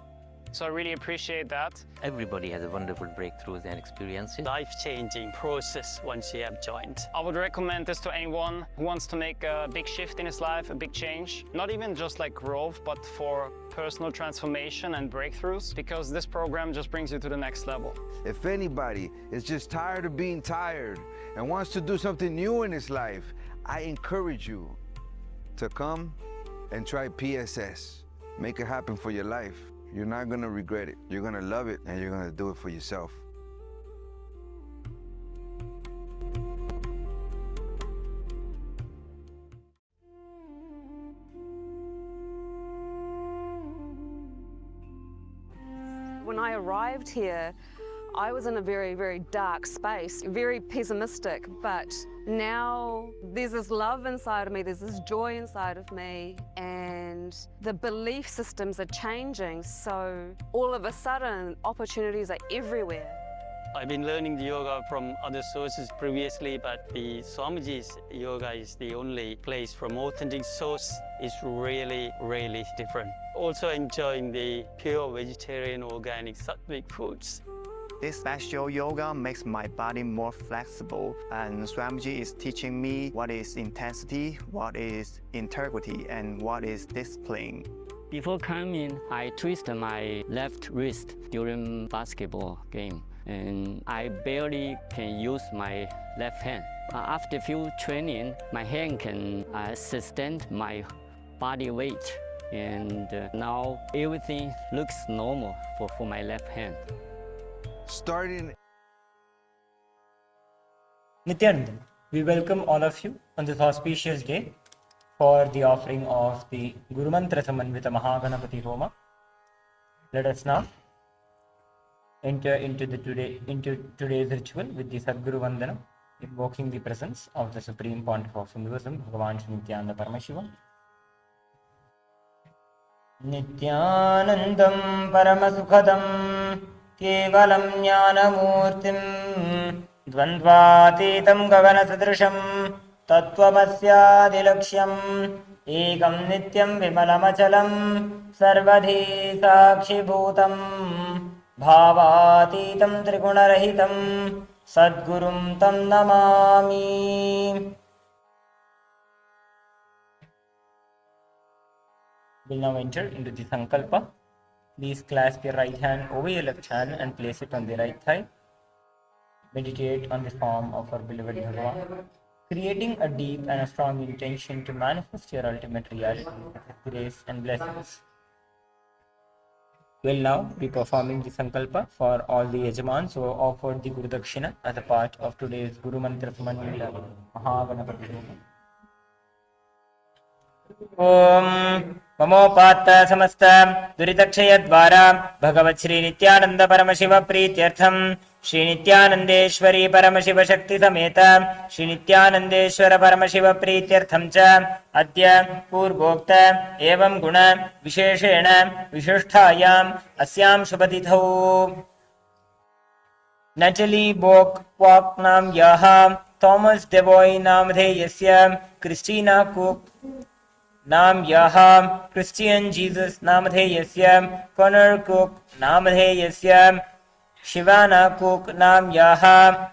So I really appreciate that. Everybody has a wonderful breakthroughs and experiences. Life-changing process once you have joined. I would recommend this to anyone who wants to make a big shift in his life, a big change. Not even just like growth, but for personal transformation and breakthroughs, because this program just brings you to the next level. If anybody is just tired of being tired and wants to do something new in his life, I encourage you to come and try PSS. Make it happen for your life. You're not gonna regret it. You're gonna love it, and you're gonna do it for yourself. When I arrived here, I was in a very, very dark space, very pessimistic, but now there's this love inside of me, there's this joy inside of me, and the belief systems are changing, so all of a sudden opportunities are everywhere. I've been learning the yoga from other sources previously, but the Swamiji's yoga is the only place from authentic source. It's really, really different. Also enjoying the pure vegetarian, organic, sattvic foods. This special yoga makes my body more flexible, and Swamiji is teaching me what is intensity, what is integrity, and what is discipline. Before coming, I twisted my left wrist during basketball game, and I barely can use my left hand. After few training, my hand can sustain my body weight, and now everything looks normal for my left hand. Starting Nithyananda, we welcome all of you on this auspicious day for the offering of the Guru Mantra Samanvita Mahaganapati Homa. Let us now enter into today's ritual with the Sadguru Vandana, invoking the presence of the Supreme Pontiff of Hinduism, BHAGAVAN Nithyananda Paramashivam. Nithyanandam Paramasukhadam Kevalam Jnanamurtim Dvandvatītam Gaganasadrisham Tattvamasyadilaksham Ekam Nityam Vimalamachalam Sarvadhi Sakshibhutam Bhavatītam Trigunarahitam Sadgurum Tam Namami. We'll now enter into the Sankalpa. Please clasp your right hand over your left hand and place it on the right thigh. Meditate on the form of our beloved Bhagavan, creating a deep and a strong intention to manifest your ultimate reality with grace and blessings. We'll now be performing the Sankalpa for all the Yajamans who have offered the Guru Dakshina as a part of today's Guru Mantra Samanvita Mahaganapati Homa. Om Mamopatta Samasta Duritakshaya Dvara Bhagavat Shri Nithyananda Paramashiva Prityartham Shri Nithyanandeshwari Paramashiva Shakti Sameta Shri Nithyanandeshwara Paramashiva Prityartham Cha Adya Purvokta Evam Guna Visheshena Vishishtayam Asyam Shubhatithau Natalie Bok Kwok Nam Yaha Thomas Devoy Namdhe Yasya Christina Cook Nam Yaha Christian Jesus Namadhe Yasya Connor Cook Namadhe Yasya Shivana Cook Nam Yaha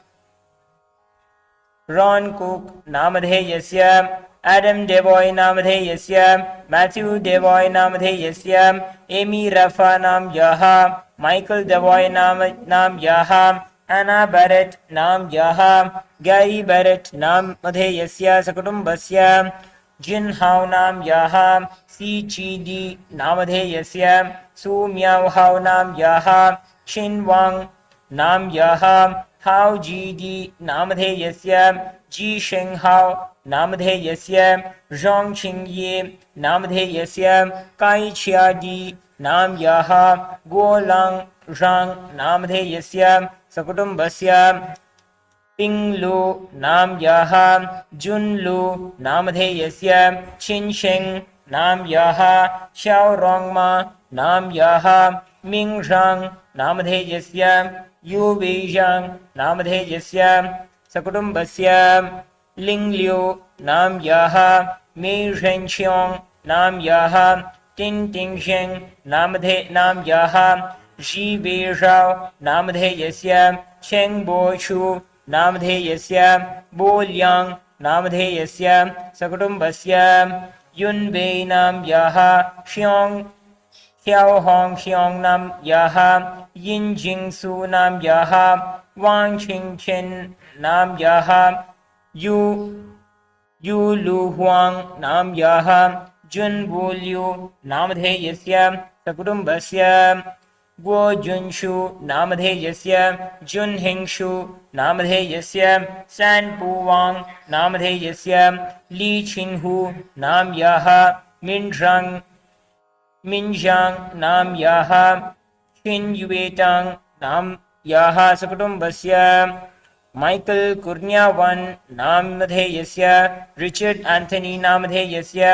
Ron Cook Namadhe Yasya Adam Devoy Namadhe Yasya Matthew Devoy Namadhe Yasya Amy Rafa Nam Yaha Michael Devoy Nam Yaha Anna Barrett Nam Yaha Gary Barrett Namadhe Yasya Sakutumbasya Jin Hao Nam Yaha Si Chi Di Namadhe Yasya Su Miao Hao Nam Yaha Shin Wang Nam Yaha Hao Ji Di Namadhe Yasya Ji Sheng Hao Namadhe Yasya Zhong Qing Ye Namadhe Yasya Kai Chia Di Nam Yaha Guo Lang Zhang Namadhe Yasya Sakutumbasya पिङ्लु नाम्यः जुन्लु नामधेयस्य छिन्शेङ् नाम्यः xiaorongma नाम्यः मिङ्झाङ् नामधेयस्य युवेझाङ् नामधेयस्य सकुटुम्बस्य लिङ्ग्ल्यु नाम्यः मेझेङ्क्ष्योङ् नाम्यः टिङ्टिङ्क्षेङ् नाम्यः जीवेषौ नामधेयस्य शेङ्बोषु नामधेयस्य बोल्याङ् नामधेयस्य सकुटुम्बस्य युन्वे नाम्यः ष्योङ् ह्याओहोङ् ह्योङ् नाम्यः यिञ्जिङ्सु नाम्यः वाङ्छिङ्छिन् नाम्यः युलुह्वाङ् नाम्यः जुन्बुल्यु नामधेयस्य सकुटुम्बस्य गोजुन्षु नामधेयस्य जुन्हिङ्षु नामधेयस्य सैन्पुवाङ् नामधेयस्य लीछिन्हु नाम्यः मिञ्झाङ् नाम्यः छिन्युवेटाङ् नाम्यः सकुटुम्बस्य माइकल कुर्नियावान् नामधेयस्य रिचर्ड एंथनी नामधेयस्य